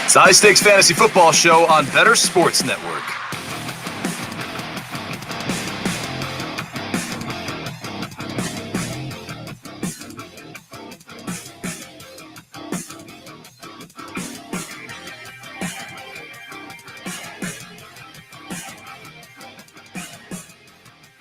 It's a high-stakes fantasy football show on Better Sports Network.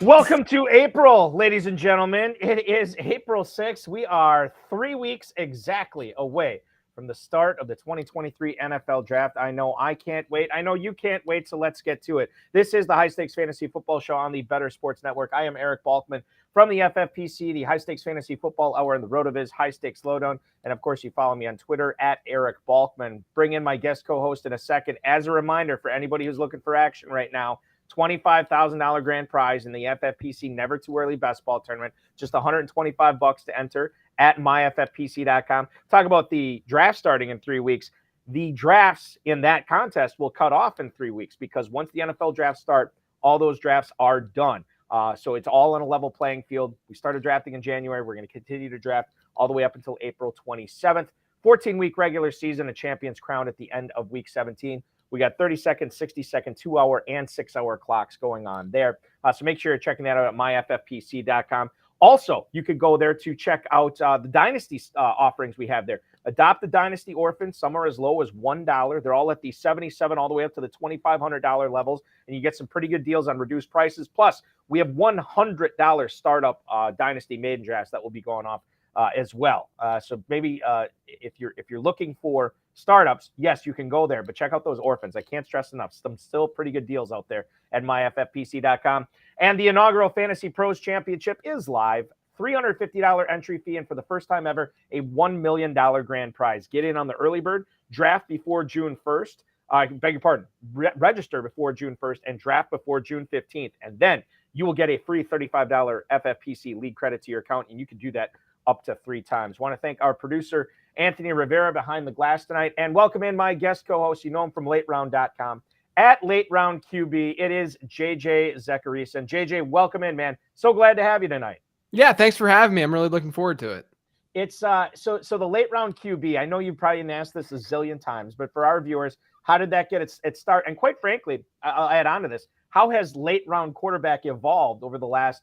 Welcome to April, ladies and gentlemen. It is April 6th. We are 3 weeks exactly away from the start of the 2023 NFL Draft. I know I can't wait. I know you can't wait, so let's get to it. This is the High Stakes Fantasy Football Show on the Better Sports Network. I am Eric Balkman from the FFPC, the High Stakes Fantasy Football Hour and the RotoViz High Stakes Lowdown. And, of course, you follow me on Twitter at Eric Balkman. Bring in my guest co-host in a second. As a reminder, for anybody who's looking for action right now, $25,000 grand prize in the FFPC Never Too Early Best Ball Tournament. Just $125 to enter at myffpc.com. Talk about the draft starting in 3 weeks. The drafts in that contest will cut off in 3 weeks because once the NFL drafts start, all those drafts are done. So it's all on a level playing field. We started drafting in January. We're going to continue to draft all the way up until April 27th. 14-week regular season, a champion's crowned at the end of week 17. We got 30-second, 60-second, 2-hour, and 6-hour clocks going on there. So make sure you're checking that out at myffpc.com. Also, you could go there to check out the Dynasty offerings we have there. Adopt the Dynasty Orphans. Some are as low as $1. They're all at the $77 all the way up to the $2,500 levels, and you get some pretty good deals on reduced prices. Plus, we have $100 startup Dynasty maiden drafts that will be going off as well. So maybe if you're looking for startups, yes, you can go there, but check out those orphans. I can't stress enough. Some still pretty good deals out there at myffpc.com. And the inaugural Fantasy Pros Championship is live. $350 entry fee, and for the first time ever, a $1 million grand prize. Get in on the early bird, draft before June 1st. I beg your pardon, register before June 1st and draft before June 15th. And then you will get a free $35 FFPC league credit to your account, and you can do that up to 3 times. Want to thank our producer, Anthony Rivera, behind the glass tonight, and welcome in my guest co-host. You know him from LateRound.com. At Late Round QB, it is JJ Zachariason. JJ, welcome in, man. So glad to have you tonight. Yeah, thanks for having me. I'm really looking forward to it. It's so the Late Round QB. I know you probably been asked this a zillion times, but for our viewers, how did that get its start? And quite frankly, I'll add on to this. How has late round quarterback evolved over the last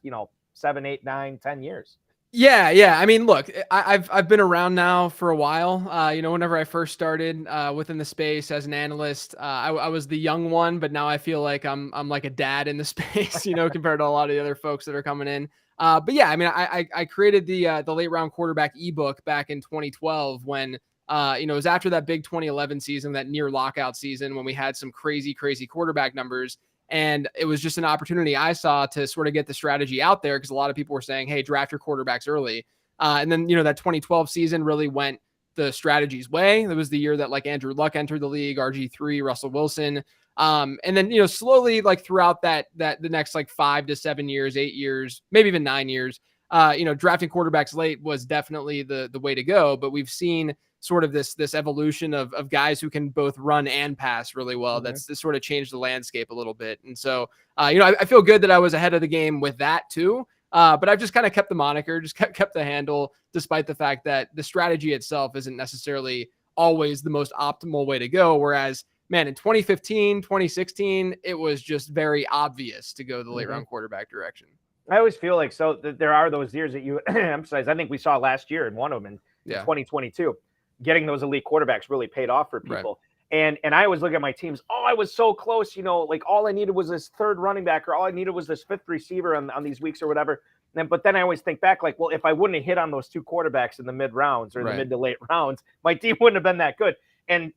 7, 8, 9, 10 years? Yeah. I mean, look, I've been around now for a while. Whenever I first started within the space as an analyst, I was the young one, but now I feel like I'm like a dad in the space, compared to a lot of the other folks that are coming in. But yeah, I mean, I created the late round quarterback ebook back in 2012 when it was after that big 2011 season, that near lockout season when we had some crazy quarterback numbers. And it was just an opportunity I saw to sort of get the strategy out there because a lot of people were saying, hey, draft your quarterbacks early. And then, that 2012 season really went the strategy's way. It was the year that like Andrew Luck entered the league, RG3, Russell Wilson. And then, slowly like throughout the next like 5 to 7 years, 8 years, maybe even 9 years, drafting quarterbacks late was definitely the way to go. But we've seen sort of this evolution of guys who can both run and pass really well. Mm-hmm. That's sort of changed the landscape a little bit. And so, I feel good that I was ahead of the game with that too. But I've just kind of kept the moniker, just kept the handle, despite the fact that the strategy itself isn't necessarily always the most optimal way to go. Whereas, man, in 2015, 2016, it was just very obvious to go the late round quarterback direction. I always feel like there are those years that you emphasize. I think we saw last year in one of them in 2022. Getting those elite quarterbacks really paid off for people. Right. And I always look at my teams. Oh, I was so close. Like all I needed was this third running back, or all I needed was this fifth receiver on these weeks or whatever. But then I always think back, like, well, if I wouldn't have hit on those 2 quarterbacks in the mid rounds or the mid to late rounds, my team wouldn't have been that good. And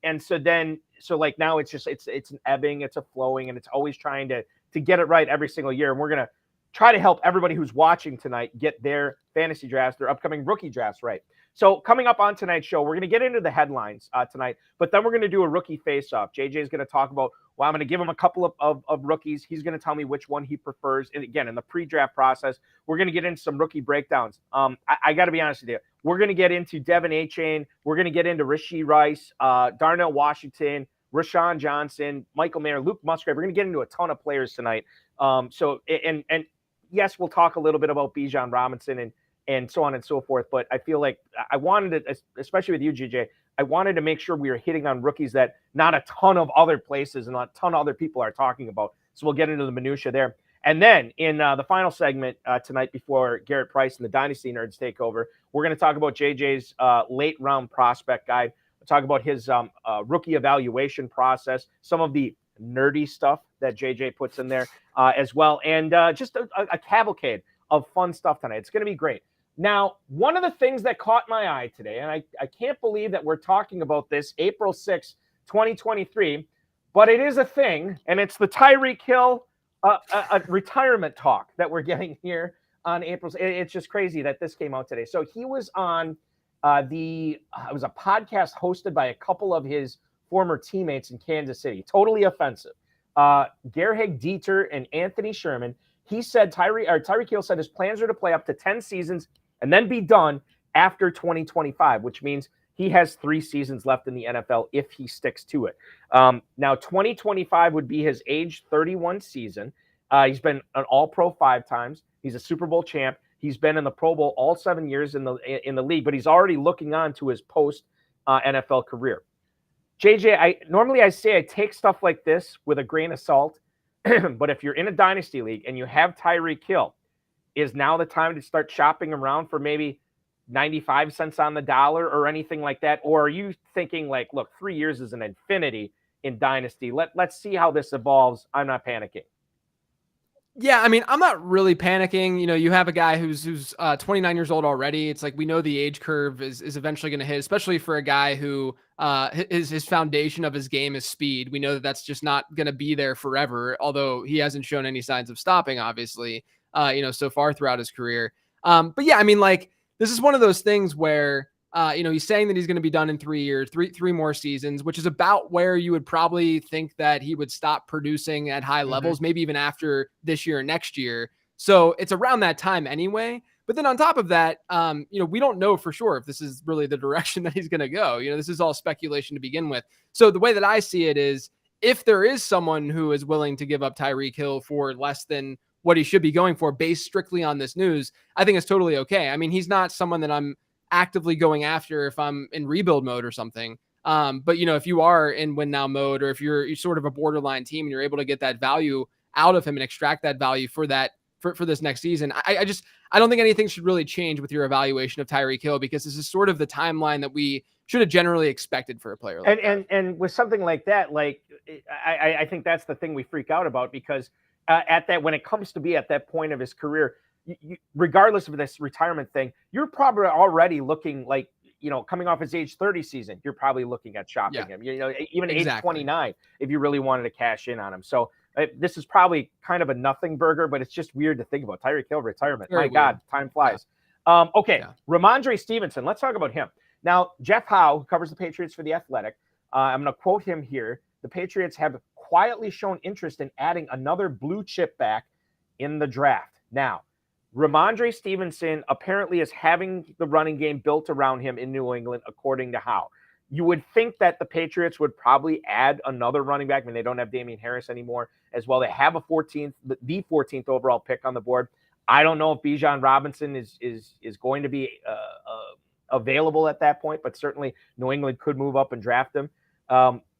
so like now it's just it's an ebbing, it's a flowing, and it's always trying to get it right every single year. And we're gonna try to help everybody who's watching tonight get their fantasy drafts, their upcoming rookie drafts right. So coming up on tonight's show, we're going to get into the headlines tonight, but then we're going to do a rookie face-off. JJ is going to talk about, I'm going to give him a couple of rookies. He's going to tell me which one he prefers. And again, in the pre-draft process, we're going to get into some rookie breakdowns. I got to be honest with you. We're going to get into Devin Achane. We're going to get into Rashee Rice, Darnell Washington, Rashawn Johnson, Michael Mayer, Luke Musgrave. We're going to get into a ton of players tonight. And yes, we'll talk a little bit about Bijan Robinson and so on and so forth. But I feel like I wanted to, especially with you, GJ, I wanted to make sure we were hitting on rookies that not a ton of other places and not a ton of other people are talking about. So we'll get into the minutia there. And then in the final segment tonight, before Garrett Price and the Dynasty Nerds take over, we're going to talk about JJ's late round prospect guide. We'll talk about his rookie evaluation process, some of the nerdy stuff that JJ puts in there as well, and just a cavalcade of fun stuff tonight. It's going to be great. Now, one of the things that caught my eye today, and I can't believe that we're talking about this April 6th, 2023, but it is a thing, and it's the Tyreek Hill a retirement talk that we're getting here on April. It's just crazy that this came out today. So he was on it was a podcast hosted by a couple of his former teammates in Kansas City. Totally offensive. Gerhard Dieter and Anthony Sherman. He said Tyreek Hill said his plans are to play up to 10 seasons and then be done after 2025, which means he has 3 seasons left in the NFL if he sticks to it. Now, 2025 would be his age 31 season. He's been an All-Pro 5 times. He's a Super Bowl champ. He's been in the Pro Bowl all 7 years in the league, but he's already looking on to his post NFL career. JJ, normally I say I take stuff like this with a grain of salt, but if you're in a dynasty league and you have Tyreek Hill, is now the time to start shopping around for maybe 95 cents on the dollar or anything like that? Or are you thinking like, look, 3 years is an infinity in dynasty. Let's see how this evolves. I'm not panicking. Yeah, I mean, I'm not really panicking. You know, you have a guy who's 29 years old already. It's like we know the age curve is eventually going to hit, especially for a guy who his foundation of his game is speed. We know that that's just not going to be there forever, although he hasn't shown any signs of stopping, obviously, so far throughout his career. But yeah, I mean, like, this is one of those things where, he's saying that he's going to be done in 3 years, three more seasons, which is about where you would probably think that he would stop producing at high levels, maybe even after this year or next year. So it's around that time anyway. But then on top of that, we don't know for sure if this is really the direction that he's going to go. This is all speculation to begin with. So the way that I see it is, if there is someone who is willing to give up Tyreek Hill for less than what he should be going for based strictly on this news, I think it's totally okay. I mean, he's not someone that I'm actively going after if I'm in rebuild mode or something. But if you are in win now mode, or if you're sort of a borderline team and you're able to get that value out of him and extract that value for this next season, I don't think anything should really change with your evaluation of Tyreek Hill, because this is sort of the timeline that we should have generally expected for a player like that. And with something like that, like I think that's the thing we freak out about, because when it comes to be at that point of his career, regardless of this retirement thing, you're probably already looking like, coming off his age 30 season, you're probably looking at shopping him, even age 29, if you really wanted to cash in on him. So this is probably kind of a nothing burger, but it's just weird to think about. Tyreek Hill retirement. My God, time flies. Okay. Ramondre Stevenson. Let's talk about him. Now, Jeff Howe, who covers the Patriots for The Athletic, I'm going to quote him here. The Patriots have quietly shown interest in adding another blue chip back in the draft. Now, Ramondre Stevenson apparently is having the running game built around him in New England, according to Howe. You would think that the Patriots would probably add another running back. I mean, they don't have Damian Harris anymore as well. They have the 14th overall pick on the board. I don't know if Bijan Robinson is going to be available at that point, but certainly New England could move up and draft him.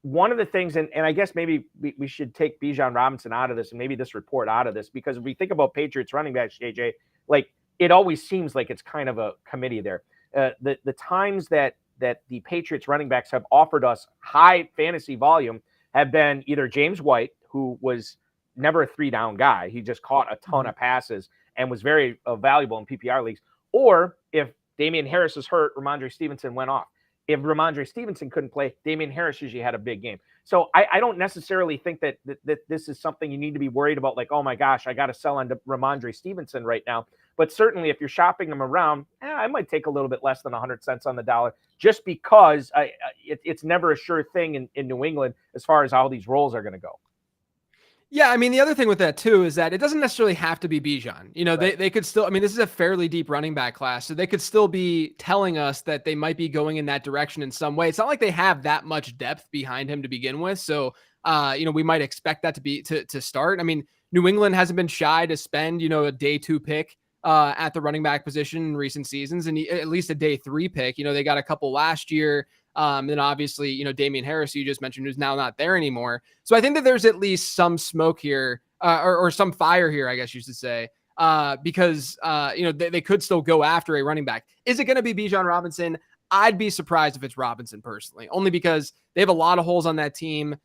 One of the things, and I guess maybe we should take Bijan Robinson out of this and maybe this report out of this, because if we think about Patriots running backs, JJ, like, it always seems like it's kind of a committee there. The times that the Patriots running backs have offered us high fantasy volume have been either James White, who was never a 3-down guy. He just caught a ton of passes and was very valuable in PPR leagues. Or if Damian Harris is hurt, Ramondre Stevenson went off. If Ramondre Stevenson couldn't play, Damian Harris usually had a big game. So I don't necessarily think that this is something you need to be worried about, like, oh my gosh, I got to sell on Ramondre Stevenson right now. But certainly if you're shopping him around, I might take a little bit less than 100 cents on the dollar, just because it's never a sure thing in New England as far as how these roles are going to go. Yeah, I mean, the other thing with that, too, is that it doesn't necessarily have to be Bijan. Right. They could still, I mean, this is a fairly deep running back class, so they could still be telling us that they might be going in that direction in some way. It's not like they have that much depth behind him to begin with. So, we might expect that to start. I mean, New England hasn't been shy to spend, a day 2 pick at the running back position in recent seasons, and at least a day 3 pick. They got a couple last year. Then obviously, Damian Harris, who you just mentioned, who's now not there anymore. So I think that there's at least some smoke here, or some fire here, I guess you should say, because they could still go after a running back. Is it going to be Bijan Robinson? I'd be surprised if it's Robinson personally, only because they have a lot of holes on that team.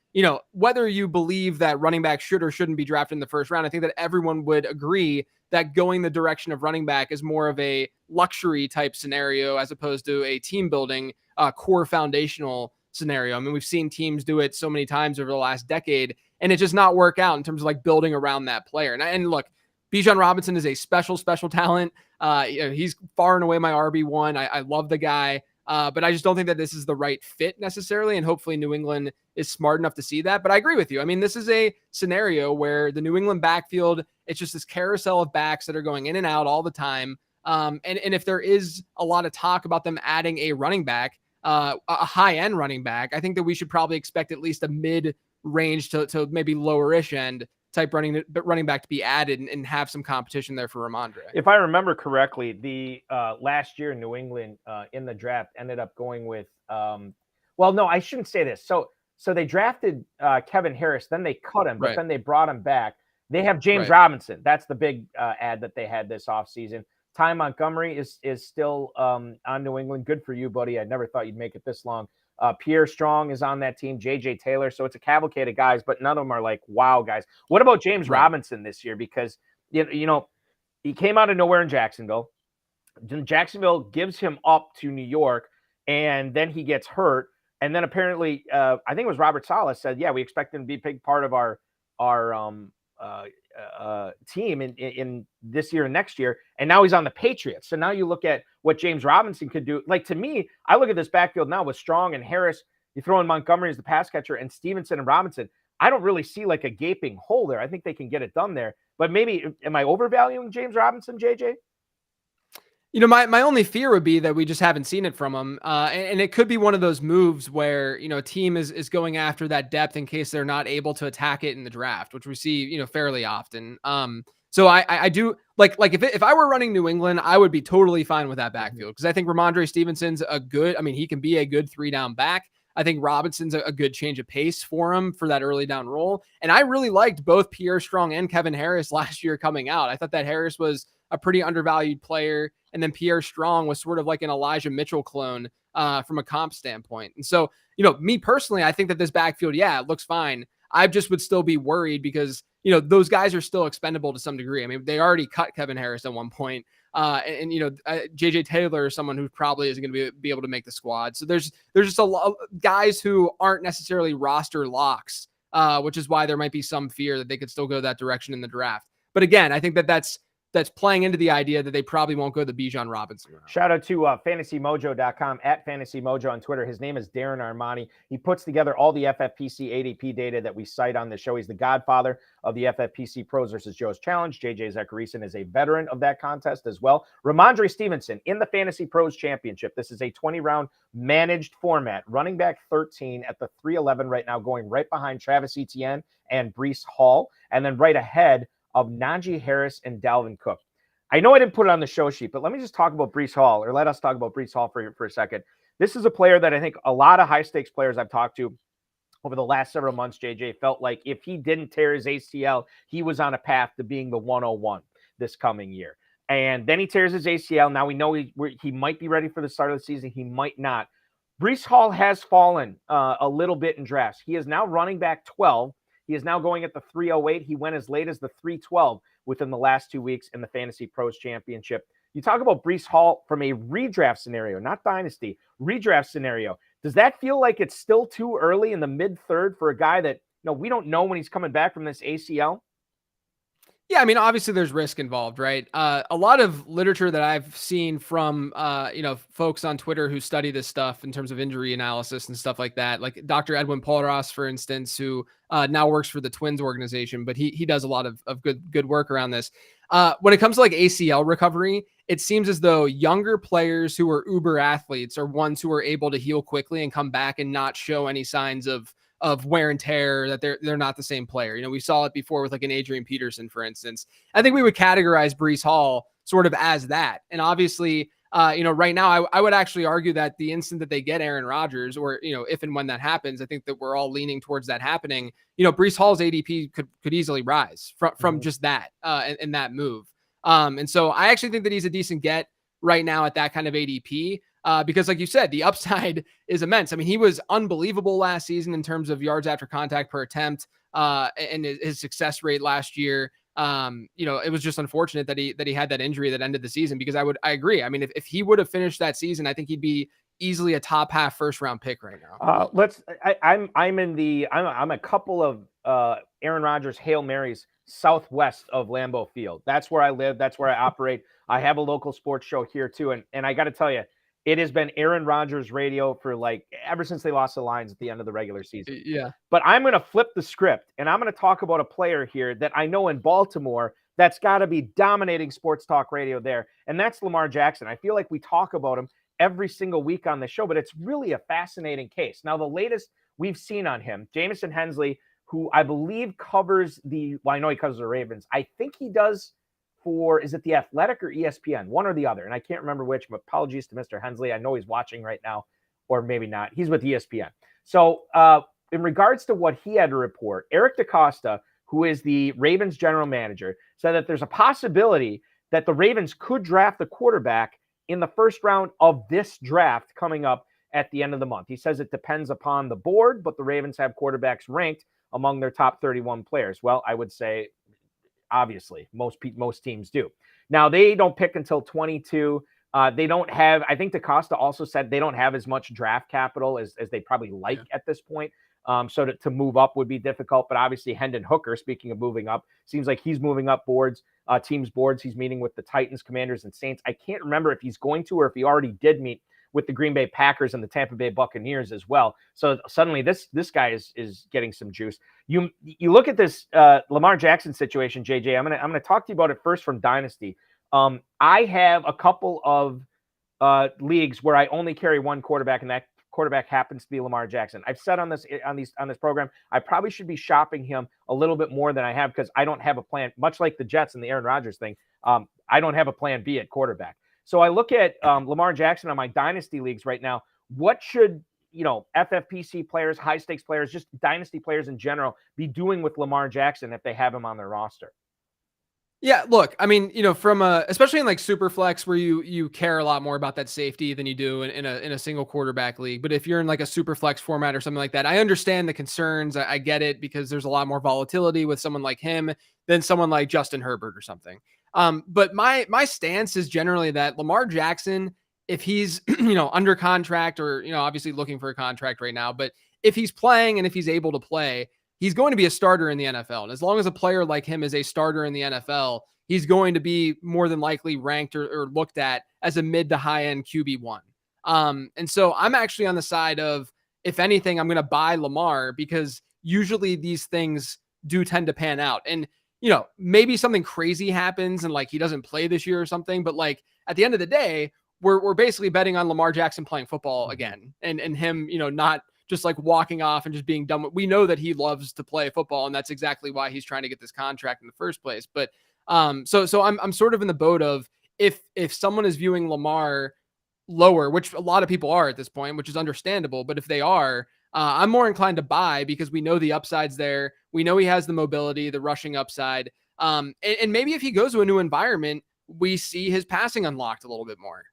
Whether you believe that running back should or shouldn't be drafted in the first round, I think that everyone would agree that going the direction of running back is more of a luxury type scenario as opposed to a team building core foundational scenario. I mean, we've seen teams do it so many times over the last decade, and it just not work out in terms of like building around that player. And look, Bijan Robinson is a special talent. He's far and away my RB1. I love the guy. But I just don't think that this is the right fit necessarily. And hopefully New England is smart enough to see that. But I agree with you. I mean, this is a scenario where the New England backfield, it's just this carousel of backs that are going in and out all the time. And if there is a lot of talk about them adding a running back, a high-end running back, I think that we should probably expect at least a mid-range to maybe lower-ish end type running back to be added and have some competition there for Ramondre. If I remember correctly, the last year New England in the draft ended up going with no, I shouldn't say this. So they drafted Kevin Harris, then they cut him, but then they brought him back. They have James Robinson. That's the big ad that they had this offseason. Ty Montgomery is still on New England. Good for you, buddy. I never thought you'd make it this long. Pierre Strong is on that team, J.J. Taylor. So it's a cavalcade of guys, but none of them are like, wow, guys. What about James Robinson this year? Because, he came out of nowhere in Jacksonville. Jacksonville gives him up to New York, and then he gets hurt. And then apparently, I think it was Robert Saleh said, yeah, we expect him to be a big part of our team in this year and next year. And now he's on the Patriots. So now you look at what James Robinson could do. Like, to me, I look at this backfield now with Strong and Harris. You throw in Montgomery as the pass catcher and Stevenson and Robinson. I don't really see like a gaping hole there. I think they can get it done there. But maybe, am I overvaluing James Robinson, JJ? My only fear would be that we just haven't seen it from him. And it could be one of those moves where, a team is going after that depth in case they're not able to attack it in the draft, which we see, fairly often. So I do like if I were running New England, I would be totally fine with that backfield because I think Ramondre Stevenson's he can be a good 3-down back. I think Robinson's a good change of pace for him for that early down role. And I really liked both Pierre Strong and Kevin Harris last year coming out. I thought that Harris was a pretty undervalued player. And then Pierre Strong was sort of like an Elijah Mitchell clone from a comp standpoint. And so, me personally, I think that this backfield, it looks fine. I just would still be worried because, those guys are still expendable to some degree. I mean, they already cut Kevin Harris at one point. J.J. Taylor is someone who probably isn't going to be able to make the squad. So there's just a lot of guys who aren't necessarily roster locks, which is why there might be some fear that they could still go that direction in the draft. But again, I think that's playing into the idea that they probably won't go the Bijan Robinson route. Shout out to fantasymojo.com, at FantasyMojo on Twitter. His name is Darren Armani. He puts together all the FFPC ADP data that we cite on the show. He's the godfather of the FFPC Pros versus Joe's Challenge. JJ Zachariason is a veteran of that contest as well. Ramondre Stevenson in the Fantasy Pros Championship. This is a 20-round managed format. Running back 13 at the 311 right now, going right behind Travis Etienne and Breece Hall, and then right ahead of Najee Harris and Dalvin Cook. I know I didn't put it on the show sheet, but let me just talk about Breece Hall, or let us talk about Breece Hall for a second. This is a player that I think a lot of high-stakes players I've talked to over the last several months, JJ, felt like if he didn't tear his ACL, he was on a path to being the 101 this coming year. And then he tears his ACL. Now we know he might be ready for the start of the season. He might not. Breece Hall has fallen a little bit in drafts. He is now running back 12. He is now going at the 308. He went as late as the 312 within the last 2 weeks in the Fantasy Pros Championship. You talk about Breece Hall from a redraft scenario, not dynasty, redraft scenario. Does that feel like it's still too early in the mid-third for a guy that, we don't know when he's coming back from this ACL? Yeah, I mean, obviously there's risk involved, right? A lot of literature that I've seen from, folks on Twitter who study this stuff in terms of injury analysis and stuff like that, like Dr. Edwin Polras, for instance, who now works for the Twins organization, but he does a lot of good work around this. When it comes to like ACL recovery, it seems as though younger players who are uber athletes are ones who are able to heal quickly and come back and not show any signs of wear and tear, that they're not the same player. We saw it before with like an Adrian Peterson, for instance. I think we would categorize Breece Hall sort of as that. And obviously, right now, I would actually argue that the instant that they get Aaron Rodgers, or, if and when that happens, I think that we're all leaning towards that happening. Breece Hall's ADP could easily rise from just that and that move. And so I actually think that he's a decent get right now at that kind of ADP. Because like you said, the upside is immense. I mean, he was unbelievable last season in terms of yards after contact per attempt, and his success rate last year. It was just unfortunate that he had that injury that ended the season, because I agree. I mean, if he would have finished that season, I think he'd be easily a top half first round pick right now. I'm a couple of Aaron Rodgers Hail Marys southwest of Lambeau Field. That's where I live. That's where I operate. I have a local sports show here too. And I got to tell you, it has been Aaron Rodgers radio for ever since they lost the Lions at the end of the regular season. Yeah. But I'm going to flip the script, and I'm going to talk about a player here that I know in Baltimore that's got to be dominating sports talk radio there, and that's Lamar Jackson. I feel like we talk about him every single week on the show, but it's really a fascinating case. Now, the latest we've seen on him, Jamison Hensley, who I believe covers I know he covers the Ravens. I think he does is it The Athletic or ESPN? One or the other, and I can't remember which. But apologies to Mr. Hensley. I know he's watching right now, or maybe not. He's with ESPN. So in regards to what he had to report, Eric DeCosta, who is the Ravens general manager, said that there's a possibility that the Ravens could draft the quarterback in the first round of this draft coming up at the end of the month. He says it depends upon the board, but the Ravens have quarterbacks ranked among their top 31 players. Well, I would say, obviously, most teams do. Now, they don't pick until 22. They don't have, I think DeCosta also said they don't have as much draft capital as they probably like at this point. So to move up would be difficult. But obviously, Hendon Hooker, speaking of moving up, seems like he's moving up teams' boards. He's meeting with the Titans, Commanders, and Saints. I can't remember if he's going to or if he already did meet with the Green Bay Packers and the Tampa Bay Buccaneers as well. So suddenly this guy is getting some juice. You look at this Lamar Jackson situation, JJ. I'm gonna talk to you about it first from Dynasty. I have a couple of leagues where I only carry one quarterback, and that quarterback happens to be Lamar Jackson. I've said on this program, I probably should be shopping him a little bit more than I have, because I don't have a plan, much like the Jets and the Aaron Rodgers thing. I don't have a plan B at quarterback. So I look at Lamar Jackson on my dynasty leagues right now. What should FFPC players, high stakes players, just dynasty players in general be doing with Lamar Jackson if they have him on their roster? Yeah, look, I mean, from especially in super flex, where you care a lot more about that safety than you do in a single quarterback league. But if you're in a super flex format or something like that, I understand the concerns. I get it, because there's a lot more volatility with someone like him than someone like Justin Herbert or something. But my stance is generally that Lamar Jackson, if he's under contract, or obviously looking for a contract right now, but if he's playing and if he's able to play, he's going to be a starter in the NFL. And as long as a player like him is a starter in the NFL, he's going to be more than likely ranked or looked at as a mid to high end QB1. And so I'm actually on the side of, if anything, I'm going to buy Lamar, because usually these things do tend to pan out. And, maybe something crazy happens and he doesn't play this year or something, but at the end of the day, we're basically betting on Lamar Jackson playing football again, and him, not just walking off and just being done. We know that he loves to play football, and that's exactly why he's trying to get this contract in the first place. But so I'm sort of in the boat of, if someone is viewing Lamar lower, which a lot of people are at this point, which is understandable, but if they are, I'm more inclined to buy, because we know the upside's there. We know he has the mobility, the rushing upside. And maybe if he goes to a new environment, we see his passing unlocked a little bit more.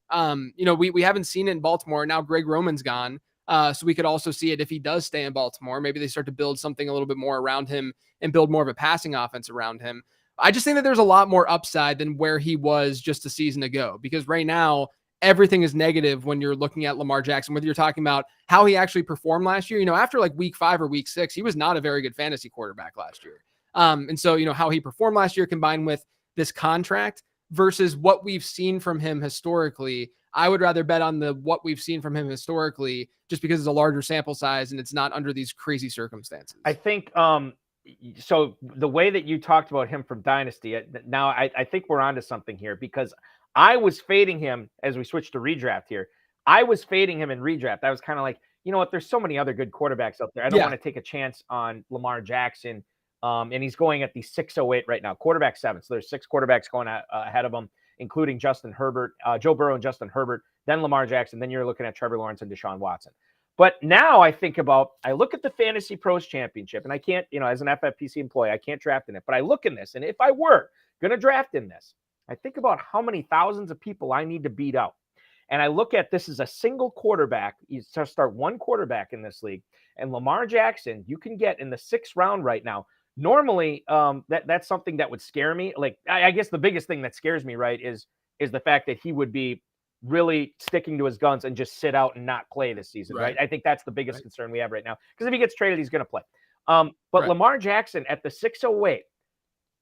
We haven't seen it in Baltimore. Now Greg Roman's gone. So we could also see it if he does stay in Baltimore. Maybe they start to build something a little bit more around him and build more of a passing offense around him. I just think that there's a lot more upside than where he was just a season ago, because right now everything is negative when you're looking at Lamar Jackson, whether you're talking about how he actually performed last year. After week 5 or week 6, he was not a very good fantasy quarterback last year. And so, how he performed last year combined with this contract versus what we've seen from him historically, I would rather bet on what we've seen from him historically, just because it's a larger sample size and it's not under these crazy circumstances. I think so the way that you talked about him from Dynasty, now I think we're onto something here, because I was fading him as we switched to redraft here. I was fading him in redraft. I was kind of like, you know what, there's so many other good quarterbacks out there. I don't want to take a chance on Lamar Jackson. And he's going at the 608 right now, quarterback 7. So there's 6 quarterbacks going ahead of him including Justin Herbert, Joe Burrow and Justin Herbert, then Lamar Jackson, then you're looking at Trevor Lawrence and Deshaun Watson. But now I look at the Fantasy Pros Championship, and I can't, as an FFPC employee, I can't draft in it. But I look in this, and if I were going to draft in this, I think about how many thousands of people I need to beat out. And I look at this as a single quarterback. You start one quarterback in this league. And Lamar Jackson, you can get in the 6th round right now. Normally, that's something that would scare me. Like, I guess the biggest thing that scares me, right, is the fact that he would be really sticking to his guns and just sit out and not play this season, right? I think that's the biggest concern we have right now. Because if he gets traded, he's going to play. But Lamar Jackson at the 608,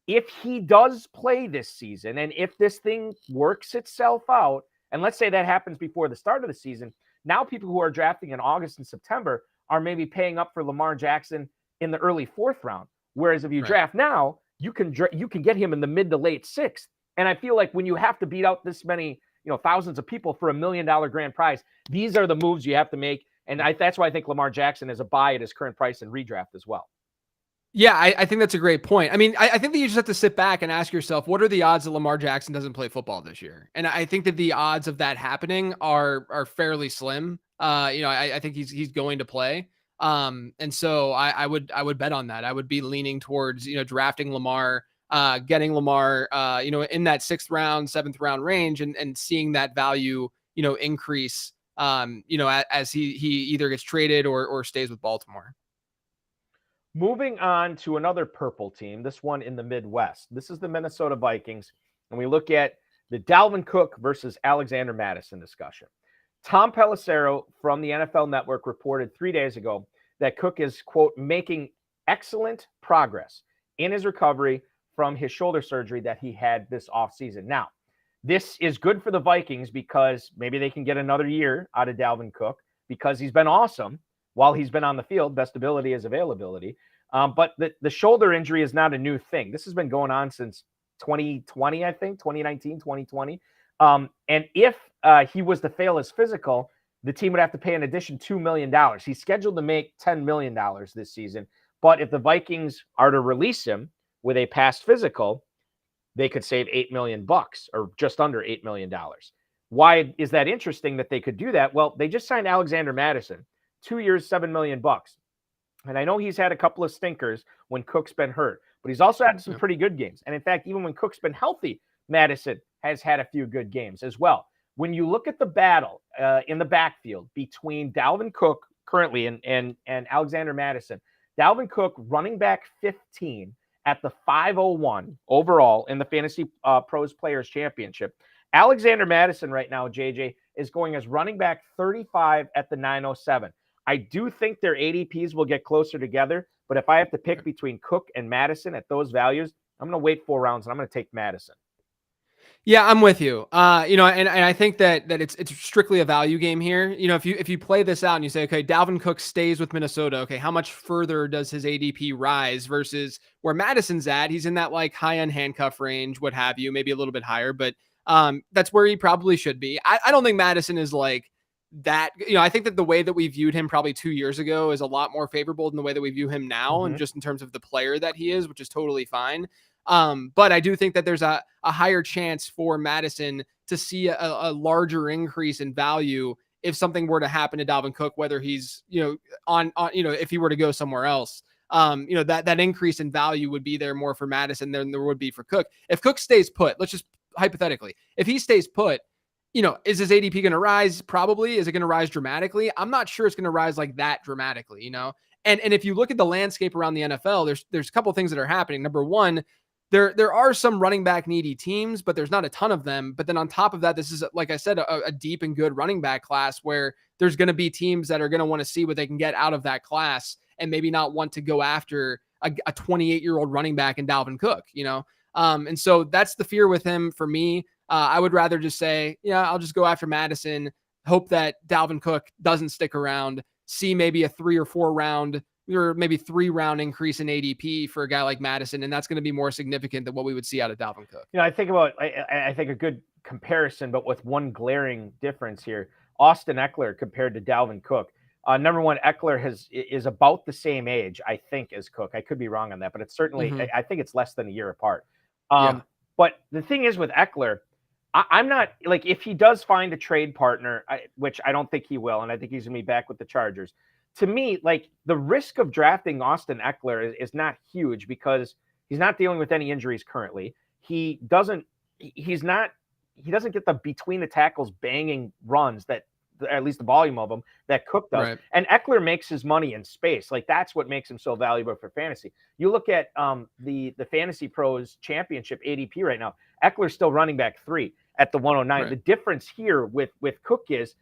if he does play this season, and if this thing works itself out, and let's say that happens before the start of the season, now people who are drafting in August and September are maybe paying up for Lamar Jackson in the early 4th round. Whereas if you draft now, you can get him in the mid to late 6th. And I feel like when you have to beat out this many, thousands of people for $1 million grand prize, these are the moves you have to make. And that's why I think Lamar Jackson is a buy at his current price and redraft as well. Yeah, I think that's a great point. I mean, I think that you just have to sit back and ask yourself, what are the odds that Lamar Jackson doesn't play football this year? And I think that the odds of that happening are fairly slim. I think he's going to play. And so I would bet on that. I would be leaning towards, drafting Lamar, getting Lamar, in that 6th round, 7th round range and seeing that value, increase, as he either gets traded or stays with Baltimore. Moving on to another purple team, this one in the Midwest. This is the Minnesota Vikings, and we look at the Dalvin Cook versus Alexander Mattison discussion. Tom Pelissero from the NFL Network reported 3 days ago that Cook is, quote, making excellent progress in his recovery from his shoulder surgery that he had this offseason. Now, this is good for the Vikings because maybe they can get another year out of Dalvin Cook because he's been awesome while he's been on the field. Best ability is availability. But the shoulder injury is not a new thing. This has been going on since 2020, I think, 2019, 2020. And if he was to fail his physical, the team would have to pay an addition $2 million. He's scheduled to make $10 million this season. But if the Vikings are to release him with a past physical, they could save $8 million or just under $8 million. Why is that interesting that they could do that? Well, they just signed Alexander Mattison, 2 years, $7 million. And I know he's had a couple of stinkers when Cook's been hurt, but he's also had some pretty good games. And in fact, even when Cook's been healthy, Mattison has had a few good games as well. When you look at the battle in the backfield between Dalvin Cook currently and Alexander Mattison, Dalvin Cook running back 15 at the 501 overall in the Fantasy Pros Players Championship. Alexander Mattison right now, JJ, is going as running back 35 at the 907. I do think their ADPs will get closer together, but if I have to pick between Cook and Mattison at those values, I'm going to wait 4 rounds and I'm going to take Mattison. Yeah, I'm with you. And I think that it's strictly a value game here. If you play this out and you say, okay, Dalvin Cook stays with Minnesota, okay, how much further does his ADP rise versus where Madison's at? He's in that like high end handcuff range, what have you, maybe a little bit higher, but that's where he probably should be. I don't think Madison is like that. I think that the way that we viewed him probably 2 years ago is a lot more favorable than the way that we view him now, and just in terms of the player that he is, which is totally fine. But I do think that there's a higher chance for Madison to see a larger increase in value if something were to happen to Dalvin Cook, whether he's, if he were to go somewhere else. That increase in value would be there more for Madison than there would be for Cook. If Cook stays put, let's just hypothetically, if he stays put, is his ADP going to rise? Probably. Is it going to rise dramatically? I'm not sure it's going to rise like that dramatically, And if you look at the landscape around the NFL, there's a couple of things that are happening. Number one, there are some running back needy teams, but there's not a ton of them. But then on top of that, this is, like I said, a deep and good running back class where there's going to be teams that are going to want to see what they can get out of that class and maybe not want to go after a 28-year-old running back in Dalvin Cook, And so that's the fear with him for me. I would rather just say, I'll just go after Madison, hope that Dalvin Cook doesn't stick around, see maybe a 3 or 4 round or maybe 3 round increase in ADP for a guy like Madison. And that's going to be more significant than what we would see out of Dalvin Cook. I think a good comparison, but with one glaring difference here, Austin Eckler compared to Dalvin Cook. Number one, Eckler is about the same age, I think, as Cook. I could be wrong on that, but it's certainly, I think it's less than a year apart. But the thing is with Eckler, I'm not like if he does find a trade partner, which I don't think he will, and I think he's gonna be back with the Chargers. To me, like the risk of drafting Austin Eckler is not huge because he's not dealing with any injuries currently. He doesn't. He's not. He doesn't get the between the tackles banging runs that, at least the volume of them, that Cook does. Right. And Eckler makes his money in space. Like that's what makes him so valuable for fantasy. You look at the Fantasy Pros Championship ADP right now. Eckler's still running back 3 at the 109. Right. The difference here with Cook is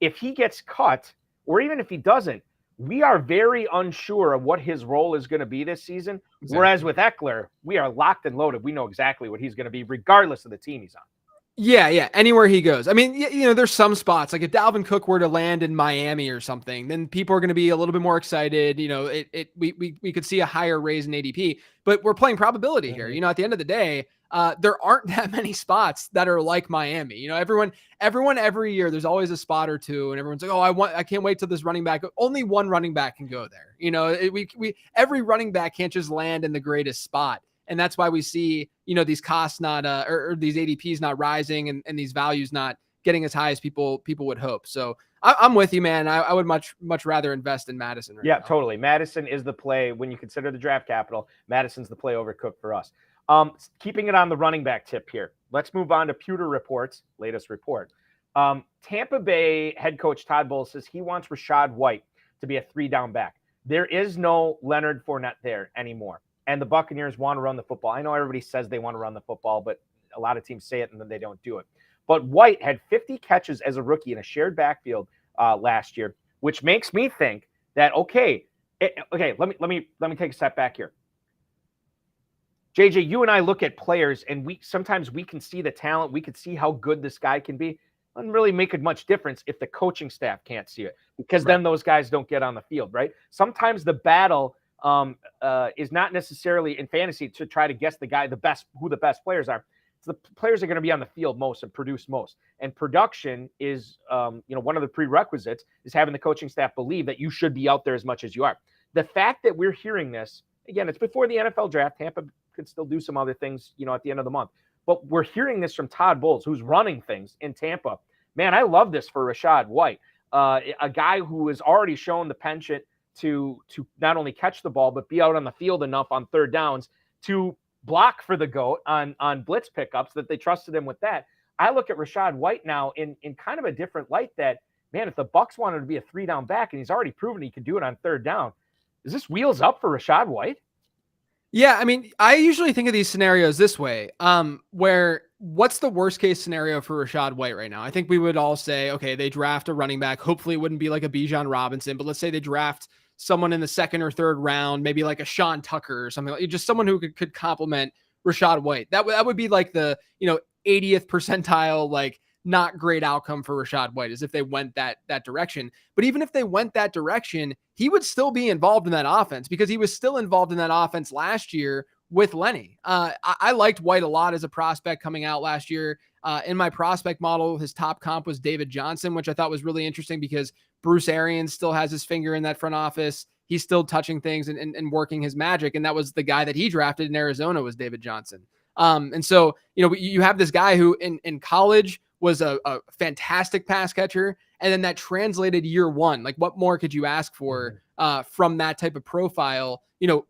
if he gets cut, or even if he doesn't, we are very unsure of what his role is going to be this season. Exactly. Whereas with Eckler, we are locked and loaded. We know exactly what he's going to be, regardless of the team he's on. Yeah. Anywhere he goes. I mean, there's some spots like if Dalvin Cook were to land in Miami or something, then people are going to be a little bit more excited. We could see a higher raise in ADP, but we're playing probability here. At the end of the day, there aren't that many spots that are like Miami. Everyone every year, there's always a spot or two, and everyone's like, oh, I can't wait till this running back. Only one running back can go there. Every running back can't just land in the greatest spot. And that's why we see, these costs not, or these ADPs not rising and these values not getting as high as people would hope. So I'm with you, man. I would much rather invest in Madison right now. Totally. Madison is the play when you consider the draft capital. Madison's the play over Cook for us. Keeping it on the running back tip here. Let's move on to Pewter Report's latest report. Tampa Bay head coach Todd Bowles says he wants Rachaad White to be a 3-down back. There is no Leonard Fournette there anymore. And the Buccaneers want to run the football. I know everybody says they want to run the football, but a lot of teams say it and then they don't do it. But White had 50 catches as a rookie in a shared backfield last year, which makes me think that let me take a step back here. JJ, you and I look at players, and sometimes we can see the talent, we can see how good this guy can be. It doesn't really make much difference if the coaching staff can't see it, because then those guys don't get on the field, right? Sometimes the battle is not necessarily in fantasy to try to guess who the best players are. It's the players are going to be on the field most and produce most. And production is, one of the prerequisites is having the coaching staff believe that you should be out there as much as you are. The fact that we're hearing this, again, it's before the NFL draft. Tampa could still do some other things, at the end of the month. But we're hearing this from Todd Bowles, who's running things in Tampa. Man, I love this for Rachaad White, a guy who has already shown the penchant to not only catch the ball, but be out on the field enough on third downs to block for the GOAT on blitz pickups, that they trusted him with that. I look at Rachaad White now in kind of a different light that, man, if the Bucs wanted to be a 3-down back and he's already proven he could do it on third down, is this wheels up for Rachaad White? Yeah, I mean, I usually think of these scenarios this way, where what's the worst case scenario for Rachaad White right now? I think we would all say, okay, they draft a running back. Hopefully it wouldn't be like a Bijan Robinson, but let's say they draft someone in the second or third round, maybe like a Sean Tucker or something, like just someone who could complement Rachaad White. That would be like the 80th percentile, like not great outcome for Rachaad White, as if they went that direction. But even if they went that direction, he would still be involved in that offense, because he was still involved in that offense last year with Lenny. I liked White a lot as a prospect coming out last year. In my prospect model, his top comp was David Johnson, which I thought was really interesting because Bruce Arians still has his finger in that front office. He's still touching things and working his magic. And that was the guy that he drafted in Arizona, was David Johnson. And so, you have this guy who in college was a fantastic pass catcher. And then that translated year one. Like, what more could you ask for from that type of profile,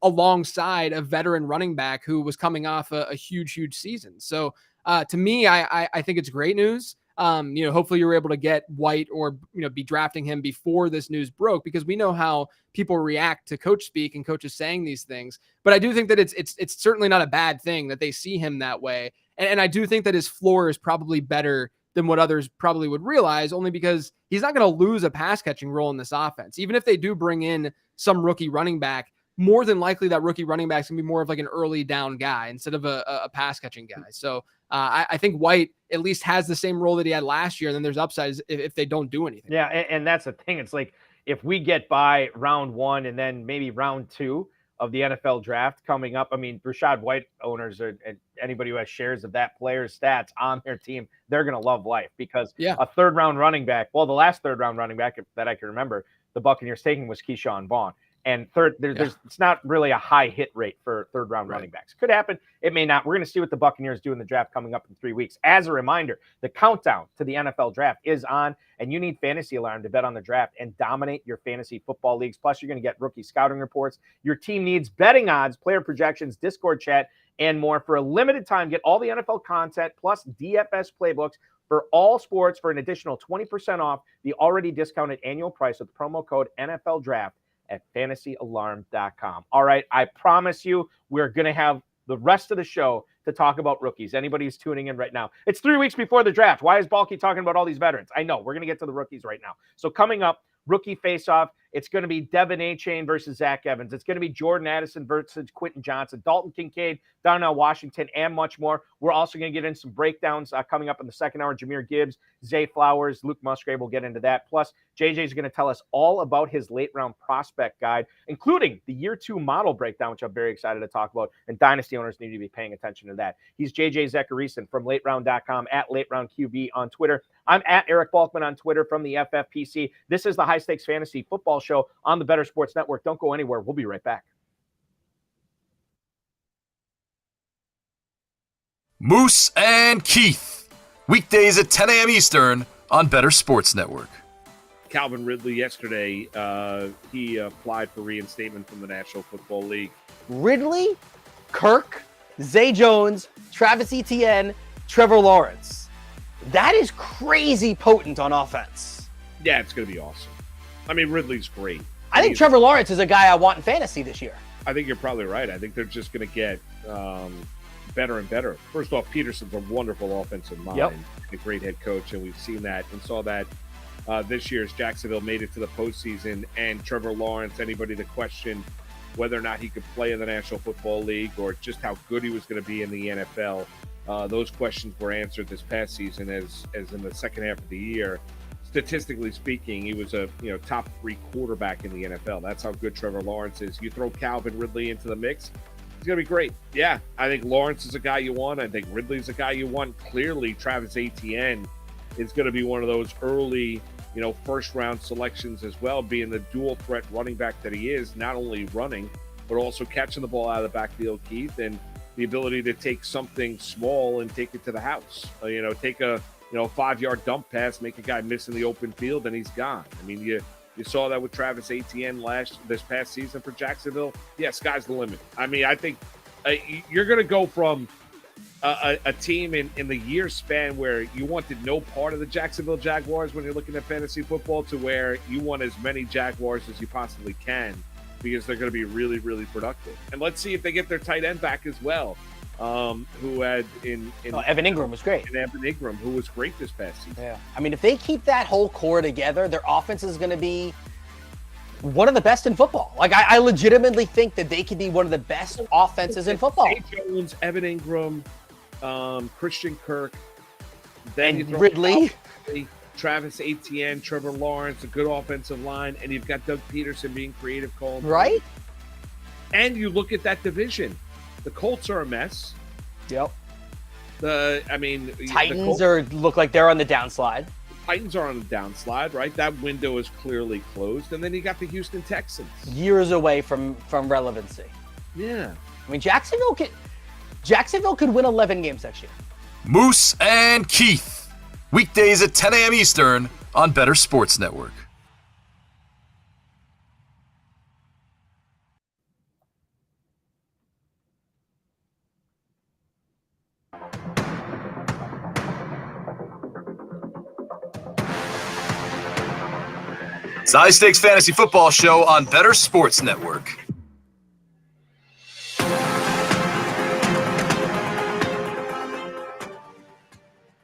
alongside a veteran running back who was coming off a huge season. So to me, I think it's great news. Hopefully you're able to get White or, be drafting him before this news broke, because we know how people react to coach speak and coaches saying these things. But I do think that it's certainly not a bad thing that they see him that way. And I do think that his floor is probably better than what others probably would realize, only because he's not going to lose a pass catching role in this offense. Even if they do bring in some rookie running back, more than likely that rookie running back is going to be more of like an early down guy instead of a pass catching guy. So I think White at least has the same role that he had last year. And then there's upsides if they don't do anything. Yeah. And that's the thing. It's like, if we get by round 1 and then maybe round 2 of the NFL draft coming up, I mean, Rachaad White owners and anybody who has shares of that player's stats on their team, they're going to love life, because a third round running back, well, the last third round running back that I can remember the Buccaneers taking was Keyshawn Vaughn. And it's not really a high hit rate for third-round running backs. Could happen. It may not. We're going to see what the Buccaneers do in the draft coming up in 3 weeks. As a reminder, the countdown to the NFL draft is on, and you need Fantasy Alarm to bet on the draft and dominate your fantasy football leagues. Plus, you're going to get rookie scouting reports. Your team needs betting odds, player projections, Discord chat, and more. For a limited time, get all the NFL content plus DFS playbooks for all sports for an additional 20% off the already discounted annual price with promo code NFL Draft at fantasyalarm.com. All right, I promise you we're going to have the rest of the show to talk about rookies. Anybody who's tuning in right now. It's 3 weeks before the draft. Why is Balky talking about all these veterans? I know. We're going to get to the rookies right now. So coming up, rookie face-off, it's going to be Devin Achane versus Zach Evans. It's going to be Jordan Addison versus Quentin Johnson, Dalton Kincaid, Donnell Washington, and much more. We're also going to get in some breakdowns coming up in the second hour. Jameer Gibbs, Zay Flowers, Luke Musgrave will get into that. Plus, JJ is going to tell us all about his late-round prospect guide, including the year 2 model breakdown, which I'm very excited to talk about, and dynasty owners need to be paying attention to that. He's JJ Zachariason from LateRound.com, at LateRoundQB on Twitter. I'm at Eric Balkman on Twitter from the FFPC. This is the High Stakes Fantasy Football Show on the Better Sports Network. Don't go anywhere. We'll be right back. Moose and Keith, weekdays at 10 a.m. Eastern on Better Sports Network. Calvin Ridley yesterday, he applied for reinstatement from the National Football League. Ridley, Kirk, Zay Jones, Travis Etienne, Trevor Lawrence. That is crazy potent on offense. Yeah, it's going to be awesome. I mean, Ridley's great. I think Trevor Lawrence is a guy I want in fantasy this year. I think you're probably right. I think they're just going to get better and better. First off, Peterson's a wonderful offensive mind, a great head coach, and we've seen that and saw that this year as Jacksonville made it to the postseason. And Trevor Lawrence, anybody that questioned whether or not he could play in the National Football League or just how good he was going to be in the NFL, those questions were answered this past season as in the second half of the year. Statistically speaking, he was a top 3 quarterback in the NFL. That's how good Trevor Lawrence is. You throw Calvin Ridley into the mix, he's going to be great. Yeah, I think Lawrence is a guy you want. I think Ridley's a guy you want. Clearly, Travis Etienne is going to be one of those early, first-round selections as well, being the dual-threat running back that he is, not only running, but also catching the ball out of the backfield, Keith, and the ability to take something small and take it to the house. Take a 5-yard dump pass, make a guy miss in the open field, and he's gone. I mean, you saw that with Travis Etienne this past season for Jacksonville. Yeah, sky's the limit. I mean, I think you're going to go from a team in the year span where you wanted no part of the Jacksonville Jaguars when you're looking at fantasy football to where you want as many Jaguars as you possibly can because they're going to be really, really productive. And let's see if they get their tight end back as well. Who had Evan Ingram was great. And Evan Ingram, who was great this past season. Yeah. I mean, if they keep that whole core together, their offense is going to be one of the best in football. Like, I legitimately think that they could be one of the best offenses in football. Zay Jones, Evan Ingram, Christian Kirk, then you throw Ridley, Travis Etienne, Trevor Lawrence, a good offensive line, and you've got Doug Peterson being creative calling. Right? And you look at that division. The Colts are a mess. Yep. Titans look like they're on the downslide. Titans are on the downslide, right? That window is clearly closed. And then you got the Houston Texans. Years away from relevancy. Yeah. I mean, Jacksonville could win 11 games next year. Moose and Keith, weekdays at 10 a.m. Eastern on Better Sports Network. It's the High Stakes Fantasy Football Show on Better Sports Network.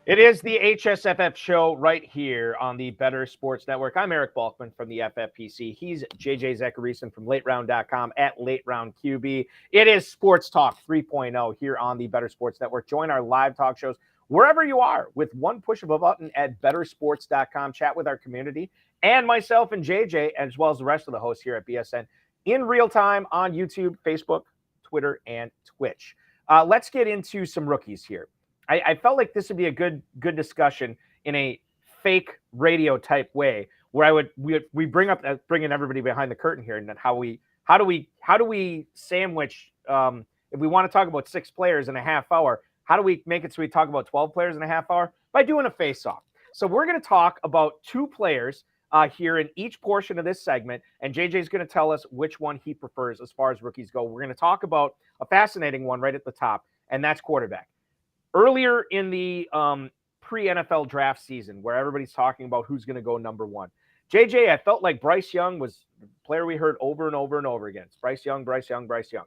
It is the HSFF show right here on the Better Sports Network. I'm Eric Balkman from the FFPC. He's JJ Zachariason from LateRound.com at LateRoundQB. It is Sports Talk 3.0 here on the Better Sports Network. Join our live talk shows wherever you are with one push of a button at bettersports.com. Chat with our community and myself and JJ, as well as the rest of the hosts here at BSN in real time on YouTube, Facebook, Twitter, and Twitch. Let's get into some rookies here. I felt like this would be a good discussion in a fake radio type way where we bring up bringing everybody behind the curtain here, and then how do we sandwich if we want to talk about 6 players in a half hour, how do we make it so we talk about 12 players in a half hour? By doing a face-off. So we're going to talk about 2 players here in each portion of this segment, and JJ's going to tell us which one he prefers as far as rookies go. We're going to talk about a fascinating one right at the top, and that's quarterback. Earlier in the pre-NFL draft season, where everybody's talking about who's going to go number 1, JJ, I felt like Bryce Young was the player we heard over and over and over again. Bryce Young, Bryce Young, Bryce Young.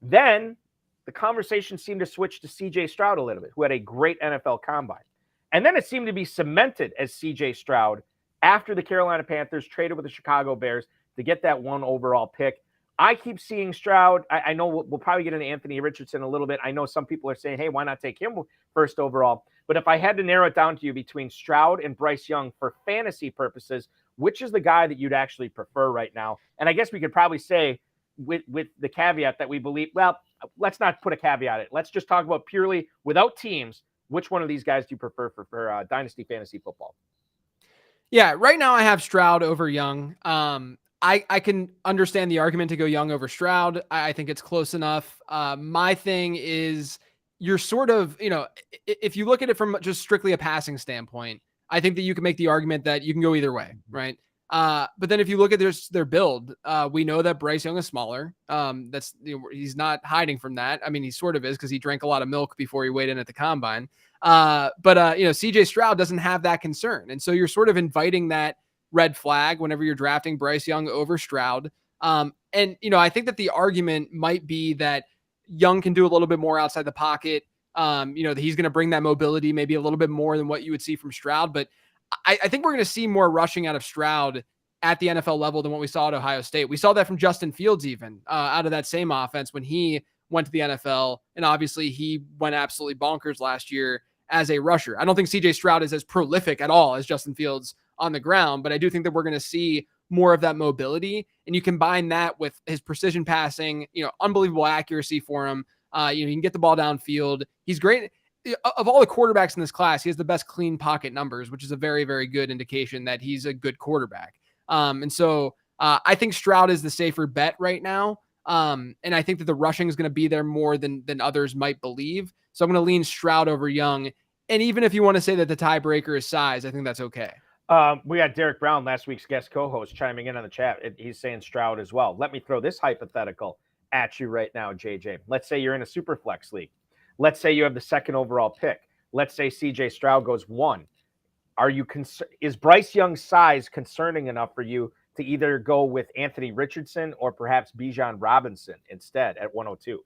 Then the conversation seemed to switch to CJ Stroud a little bit, who had a great NFL combine. And then it seemed to be cemented as CJ Stroud after the Carolina Panthers traded with the Chicago Bears to get that 1 overall pick. I keep seeing Stroud. I know we'll probably get into Anthony Richardson a little bit. I know some people are saying, hey, why not take him first overall? But if I had to narrow it down to you between Stroud and Bryce Young for fantasy purposes, which is the guy that you'd actually prefer right now? And I guess we could probably say with the caveat that we believe, well, let's not put a caveat in it. Let's just talk about purely without teams. Which one of these guys do you prefer for Dynasty Fantasy Football? Yeah, right now I have Stroud over Young. I can understand the argument to go Young over Stroud. I think it's close enough. My thing is you're sort of, if you look at it from just strictly a passing standpoint, I think that you can make the argument that you can go either way, right? But then if you look at their build, we know that Bryce Young is smaller. He's not hiding from that. I mean, he sort of is because he drank a lot of milk before he weighed in at the combine. But CJ Stroud doesn't have that concern. And so you're sort of inviting that red flag whenever you're drafting Bryce Young over Stroud. I think that the argument might be that Young can do a little bit more outside the pocket. That he's going to bring that mobility maybe a little bit more than what you would see from Stroud. But I think we're going to see more rushing out of Stroud at the NFL level than what we saw at Ohio State. We saw that from Justin Fields even out of that same offense when he went to the NFL. And obviously he went absolutely bonkers last year as a rusher. I don't think CJ Stroud is as prolific at all as Justin Fields on the ground, but I do think that we're going to see more of that mobility. And you combine that with his precision passing, unbelievable accuracy for him. He can get the ball downfield. He's great. Of all the quarterbacks in this class, he has the best clean pocket numbers, which is a very, very good indication that he's a good quarterback. So I think Stroud is the safer bet right now. And I think that the rushing is going to be there more than others might believe. So I'm going to lean Stroud over Young. And even if you want to say that the tiebreaker is size, I think that's okay. We had Derek Brown, last week's guest co-host, chiming in on the chat. He's saying Stroud as well. Let me throw this hypothetical at you right now, JJ. Let's say you're in a super flex league. Let's say you have the 2nd overall pick. Let's say CJ Stroud goes 1. Is Bryce Young's size concerning enough for you to either go with Anthony Richardson or perhaps Bijan Robinson instead at 102?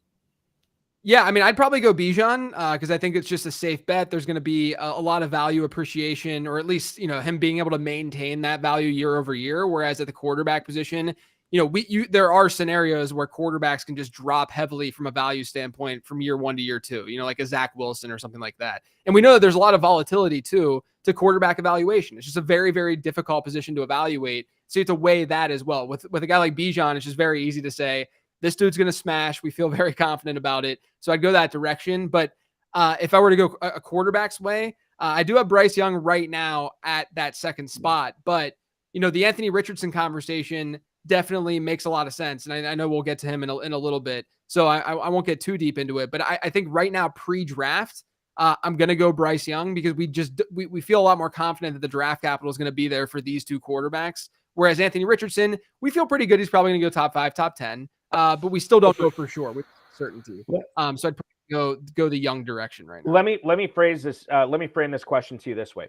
Yeah, I mean, I'd probably go Bijan because I think it's just a safe bet. There's going to be a lot of value appreciation, or at least, him being able to maintain that value year over year. Whereas at the quarterback position, there are scenarios where quarterbacks can just drop heavily from a value standpoint from year 1 to year 2, like a Zach Wilson or something like that. And we know that there's a lot of volatility too to quarterback evaluation. It's just a very, very difficult position to evaluate. So you have to weigh that as well. With a guy like Bijan, it's just very easy to say, this dude's going to smash. We feel very confident about it. So I'd go that direction. But if I were to go a quarterback's way, I do have Bryce Young right now at that 2nd spot. But, the Anthony Richardson conversation definitely makes a lot of sense. And I know we'll get to him in a little bit. So I won't get too deep into it. But I think right now, pre-draft, I'm going to go Bryce Young because we feel a lot more confident that the draft capital is going to be there for these 2 quarterbacks. Whereas Anthony Richardson, we feel pretty good. He's probably going to go top 5, top 10. But we still don't know for sure with certainty. So I'd probably go the Young direction right now. Let me phrase this. Let me frame this question to you this way: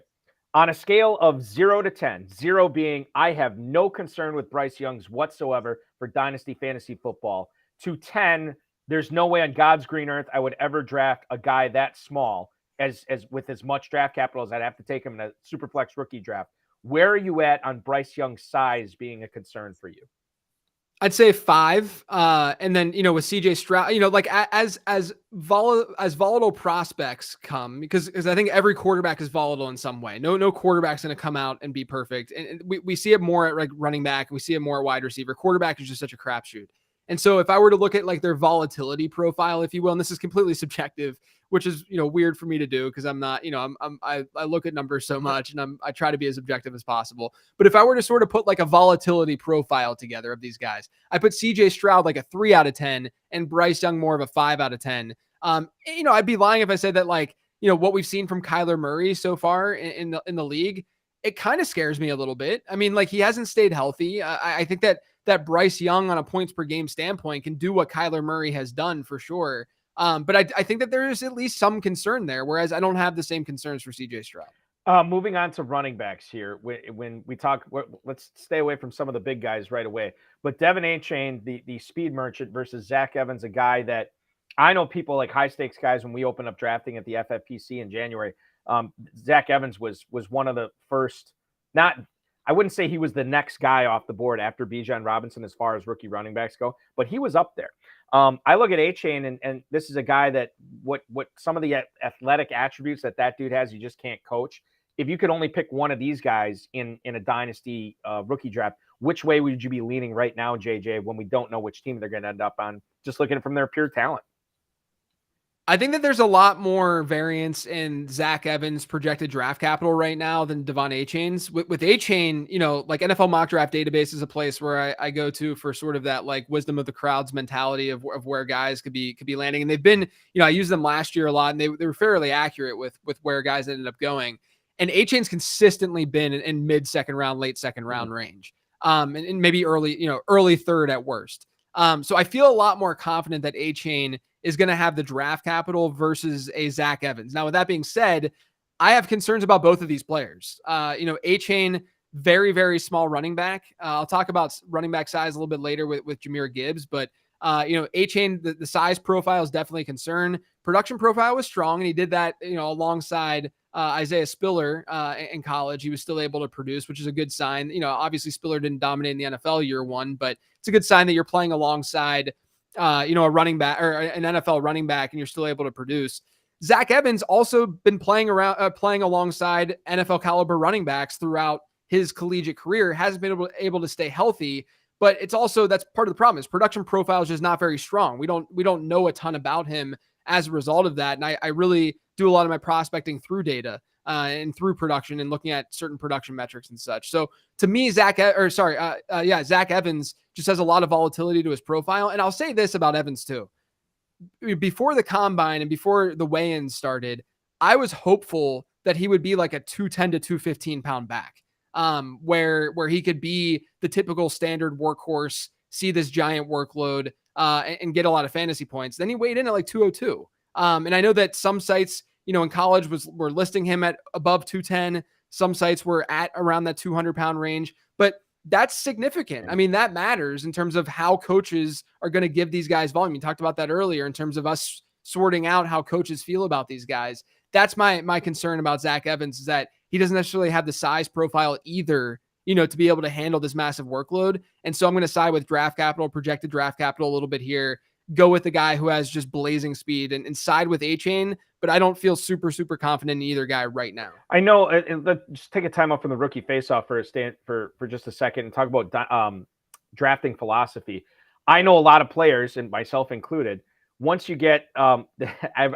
on a scale of 0 to 10, 0 being I have no concern with Bryce Young's whatsoever for Dynasty Fantasy Football, to 10, there's no way on God's green earth I would ever draft a guy that small as with as much draft capital as I'd have to take him in a Superflex rookie draft. Where are you at on Bryce Young's size being a concern for you? I'd say 5. And then, with CJ Stroud, like as volatile prospects come, because I think every quarterback is volatile in some way. No quarterback's going to come out and be perfect. And we see it more at like running back. We see it more at wide receiver. Quarterback is just such a crapshoot. And so if I were to look at like their volatility profile, if you will, and this is completely subjective, which is, weird for me to do because I'm not, I look at numbers so much and I try to be as objective as possible. But if I were to sort of put like a volatility profile together of these guys, I put CJ Stroud like a 3 out of 10 and Bryce Young more of a 5 out of 10. I'd be lying if I said that like, what we've seen from Kyler Murray so far in the league, it kind of scares me a little bit. I mean, like he hasn't stayed healthy. I think that Bryce Young on a points per game standpoint can do what Kyler Murray has done for sure. But I think that there is at least some concern there, whereas I don't have the same concerns for CJ Stroud. Moving on to running backs here. When we talk, let's stay away from some of the big guys right away. But Devin Achane, the speed merchant versus Zach Evans, a guy that I know people like high stakes guys when we opened up drafting at the FFPC in January. Zach Evans was one of the first, I wouldn't say he was the next guy off the board after Bijan Robinson as far as rookie running backs go, but he was up there. I look at Achane, and this is a guy that what some of the athletic attributes that dude has, you just can't coach. If you could only pick one of these guys in a dynasty rookie draft, which way would you be leaning right now, JJ, when we don't know which team they're going to end up on, just looking from their pure talent? I think that there's a lot more variance in Zach Evans' projected draft capital right now than Devon Achane's. With Achane, like NFL Mock Draft Database is a place where I go to for sort of that like wisdom of the crowds mentality of where guys could be landing. And they've been, I used them last year a lot, and they were fairly accurate with where guys ended up going. And Achane's consistently been in mid second round, late second round range, and maybe early third at worst. So I feel a lot more confident that Achane is going to have the draft capital versus a Zach Evans. Now, with that being said, I have concerns about both of these players. Achane, very, very small running back. I'll talk about running back size a little bit later with Jahmyr Gibbs, but Achane, the size profile is definitely a concern. Production profile was strong, and he did that, alongside Isaiah Spiller in college. He was still able to produce, which is a good sign. Obviously Spiller didn't dominate in the NFL year one, but it's a good sign that you're playing alongside a running back or an NFL running back, and you're still able to produce. Zach Evans also been playing alongside NFL caliber running backs throughout his collegiate career, hasn't been able to stay healthy, but it's also, that's part of the problem. His production profile is just not very strong. We don't know a ton about him as a result of that. And I really do a lot of my prospecting through data and through production and looking at certain production metrics and such. So to me, Zach Evans just has a lot of volatility to his profile. And I'll say this about Evans too. Before the combine and before the weigh-in started, I was hopeful that he would be like a 210 to 215 pound back, where he could be the typical standard workhorse, see this giant workload, and get a lot of fantasy points. Then he weighed in at like 202. And I know that some sites, in college were listing him at above 210. Some sites were at around that 200 pound range, but that's significant. I mean, that matters in terms of how coaches are going to give these guys volume. You talked about that earlier in terms of us sorting out how coaches feel about these guys. That's my concern about Zach Evans, is that he doesn't necessarily have the size profile either, to be able to handle this massive workload. And so I'm going to side with projected draft capital a little bit here, go with the guy who has just blazing speed and side with Achane, but I don't feel super, super confident in either guy right now. I know. Let's just take a time off from the rookie faceoff for just a second and talk about drafting philosophy. I know a lot of players, and myself included, once you get, I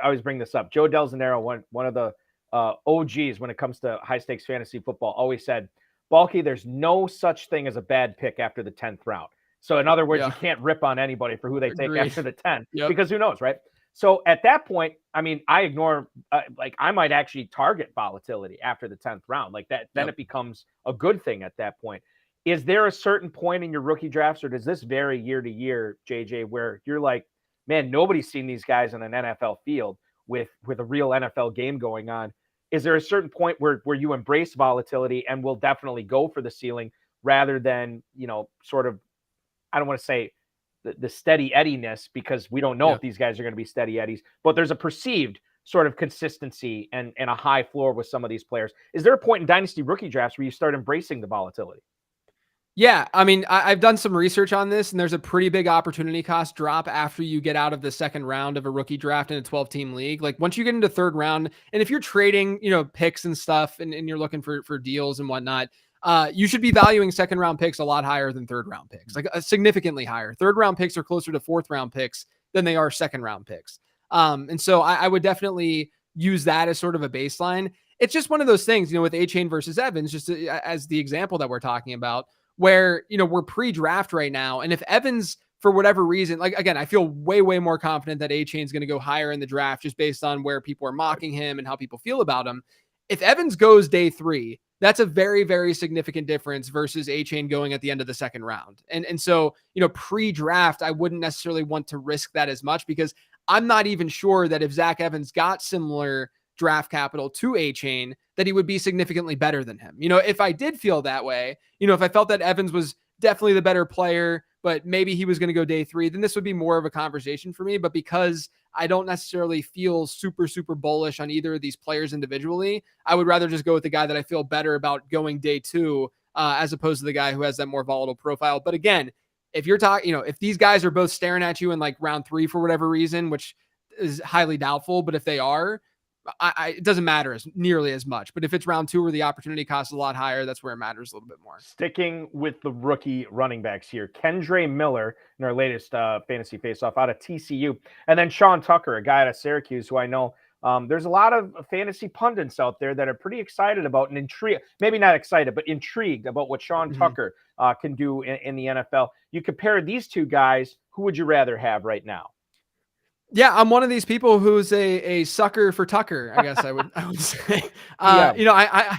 always bring this up. Joe Del Zanero, one of the OGs when it comes to high stakes fantasy football, always said, Balky, there's no such thing as a bad pick after the 10th round. So in other words, you can't rip on anybody for who they take after the 10th, because who knows, right? So at that point, I mean, I ignore, I might actually target volatility after the 10th round like that. Then it becomes a good thing at that point. Is there a certain point in your rookie drafts, or does this vary year to year, JJ, where you're like, man, nobody's seen these guys in an NFL field with a real NFL game going on? Is there a certain point where you embrace volatility and will definitely go for the ceiling rather than, sort of, I don't want to say the steady Eddiness, because we don't know if these guys are going to be steady Eddies, but there's a perceived sort of consistency and a high floor with some of these players. Is there a point in dynasty rookie drafts where you start embracing the volatility? Yeah, I mean, I've done some research on this, and there's a pretty big opportunity cost drop after you get out of the second round of a rookie draft in a 12-team league. Like once you get into third round, and if you're trading, picks and stuff, and you're looking for deals and whatnot, you should be valuing second round picks a lot higher than third round picks, like significantly higher. Third round picks are closer to fourth round picks than they are second round picks. And so I would definitely use that as sort of a baseline. It's just one of those things, with A-Chain versus Evans, just as the example that we're talking about, where, we're pre-draft right now. And if Evans, for whatever reason, like, again, I feel way, way more confident that A-Chain's going to go higher in the draft just based on where people are mocking him and how people feel about him. If Evans goes day 3, that's a very, very significant difference versus A-Chain going at the end of the second round. And so, pre-draft, I wouldn't necessarily want to risk that as much, because I'm not even sure that if Zach Evans got similar draft capital to A-Chain, that he would be significantly better than him. If I did feel that way, if I felt that Evans was definitely the better player, but maybe he was going to go day 3, then this would be more of a conversation for me. But because I don't necessarily feel super, super bullish on either of these players individually, I would rather just go with the guy that I feel better about going day 2, as opposed to the guy who has that more volatile profile. But again, if you're talking, if these guys are both staring at you in like round 3 for whatever reason, which is highly doubtful, but if they are, it doesn't matter nearly as much. But if it's round 2 where the opportunity cost is a lot higher, that's where it matters a little bit more. Sticking with the rookie running backs here, Kendre Miller in our latest fantasy faceoff out of TCU, and then Sean Tucker, a guy out of Syracuse who I know there's a lot of fantasy pundits out there that are pretty excited about and intrigued, maybe not excited, but intrigued about what Sean Tucker can do in the NFL. You compare these two guys, who would you rather have right now? Yeah, I'm one of these people who's a sucker for Tucker, I guess I would say. I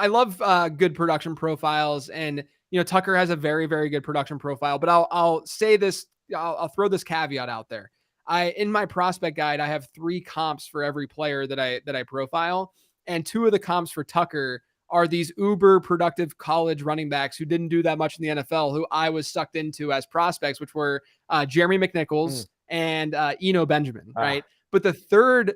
love good production profiles, and Tucker has a very, very good production profile. But I'll say this, I'll throw this caveat out there. In my prospect guide, I have 3 comps for every player that I profile, and 2 of the comps for Tucker are these uber productive college running backs who didn't do that much in the NFL, who I was sucked into as prospects, which were Jeremy McNichols and Eno Benjamin, right? But the third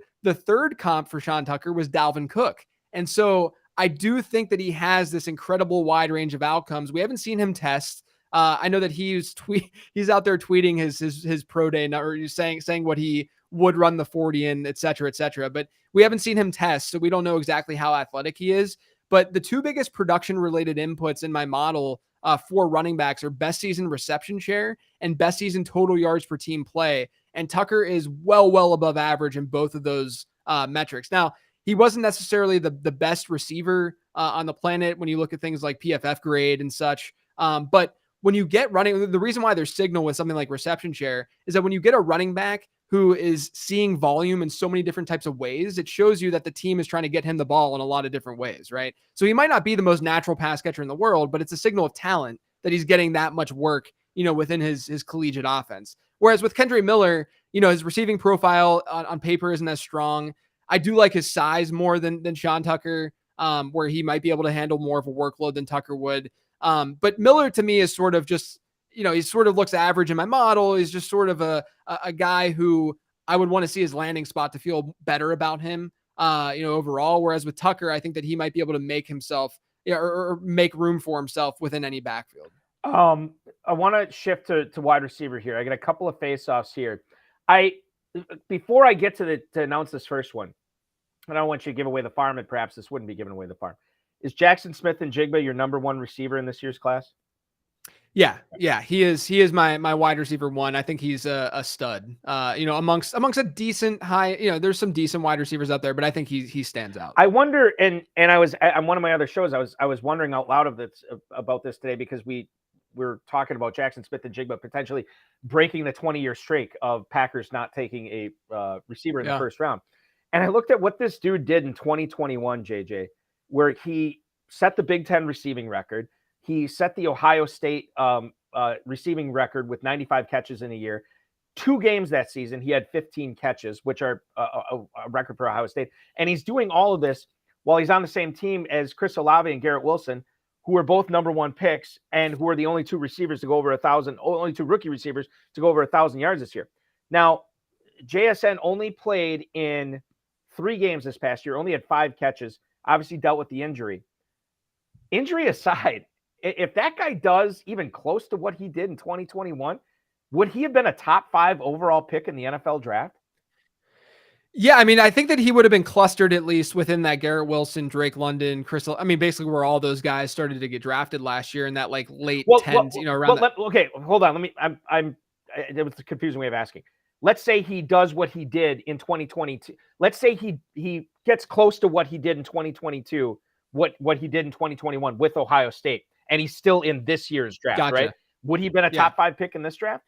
comp for Sean Tucker was Dalvin Cook. And so I do think that he has this incredible wide range of outcomes. We haven't seen him test. I know that he's out there tweeting his pro day, or saying what he would run the 40 in, et cetera, et cetera. But we haven't seen him test, so we don't know exactly how athletic he is. But the 2 biggest production related inputs in my model for running backs are best season reception share and best season total yards per team play. And Tucker is well above average in both of those metrics. Now, he wasn't necessarily the best receiver on the planet when you look at things like PFF grade and such. But when you get running, the reason why there's signal with something like reception share is that when you get a running back who is seeing volume in so many different types of ways, it shows you that the team is trying to get him the ball in a lot of different ways, right? So he might not be the most natural pass catcher in the world, but it's a signal of talent that he's getting that much work, within his collegiate offense. Whereas with Kendre Miller, his receiving profile on paper isn't as strong. I do like his size more than Sean Tucker, where he might be able to handle more of a workload than Tucker would. But Miller to me is sort of just, he sort of looks average in my model. He's just sort of a guy who I would want to see his landing spot to feel better about him, overall. Whereas with Tucker, I think that he might be able to make himself or make room for himself within any backfield. I want to shift to wide receiver here. I got a couple of face-offs here. Before I get to announce this first one, and I don't want you to give away the farm, and perhaps this wouldn't be giving away the farm. Is Jackson Smith-Njigba your number 1 receiver in this year's class? Yeah, he is my wide receiver 1. I think he's a stud. Amongst a decent high, there's some decent wide receivers out there, but I think he stands out. I wonder, and I was on one of my other shows, I was wondering out loud about this today, because we're talking about Jackson Smith-Njigba potentially breaking the 20-year streak of Packers not taking a receiver in the first round. And I looked at what this dude did in 2021, JJ, where he set the Big Ten receiving record. He set the Ohio State receiving record with 95 catches in a year. 2 games that season, he had 15 catches, which are a record for Ohio State. And he's doing all of this while he's on the same team as Chris Olave and Garrett Wilson, who are both number 1 picks and who are the only 2 receivers to go over 1,000, only 2 rookie receivers to go over 1,000 yards this year. Now, JSN only played in 3 games this past year, only had 5 catches, obviously dealt with the injury. Injury aside, if that guy does even close to what he did in 2021, would he have been a top 5 overall pick in the NFL draft? Yeah, I mean, I think that he would have been clustered at least within that Garrett Wilson, Drake London, basically where all those guys started to get drafted last year in that like late 10s, around. Okay, hold on. It was a confusing way of asking. let's say he does what he did in 2022. Let's say he gets close to what he did in 2022, what he did in 2021 with Ohio State, and he's still in this year's draft, Gotcha. right? Would he have been a top 5 pick in this draft?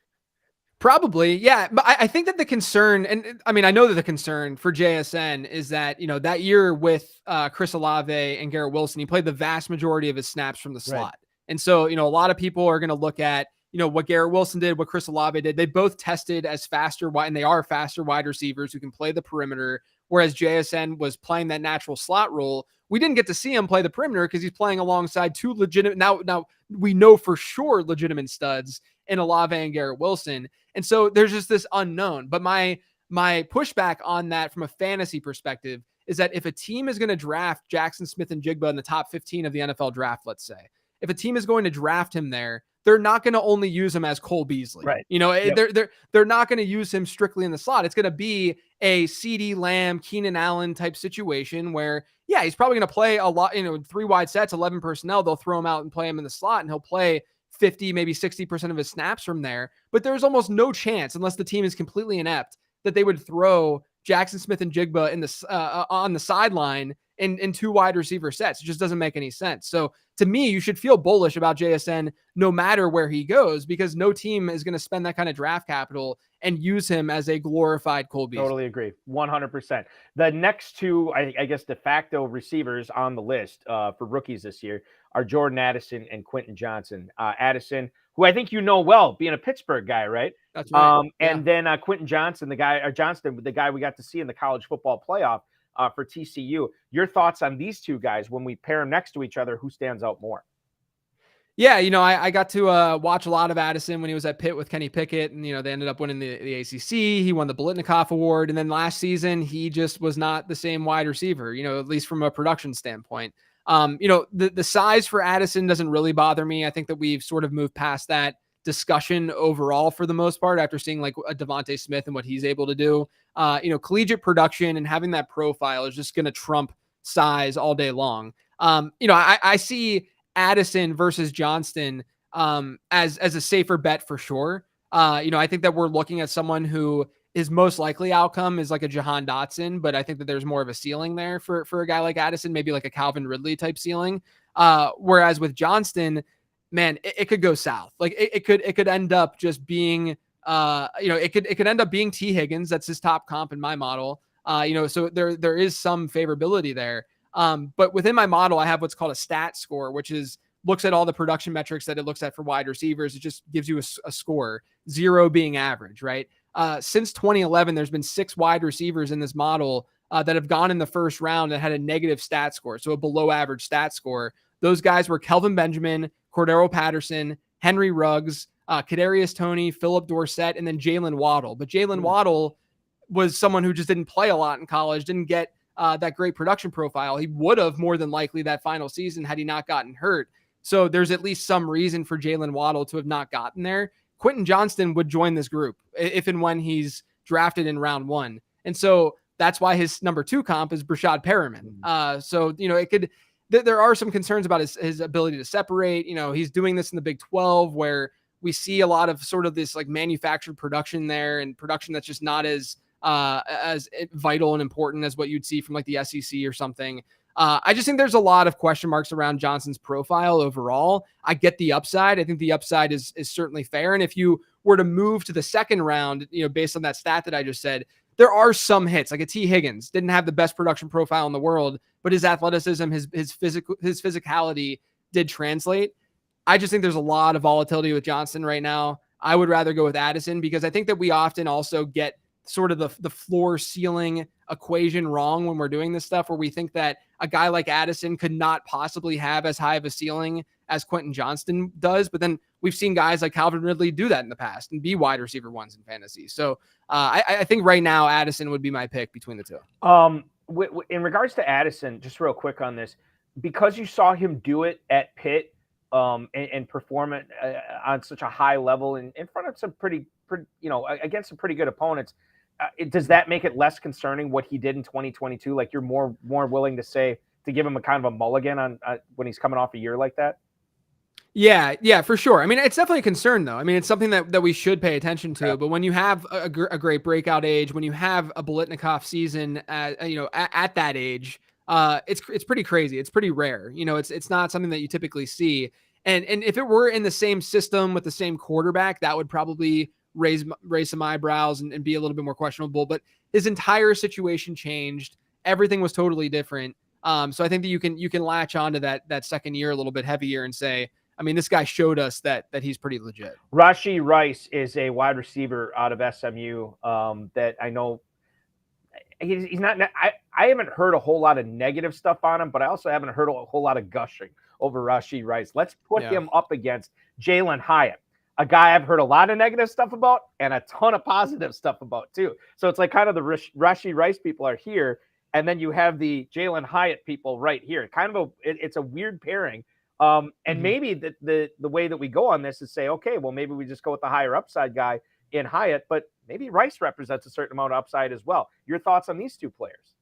Probably, yeah. But I think that the concern, and I mean, I know that the concern for JSN is that, that year with Chris Olave and Garrett Wilson, he played the vast majority of his snaps from the slot. Right. And so, a lot of people are going to look at, what Garrett Wilson did, what Chris Olave did. They both tested as faster wide, and they are faster wide receivers who can play the perimeter. Whereas JSN was playing that natural slot role. We didn't get to see him play the perimeter because he's playing alongside two legitimate, now we know for sure legitimate studs in Olave and Garrett Wilson. And so there's just this unknown. But my pushback on that from a fantasy perspective is that if a team is going to draft Jackson Smith and Jigba in the top 15 of the NFL draft, let's say, if a team is going to draft him there, they're not going to only use him as Cole Beasley. Right. They're not going to use him strictly in the slot. It's going to be a CeeDee Lamb, Keenan Allen type situation where, yeah, he's probably going to play a lot, 3 wide sets, 11 personnel. They'll throw him out and play him in the slot, and he'll play 50, maybe 60% of his snaps from there. But there's almost no chance, unless the team is completely inept, that they would throw Jackson Smith and Jigba in the on the sideline in 2 wide receiver sets. It just doesn't make any sense. So to me, you should feel bullish about JSN no matter where he goes, because no team is going to spend that kind of draft capital and use him as a glorified Cole Beasley. Totally agree. 100%. The next 2, I guess, de facto receivers on the list for rookies this year are Jordan Addison and Quentin Johnson. Addison, who I think well, being a Pittsburgh guy, right? That's right. And then Quentin Johnson, the guy we got to see in the college football playoff for TCU. Your thoughts on these 2 guys when we pair them next to each other? Who stands out more? Yeah, I got to watch a lot of Addison when he was at Pitt with Kenny Pickett, and they ended up winning the ACC. He won the Biletnikoff Award, and then last season he just was not the same wide receiver, at least from a production standpoint. The size for Addison doesn't really bother me. I think that we've sort of moved past that discussion overall for the most part after seeing like a Devontae Smith and what he's able to do. Collegiate production and having that profile is just going to trump size all day long. I see Addison versus Johnston as a safer bet for sure. I think that we're looking at someone who his most likely outcome is like a Jahan Dotson, but I think that there's more of a ceiling there for a guy like Addison, maybe like a Calvin Ridley type ceiling. Whereas with Johnston, man, it could go south. Like it could end up just being, it could end up being T Higgins. That's his top comp in my model. So there is some favorability there. But within my model, I have what's called a stat score, which looks at all the production metrics that it looks at for wide receivers. It just gives you a score, 0 being average, right? Since 2011, there's been 6 wide receivers in this model that have gone in the first round and had a negative stat score, so a below average stat score. Those guys were Kelvin Benjamin, Cordero Patterson, Henry Ruggs, Kadarius Toney, Philip Dorsett, and then Jalen Waddle. But Jalen Waddle was someone who just didn't play a lot in college, didn't get that great production profile. He would have more than likely that final season had he not gotten hurt. So there's at least some reason for Jalen Waddle to have not gotten there. Quentin Johnston would join this group if and when he's drafted in round 1. And so that's why his number 2 comp is Brashad Perriman. So, there are some concerns about his ability to separate. He's doing this in the Big 12 where we see a lot of sort of this like manufactured production there, and production that's just not as vital and important as what you'd see from like the SEC or something. I just think there's a lot of question marks around Johnson's profile overall. I get the upside. I think the upside is certainly fair. And if you were to move to the second round, based on that stat that I just said, there are some hits. Like a T Higgins didn't have the best production profile in the world, but his athleticism, his physicality did translate. I just think there's a lot of volatility with Johnson right now. I would rather go with Addison because I think that we often also get sort of the floor ceiling equation wrong when we're doing this stuff, where we think that a guy like Addison could not possibly have as high of a ceiling as Quentin Johnston does. But then we've seen guys like Calvin Ridley do that in the past and be wide receiver 1s in fantasy. So I think right now Addison would be my pick between the 2. In regards to Addison, just real quick on this, because you saw him do it at Pitt and perform it on such a high level in front of some pretty against some pretty good opponents, does that make it less concerning what he did in 2022? Like you're more willing to say to give him a kind of a mulligan on when he's coming off a year like that? Yeah, for sure. I mean, it's definitely a concern, though. I mean, it's something that we should pay attention to. Yeah. But when you have a great breakout age, when you have a Biletnikoff season, at that age, it's pretty crazy. It's pretty rare. It's not something that you typically see. And if it were in the same system with the same quarterback, that would probably raise some eyebrows and be a little bit more questionable. But his entire situation changed. Everything was totally different. So I think that you can latch onto that second year a little bit heavier and say, I mean, this guy showed us that he's pretty legit. Rashee Rice is a wide receiver out of SMU that I know he's not. I haven't heard a whole lot of negative stuff on him, but I also haven't heard a whole lot of gushing over Rashee Rice. Let's put him up against Jalen Hyatt, a guy I've heard a lot of negative stuff about and a ton of positive stuff about too. So it's like kind of the Rashee Rice people are here, and then you have the Jalen Hyatt people right here. It's a weird pairing. And maybe the way that we go on this is say, okay, well, maybe we just go with the higher upside guy in Hyatt, but maybe Rice represents a certain amount of upside as well. Your thoughts on these two players?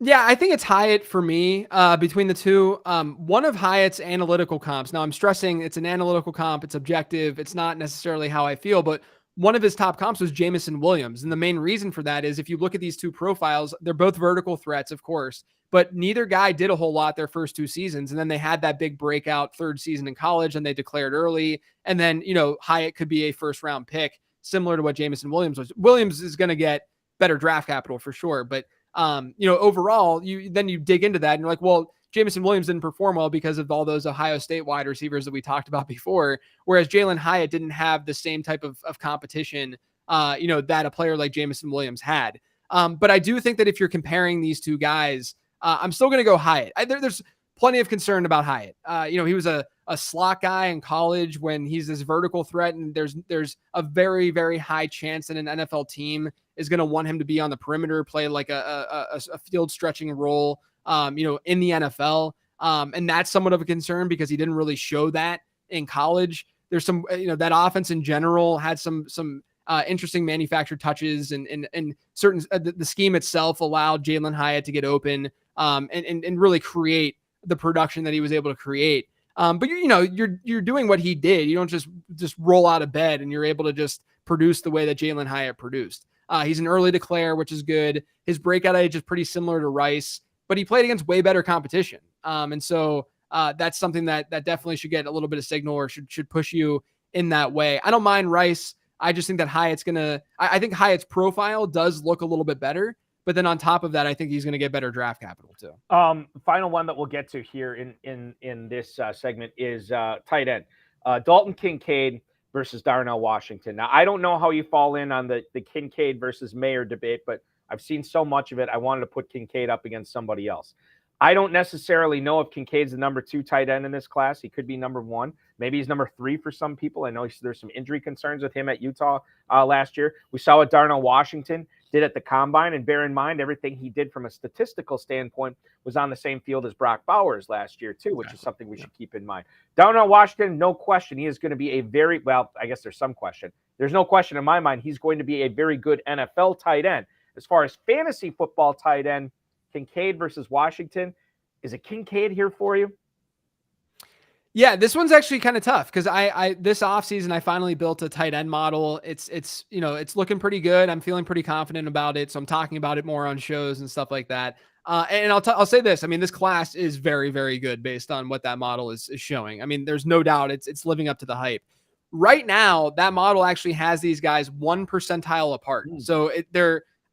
Yeah, I think it's Hyatt for me between the two. One of Hyatt's analytical comps. Now, I'm stressing it's an analytical comp. It's objective. It's not necessarily how I feel, but one of his top comps was Jameson Williams. And the main reason for that is if you look at these two profiles, they're both vertical threats, of course, but neither guy did a whole lot their first 2 seasons. And then they had that big breakout third season in college and they declared early. And then, Hyatt could be a first round pick, similar to what Jameson Williams was. Williams is going to get better draft capital for sure. But, overall, you dig into that and you're like, well, Jameson Williams didn't perform well because of all those Ohio State wide receivers that we talked about before, whereas Jalen Hyatt didn't have the same type of competition, that a player like Jameson Williams had. But I do think that if you're comparing these two guys, I'm still going to go Hyatt. There's plenty of concern about Hyatt. He was a slot guy in college when he's this vertical threat, and there's a very, very high chance that an NFL team is going to want him to be on the perimeter, play like a field stretching role, in the NFL. And that's somewhat of a concern because he didn't really show that in college. There's some, that offense in general had some interesting manufactured touches and certain, the scheme itself allowed Jalen Hyatt to get open, and really create the production that he was able to create. But you're doing what he did. You don't just roll out of bed and you're able to just produce the way that Jalen Hyatt produced. He's an early declare, which is good. His breakout age is pretty similar to Rice, but he played against way better competition. And so that's something that definitely should get a little bit of signal or should push you in that way. I don't mind Rice. I just think that I think Hyatt's profile does look a little bit better. But then on top of that, I think he's going to get better draft capital too. Final one that we'll get to here in this segment is tight end. Dalton Kincaid versus Darnell Washington. Now, I don't know how you fall in on the Kincaid versus Mayer debate, but I've seen so much of it. I wanted to put Kincaid up against somebody else. I don't necessarily know if Kincaid's the number 2 tight end in this class. He could be number 1. Maybe he's number 3 for some people. I know there's some injury concerns with him at Utah last year. We saw what Darnell Washington did at the combine, and bear in mind, everything he did from a statistical standpoint was on the same field as Brock Bowers last year too, which is something we should keep in mind. Darnell Washington, no question, he is going to be I guess there's some question. There's no question in my mind he's going to be a very good NFL tight end. As far as fantasy football tight end, Kincaid versus Washington, is it Kincaid here for you? Yeah, this one's actually kind of tough because I this offseason I finally built a tight end model. It's looking pretty good. I'm feeling pretty confident about it, so I'm talking about it more on shows and stuff like that. And I'll say this: I mean, this class is very, very good based on what that model is showing. I mean, there's no doubt it's living up to the hype. Right now, that model actually has these guys 1 percentile apart. So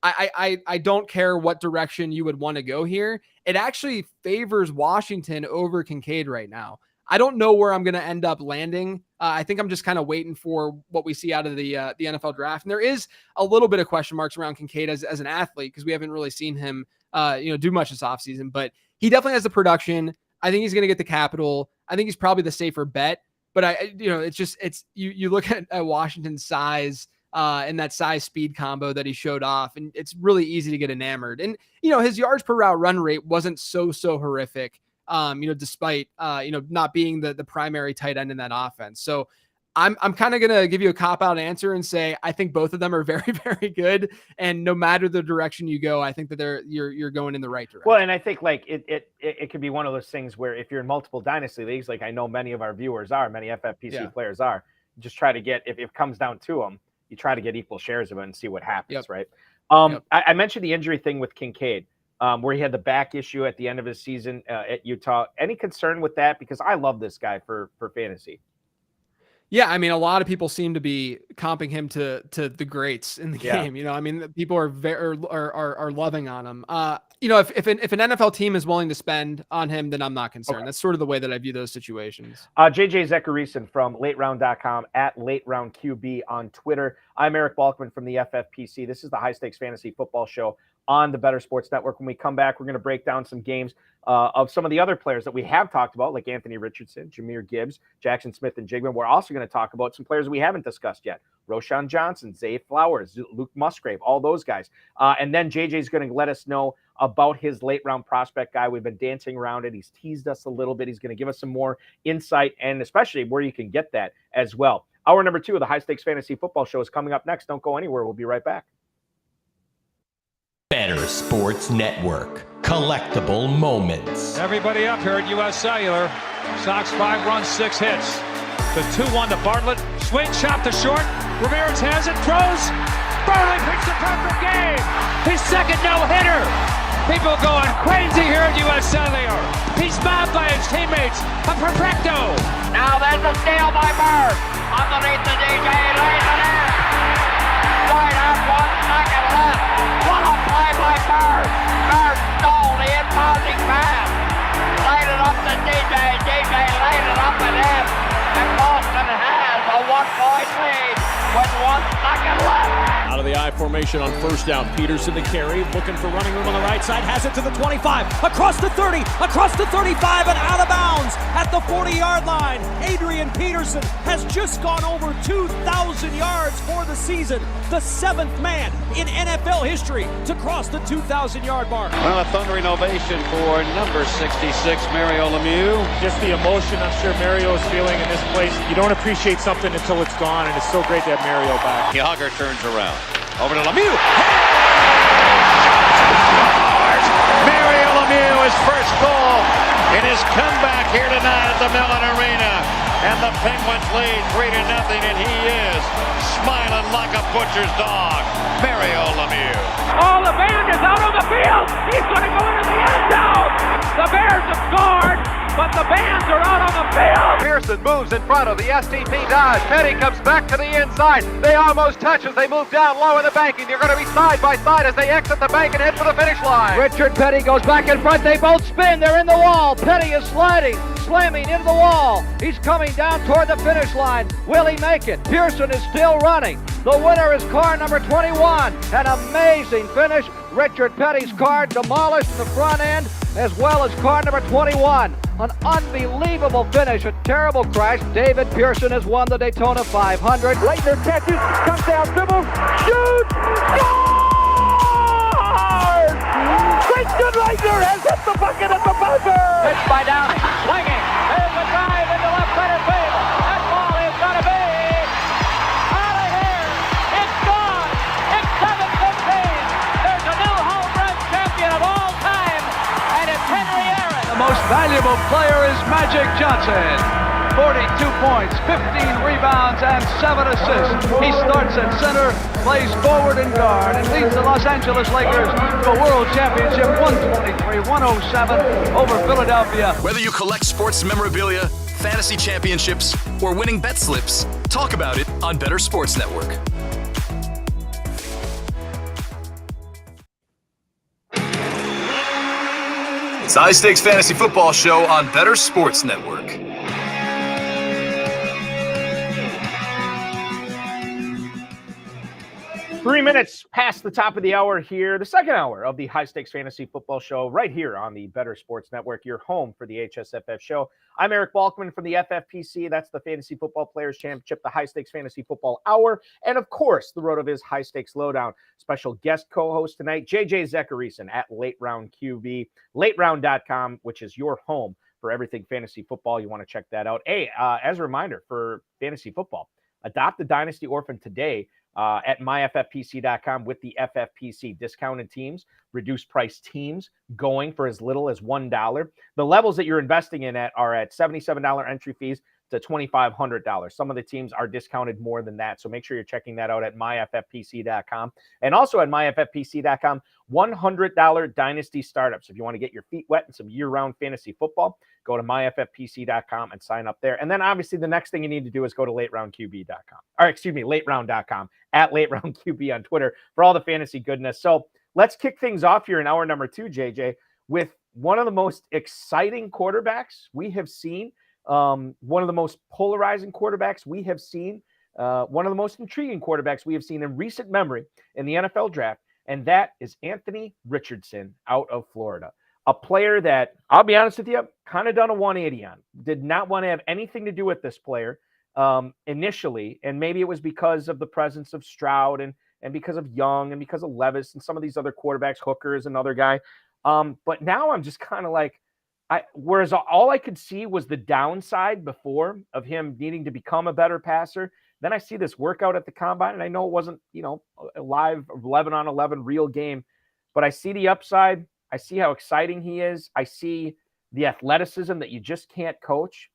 I don't care what direction you would want to go here. It actually favors Washington over Kincaid right now. I don't know where I'm going to end up landing. I think I'm just kind of waiting for what we see out of the NFL draft. And there is a little bit of question marks around Kincaid as an athlete because we haven't really seen him, do much this offseason. But he definitely has the production. I think he's going to get the capital. I think he's probably the safer bet. But you look at Washington's size and that size speed combo that he showed off, and it's really easy to get enamored. And his yards per route run rate wasn't so horrific. Despite not being the primary tight end in that offense. So I'm kind of going to give you a cop-out answer and say I think both of them are very, very good. And no matter the direction you go, I think that you're going in the right direction. Well, and I think like it could be one of those things where if you're in multiple dynasty leagues, like I know many of our viewers are, many FFPC players are, just try to get, if it comes down to them, you try to get equal shares of it and see what happens, right? I mentioned the injury thing with Kincaid, where he had the back issue at the end of his season at Utah. Any concern with that? Because I love this guy for fantasy. Yeah, I mean, a lot of people seem to be comping him to the greats in the game. You know, I mean, people are are loving on him. You know, if an NFL team is willing to spend on him, then I'm not concerned. That's sort of the way that I view those situations. JJ Zachariason from LateRound.com at LateRoundQB on Twitter. I'm Eric Balkman from the FFPC. This is the High Stakes Fantasy Football Show on the Better Sports Network. When we come back, we're going to break down some games of some of the other players that we have talked about, like Anthony Richardson, Jahmyr Gibbs, Jackson Smith, and Jigman. We're also going to talk about some players we haven't discussed yet. Roshan Johnson, Zay Flowers, Luke Musgrave, all those guys. And then JJ's going to let us know about his late round prospect guy. We've been dancing around it. He's teased us a little bit. He's going to give us some more insight and especially where you can get that as well. Hour number 2 of the High Stakes Fantasy Football Show is coming up next. Don't go anywhere. We'll be right back. Better Sports Network. Collectible moments. Everybody up here at U.S. Cellular. Sox 5 runs, 6 hits. The 2-1 to Bartlett. Swing, chop to short. Ramirez has it, throws. Burley picks the perfect game. His second no-hitter. People going crazy here at U.S. Cellular. He's mobbed by his teammates. A perfecto. Now there's a steal by Bird. Underneath the DJ, lays it in. Right up, 1 second left. What a play by Bird. Bird stole the impounding pass. Laid it up to DJ. DJ laid it up at him. And Boston has a 1-point lead with 1 second left. Out of the I formation on first down. Peterson to carry, looking for running room on the right side, has it to the 25, across the 30, across the 35, and out of bounds at the 40-yard line. Adrian Peterson has just gone over 2,000 yards for the season, the 7th man in NFL history to cross the 2,000-yard mark. Well, a thundering ovation for number 66, Mario Lemieux. Just the emotion I'm sure Mario is feeling in this place. You don't appreciate something until it's gone, and it's so great to have Mario back. Yager turns around. Over to Lemieux. Mario Lemieux, his first goal in his comeback here tonight at the Mellon Arena. And the Penguins lead 3-0, and he is smiling like a butcher's dog. Mario Lemieux. Oh, the band is out on the field. He's going to go into the end zone. The Bears have scored, but the bands are out on the field. Pearson moves in front of the STP Dodge. Petty comes back to the inside. They almost touch as they move down low in the banking. They're going to be side by side as they exit the bank and head for the finish line. Richard Petty goes back in front. They both spin. They're in the wall. Petty is sliding, slamming into the wall. He's coming down toward the finish line. Will he make it? Pearson is still running. The winner is car number 21. An amazing finish. Richard Petty's car demolished in the front end, as well as car number 21. An unbelievable finish, a terrible crash. David Pearson has won the Daytona 500. Leitner catches, comes down, dribbles, shoots, scores! Christian Leitner has hit the bucket at the buzzer! Pitched by Downey, swinging. There's a drive into left center field. That ball is going to be out of here. It's gone. It's 7-15. There's a new home run champion of all time, and it's Henry Aaron. The most valuable player is Magic Johnson. 42 points, 15 rebounds, and 7 assists. He starts at center, plays forward and guard, and leads the Los Angeles Lakers to a world championship 123-107 over Philadelphia. Whether you collect sports memorabilia, fantasy championships, or winning bet slips, talk about it on Better Sports Network. It's the High Stakes Fantasy Football Show on Better Sports Network. 3 minutes past the top of the hour here, the second hour of the High Stakes Fantasy Football Show right here on the Better Sports Network, your home for the HSFF show. I'm Eric Balkman from the FFPC. That's the Fantasy Football Players Championship, the High Stakes Fantasy Football Hour, and of course, the RotoViz High Stakes Lowdown. Special guest co-host tonight, JJ Zachariason at Late Round QB, lateround.com, which is your home for everything fantasy football. You want to check that out. Hey, as a reminder for fantasy football, adopt the Dynasty Orphan today at myffpc.com with the FFPC. Discounted teams, reduced price teams going for as little as $1. The levels that you're investing in are at $77 entry fees to $2,500. Some of the teams are discounted more than that. So make sure you're checking that out at myffpc.com. And also at myffpc.com, $100 dynasty startups. If you want to get your feet wet in some year-round fantasy football, go to myffpc.com and sign up there. And then obviously the next thing you need to do is go to lateroundqb.com. Or excuse me, lateround.com, at lateroundqb on Twitter for all the fantasy goodness. So let's kick things off here in hour number 2, JJ, with one of the most exciting quarterbacks we have seen. One of the most polarizing quarterbacks we have seen, one of the most intriguing quarterbacks we have seen in recent memory in the NFL draft, and that is Anthony Richardson out of Florida. A player that, I'll be honest with you, kind of done a 180 on. Did not want to have anything to do with this player initially, and maybe it was because of the presence of Stroud and because of Young and because of Levis and some of these other quarterbacks, Hooker is another guy. But now I'm just kind of like, whereas all I could see was the downside before of him needing to become a better passer. Then I see this workout at the combine, and I know it wasn't, a live 11-on-11 real game, but I see the upside. I see how exciting he is. I see the athleticism that you just can't coach.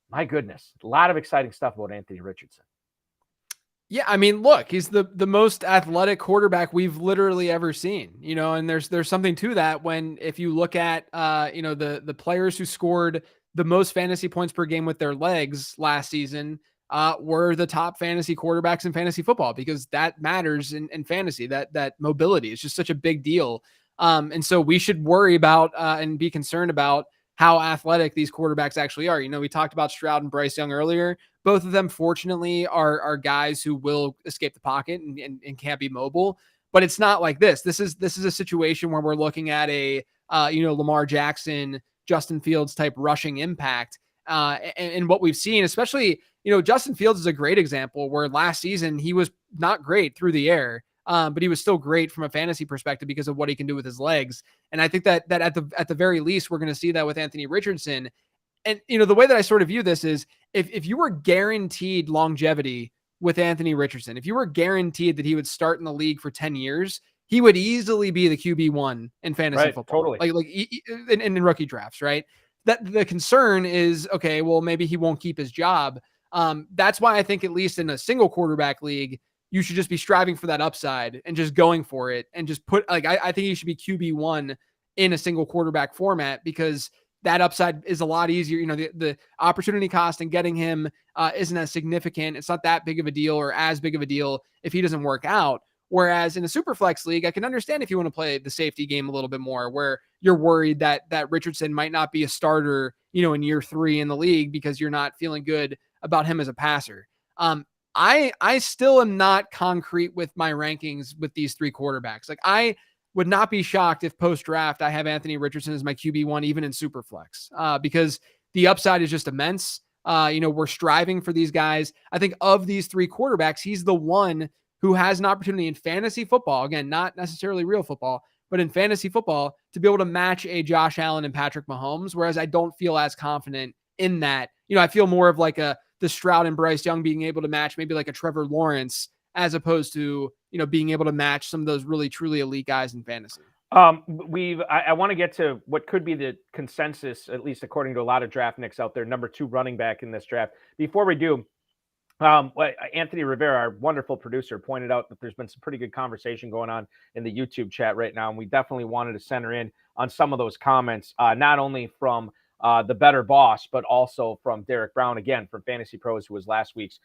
My goodness, a lot of exciting stuff about Anthony Richardson. Yeah, I mean, look, he's the most athletic quarterback we've literally ever seen, and there's something to that when if you look at the players who scored the most fantasy points per game with their legs last season were the top fantasy quarterbacks in fantasy football, because that matters in fantasy, that mobility is just such a big deal. And so we should worry about and be concerned about how athletic these quarterbacks actually are. We talked about Stroud and Bryce Young earlier. Both of them, fortunately, are guys who will escape the pocket and can't be mobile. But it's not like this. This is a situation where we're looking at a Lamar Jackson, Justin Fields type rushing impact. And what we've seen, especially, Justin Fields is a great example where last season he was not great through the air. But he was still great from a fantasy perspective because of what he can do with his legs. And I think that at the very least, we're going to see that with Anthony Richardson. And, the way that I sort of view this is if you were guaranteed longevity with Anthony Richardson, if you were guaranteed that he would start in the league for 10 years, he would easily be the QB1 in fantasy football. Totally. Like in rookie drafts, right? That the concern is, okay, well, maybe he won't keep his job. That's why I think at least in a single quarterback league, you should just be striving for that upside and just going for it and just I think you should be QB1 in a single quarterback format, because that upside is a lot easier. The opportunity cost in getting him isn't as significant. It's not that big of a deal or as big of a deal if he doesn't work out. Whereas in a super flex league, I can understand if you want to play the safety game a little bit more, where you're worried that Richardson might not be a starter, in year 3 in the league because you're not feeling good about him as a passer. I still am not concrete with my rankings with these 3 quarterbacks. Like, I would not be shocked if post-draft I have Anthony Richardson as my QB1, even in Superflex, because the upside is just immense. We're striving for these guys. I think of these 3 quarterbacks, he's the one who has an opportunity in fantasy football, again, not necessarily real football, but in fantasy football, to be able to match a Josh Allen and Patrick Mahomes, whereas I don't feel as confident in that. I feel more of like the Stroud and Bryce Young being able to match maybe like a Trevor Lawrence, as opposed to, being able to match some of those really, truly elite guys in fantasy. I want to get to what could be the consensus, at least according to a lot of draft nicks out there, number 2 running back in this draft. Before we do, Anthony Rivera, our wonderful producer, pointed out that there's been some pretty good conversation going on in the YouTube chat right now. And we definitely wanted to center in on some of those comments, not only from the better boss, but also from Derek Brown, again, from Fantasy Pros, who was last week's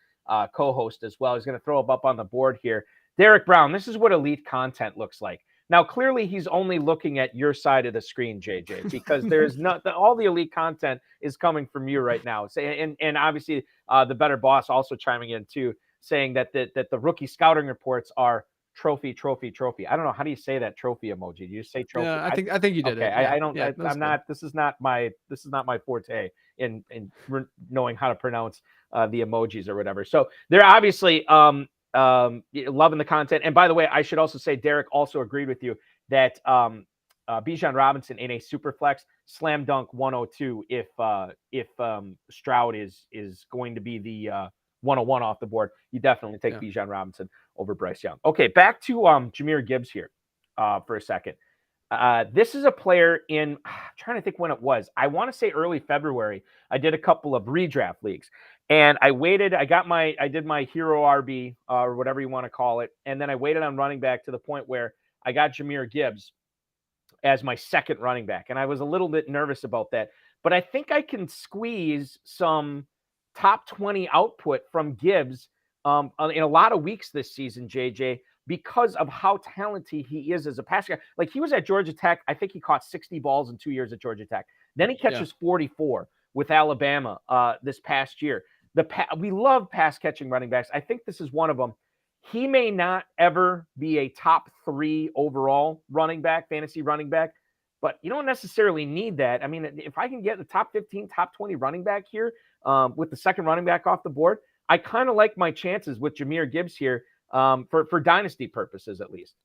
co-host as well. He's going to throw them up on the board here. Derek Brown, this is what elite content looks like. Now, clearly, he's only looking at your side of the screen, JJ, because there's not all the elite content is coming from you right now. And obviously, the better boss also chiming in too, saying that the rookie scouting reports are trophy. I don't know, how do you say that trophy emoji? Do you say trophy? Yeah, I think you did it. Yeah. I don't. Yeah, I'm not. This is not my forte in knowing how to pronounce the emojis or whatever. So they're obviously loving the content. And by the way, I should also say Derek also agreed with you that Bijan Robinson in a super flex, slam dunk 102 if Stroud is going to be the 101 off the board. You definitely take Bijan Robinson over Bryce Young. Okay, back to Jahmyr Gibbs here for a second. This is a player in, I'm trying to think when it was. I want to say early February. I did a couple of redraft leagues, and I waited. I did my hero RB or whatever you want to call it, and then I waited on running back to the point where I got Jahmyr Gibbs as my second running back, and I was a little bit nervous about that. But I think I can squeeze some top 20 output from Gibbs in a lot of weeks this season, JJ, because of how talented he is as a passer. Like, he was at Georgia Tech. I think he caught 60 balls in 2 years at Georgia Tech. Then he catches 44 with Alabama this past year. We love pass-catching running backs. I think this is one of them. He may not ever be a top 3 overall running back, fantasy running back, but you don't necessarily need that. I mean, if I can get the top 15, top 20 running back here with the second running back off the board, I kind of like my chances with Jahmyr Gibbs here for dynasty purposes, at least.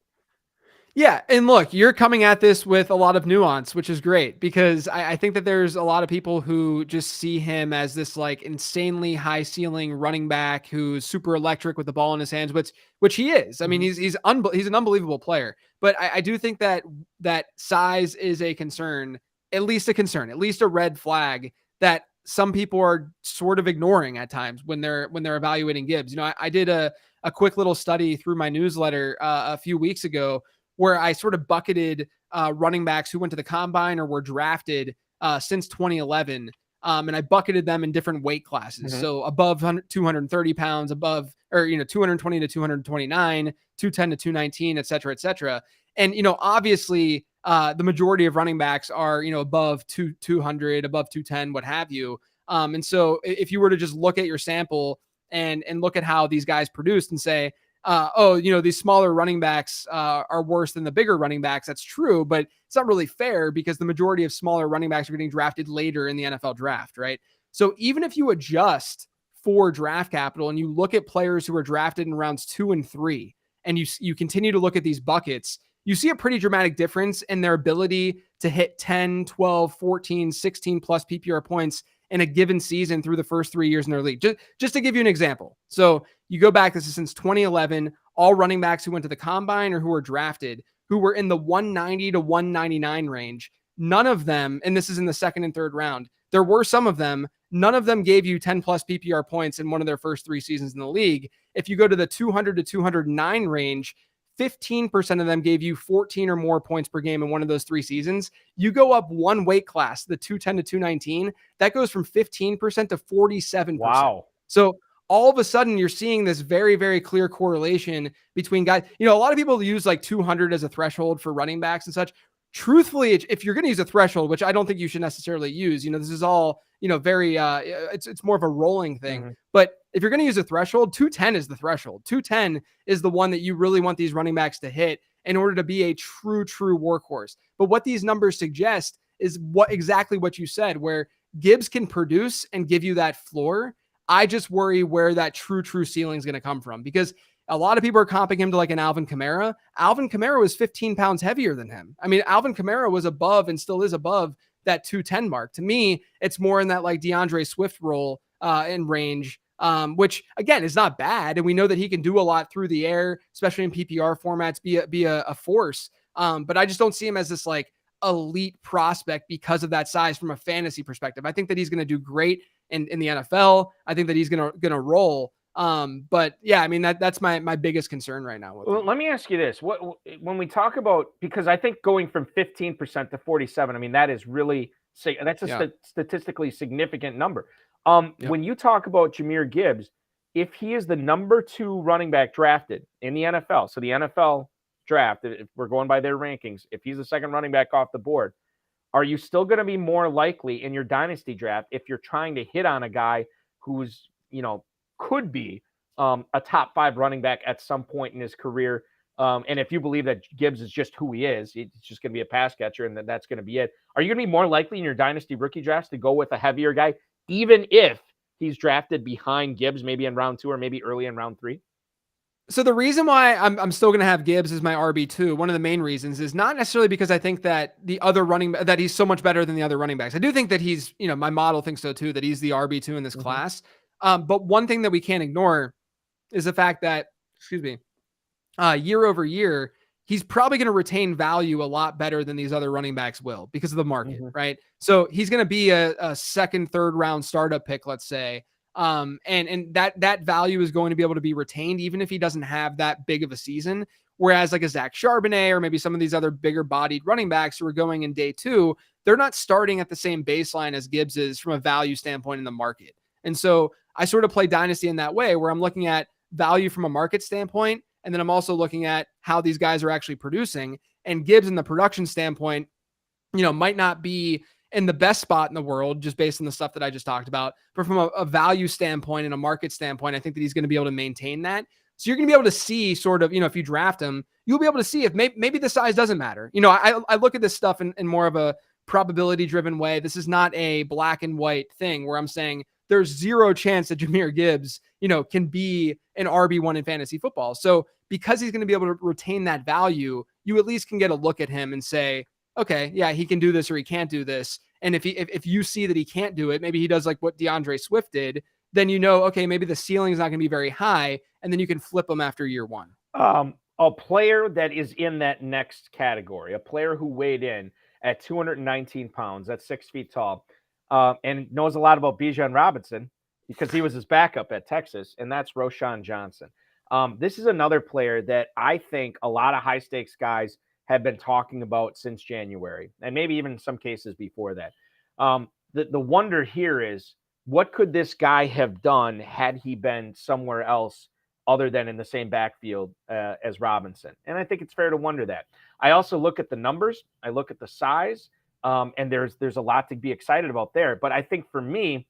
Yeah. And look, you're coming at this with a lot of nuance, which is great, because I think that there's a lot of people who just see him as this like insanely high ceiling running back who's super electric with the ball in his hands, which he is. I mean, he's an unbelievable player, but I do think that size is a concern, at least a red flag that some people are sort of ignoring at times when they're evaluating Gibbs. You know, I did a quick little study through my newsletter a few weeks ago where I sort of bucketed running backs who went to the combine or were drafted since 2011. And I bucketed them in different weight classes. So above 230 pounds, above, or, 220 to 229, 210 to 219, et cetera, et cetera. And, obviously the majority of running backs are, above 200, above 210, what have you. And so if you were to just look at your sample and look at how these guys produced and say, these smaller running backs are worse than the bigger running backs. That's true, but it's not really fair because the majority of smaller running backs are getting drafted later in the NFL draft, right? So even if you adjust for draft capital and you look at players who are drafted in rounds 2 and 3, and you continue to look at these buckets, you see a pretty dramatic difference in their ability to hit 10, 12, 14, 16 plus PPR points in a given season through the first 3 years in their league. Just to give you an example. So you go back, this is since 2011, all running backs who went to the combine or who were drafted, who were in the 190 to 199 range, none of them, and this is in the second and third round, there were some of them, none of them gave you 10 plus PPR points in one of their first 3 seasons in the league. If you go to the 200 to 209 range, 15% of them gave you 14 or more points per game in one of those 3 seasons. You go up one weight class, the 210 to 219, that goes from 15% to 47%. Wow. So all of a sudden you're seeing this very, very clear correlation between guys. A lot of people use like 200 as a threshold for running backs and such. Truthfully, if you're going to use a threshold, which I don't think you should necessarily use, this is all, very, it's more of a rolling thing. But if you're going to use a threshold, 210 is the threshold. 210 is the one that you really want these running backs to hit in order to be a true workhorse. But what these numbers suggest is exactly what you said, where Gibbs can produce and give you that floor. I just worry where that true ceiling is going to come from, because a lot of people are comping him to like an Alvin Kamara. Alvin Kamara was 15 pounds heavier than him. I mean, Alvin Kamara was above and still is above that 210 mark. To me, it's more in that like DeAndre Swift role in range, which again is not bad. And we know that he can do a lot through the air, especially in PPR formats, be a force. But I just don't see him as this like elite prospect because of that size from a fantasy perspective. I think that he's going to do great in the NFL. I think that he's going to roll. But yeah, I mean, that's my biggest concern right now. Well, let me ask you this. When we talk about, because I think going from 15% to 47, I mean, that is really, that's a statistically significant number. When you talk about Jahmyr Gibbs, if he is the number 2 running back drafted in the NFL, so the NFL draft, if we're going by their rankings, if he's the second running back off the board, are you still going to be more likely in your dynasty draft if you're trying to hit on a guy who's, could be a top 5 running back at some point in his career? And if you believe that Gibbs is just who he is, it's just going to be a pass catcher and that's going to be it. Are you going to be more likely in your dynasty rookie drafts to go with a heavier guy, even if he's drafted behind Gibbs, maybe in round 2 or maybe early in round 3? So the reason why I'm still going to have Gibbs as my RB2, one of the main reasons is not necessarily because I think that that he's so much better than the other running backs. I do think that he's, my model thinks so too, that he's the RB2 in this class. But one thing that we can't ignore is the fact that, year over year, he's probably going to retain value a lot better than these other running backs will because of the market, right? So he's going to be a second, third round startup pick, let's say. And that value is going to be able to be retained even if he doesn't have that big of a season. Whereas like a Zach Charbonnet or maybe some of these other bigger bodied running backs who are going in day 2, they're not starting at the same baseline as Gibbs is from a value standpoint in the market. And so I sort of play dynasty in that way where I'm looking at value from a market standpoint. And then I'm also looking at how these guys are actually producing. And Gibbs in the production standpoint, might not be in the best spot in the world just based on the stuff that I just talked about. But from a value standpoint and a market standpoint, I think that he's going to be able to maintain that. So you're going to be able to see sort of, if you draft him, you'll be able to see if maybe the size doesn't matter. I look at this stuff in more of a probability driven way. This is not a black and white thing where I'm saying there's zero chance that Jahmyr Gibbs, can be an RB1 in fantasy football. So because he's going to be able to retain that value, you at least can get a look at him and say, okay, yeah, he can do this or he can't do this. And if you see that he can't do it, maybe he does like what DeAndre Swift did, then okay, maybe the ceiling is not going to be very high, and then you can flip him after year 1. A player that is in that next category, a player who weighed in at 219 pounds, that's 6 feet tall, and knows a lot about Bijan Robinson because he was his backup at Texas, and that's Roschon Johnson. This is another player that I think a lot of high-stakes guys have been talking about since January, and maybe even in some cases before that. The wonder here is, what could this guy have done had he been somewhere else other than in the same backfield as Robinson? And I think it's fair to wonder that. I also look at the numbers. I look at the size, and there's a lot to be excited about there. But I think for me,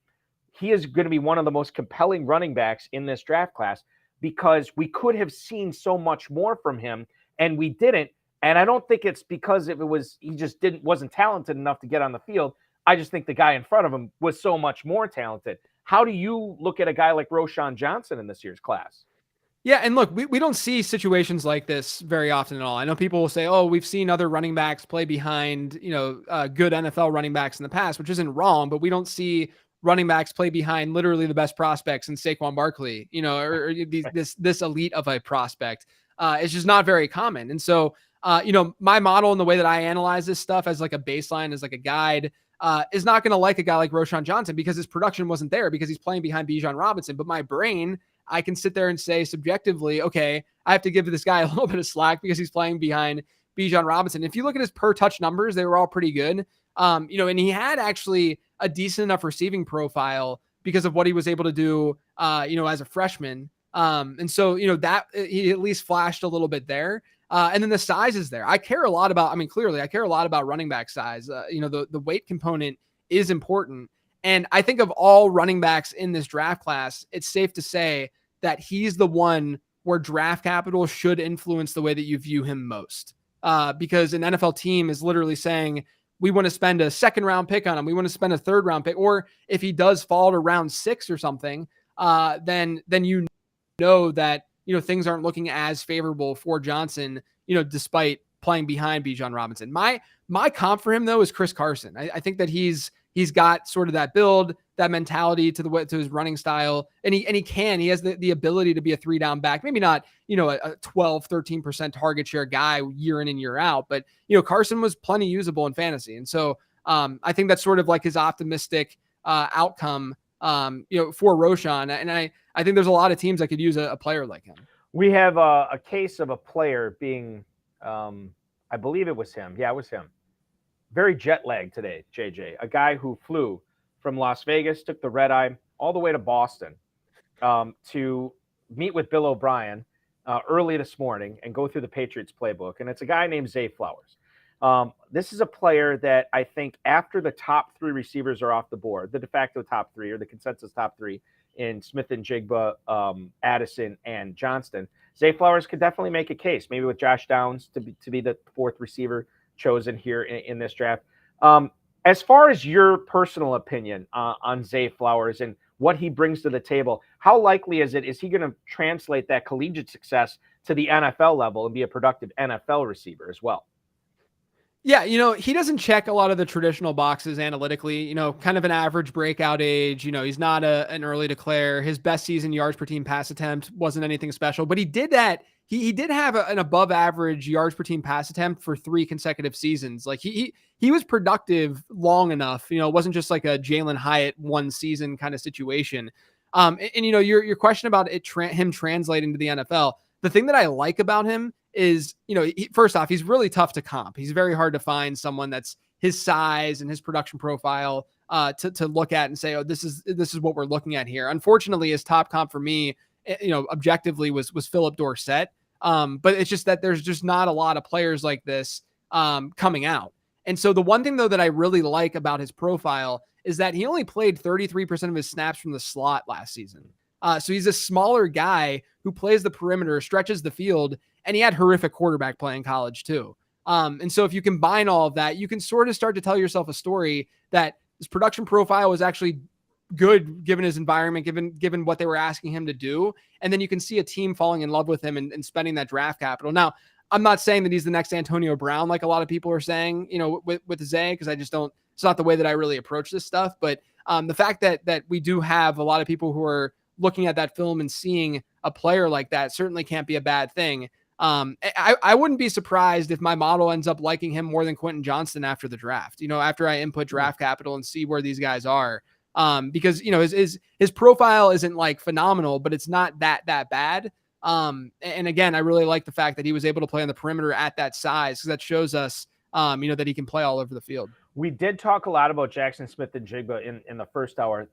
he is going to be one of the most compelling running backs in this draft class because we could have seen so much more from him, and we didn't. And I don't think it's because he just wasn't talented enough to get on the field. I just think the guy in front of him was so much more talented. How do you look at a guy like Roschon Johnson in this year's class? Yeah, and look, we don't see situations like this very often at all. I know people will say, oh, we've seen other running backs play behind, good NFL running backs in the past, which isn't wrong, but we don't see running backs play behind literally the best prospects in Saquon Barkley, or this elite of a prospect. It's just not very common. And so, my model and the way that I analyze this stuff as like a baseline, as like a guide, is not going to like a guy like Roschon Johnson because his production wasn't there because he's playing behind Bijan Robinson. But my brain, I can sit there and say subjectively, okay, I have to give this guy a little bit of slack because he's playing behind Bijan Robinson. If you look at his per touch numbers, they were all pretty good. And he had actually a decent enough receiving profile because of what he was able to do, as a freshman. And so, that he at least flashed a little bit there. And then the size is there. Clearly I care a lot about running back size. The weight component is important. And I think of all running backs in this draft class, it's safe to say that he's the one where draft capital should influence the way that you view him most. Because an NFL team is literally saying, we want to spend a second round pick on him. We want to spend a third round pick. Or if he does fall to round 6 or something, then you know that, things aren't looking as favorable for Johnson, despite playing behind Bijan Robinson. My comp for him though is Chris Carson. I think that he's got sort of that build, that mentality to his running style. And he has the ability to be a 3-down back, maybe not, a 12, 13% target share guy year in and year out, but Carson was plenty usable in fantasy. And so I think that's sort of like his optimistic outcome, for Roschon. And I think there's a lot of teams that could use a player like him. We have a case of a player being, I believe it was him. Yeah, it was him. Very jet lagged today, JJ. A guy who flew from Las Vegas, took the red eye all the way to Boston to meet with Bill O'Brien early this morning and go through the Patriots playbook. And it's a guy named Zay Flowers. This is a player that I think after the top 3 receivers are off the board, the de facto top 3 or the consensus top 3 in Smith and Jigba, Addison, and Johnston, Zay Flowers could definitely make a case, maybe with Josh Downs to be the 4th receiver chosen here in this draft. As far as your personal opinion on Zay Flowers and what he brings to the table, how likely is he going to translate that collegiate success to the NFL level and be a productive NFL receiver as well? Yeah, he doesn't check a lot of the traditional boxes analytically, kind of an average breakout age. He's not an early declare. His best season yards per team pass attempt wasn't anything special, but he did that. He did have an above average yards per team pass attempt for 3 consecutive seasons. Like he was productive long enough. It wasn't just like a Jalen Hyatt one season kind of situation. And your question about him translating to the NFL. The thing that I like about him is, first off, he's really tough to comp. He's very hard to find someone that's his size and his production profile to look at and say, oh, this is what we're looking at here. Unfortunately, his top comp for me, objectively was Philip Dorsett. But it's just that there's just not a lot of players like this coming out. And so the one thing though that I really like about his profile is that he only played 33% of his snaps from the slot last season. So he's a smaller guy who plays the perimeter, stretches the field, and he had horrific quarterback play in college too. And so if you combine all of that, you can sort of start to tell yourself a story that his production profile was actually good given his environment, given what they were asking him to do. And then you can see a team falling in love with him and spending that draft capital. Now, I'm not saying that he's the next Antonio Brown, like a lot of people are saying, with Zay, because I just don't, it's not the way that I really approach this stuff. But the fact that we do have a lot of people who are looking at that film and seeing a player like that certainly can't be a bad thing. I wouldn't be surprised if my model ends up liking him more than Quentin Johnston after the draft, after I input draft capital and see where these guys are. Because, his profile isn't like phenomenal, but it's not that bad. And again, I really like the fact that he was able to play on the perimeter at that size, because that shows us, that he can play all over the field. We did talk a lot about Jackson Smith-Njigba in the first hour.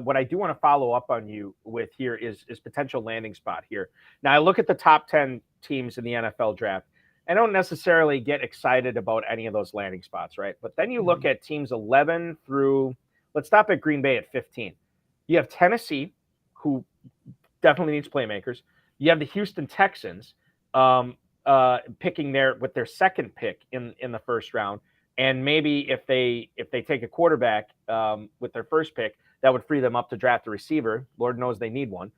What I do want to follow up on you with here is potential landing spot here. Now, I look at the top 10 teams in the NFL draft. I don't necessarily get excited about any of those landing spots, right? But then you look at teams 11 through, let's stop at Green Bay at 15. You have Tennessee, who definitely needs playmakers. You have the Houston Texans picking with their second pick in the first round. And maybe if they take a quarterback with their first pick, that would free them up to draft a receiver. Lord knows they need one,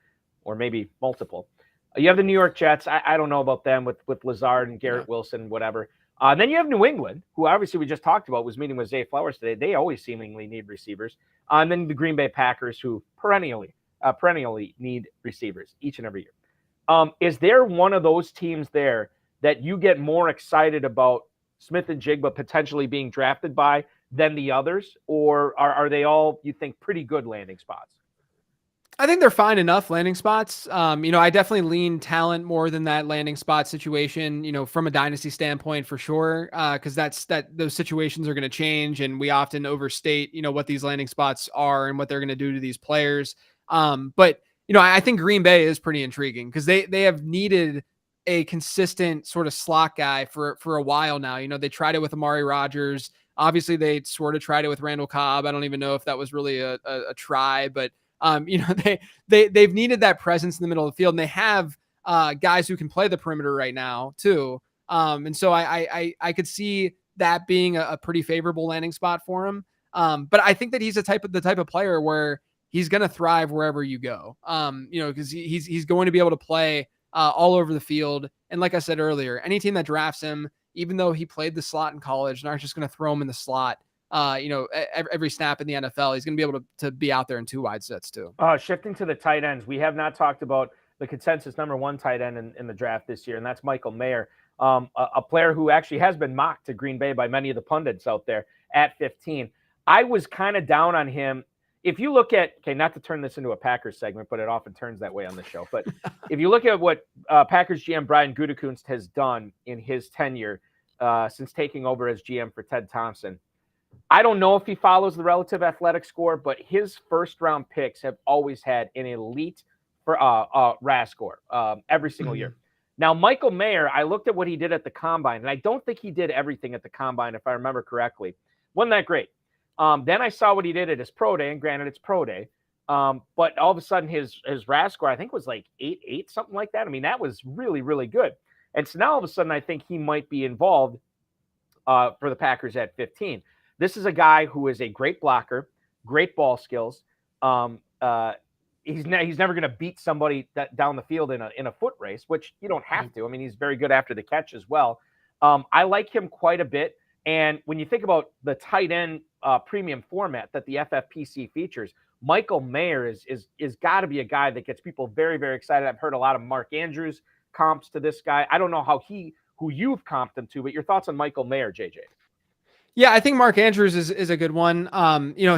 or maybe multiple. You have the New York Jets. I don't know about them with Lazard and Garrett Wilson, whatever. Then you have New England, who obviously we just talked about, was meeting with Zay Flowers today. They always seemingly need receivers. And then the Green Bay Packers, who perennially need receivers each and every year. Is there one of those teams there that you get more excited about Smith-Njigba potentially being drafted by than the others, or are they all, you think, pretty good landing spots? I think they're fine enough landing spots. I definitely lean talent more than that landing spot situation, from a dynasty standpoint for sure. Cause those situations are going to change, and we often overstate, what these landing spots are and what they're going to do to these players. But I think Green Bay is pretty intriguing because they have needed a consistent sort of slot guy for a while now. They tried it with Amari Rodgers. Obviously they sort of tried it with Randall Cobb. I don't even know if that was really a try, but they've needed that presence in the middle of the field, and they have guys who can play the perimeter right now too. And so I could see that being a pretty favorable landing spot for him. But I think that he's the type of player where he's going to thrive wherever you go. Because he's going to be able to play all over the field. And like I said earlier, any team that drafts him, even though he played the slot in college, and aren't just going to throw him in the slot, every snap in the NFL, he's going to be able to be out there in 2 wide sets too. Shifting to the tight ends, we have not talked about the consensus number 1 tight end in the draft this year, and that's Michael Mayer, a player who actually has been mocked to Green Bay by many of the pundits out there at 15. I was kind of down on him. If you look at, not to turn this into a Packers segment, but it often turns that way on the show. But if you look at what Packers GM Brian Gutekunst has done in his tenure since taking over as GM for Ted Thompson, I don't know if he follows the relative athletic score, but his first-round picks have always had an elite RAS score every single year. Now, Michael Mayer, I looked at what he did at the Combine, and I don't think he did everything at the Combine, if I remember correctly. Wasn't that great? Then I saw what he did at his pro day, and granted, it's pro day. But all of a sudden, his RAS score, I think, was like 8.8, something like that. I mean, that was really, really good. And so now all of a sudden, I think he might be involved for the Packers at 15. This is a guy who is a great blocker, great ball skills, he's never going to beat somebody down the field in a foot race, which you don't have to. I mean, he's very good after the catch as well. I like him quite a bit. And when you think about the tight end premium format that the FFPC features, Michael Mayer is got to be a guy that gets people very, very excited. I've heard a lot of Mark Andrews comps to this guy. I don't know who you've comped him to, but your thoughts on Michael Mayer, JJ? Yeah, I think Mark Andrews is a good one.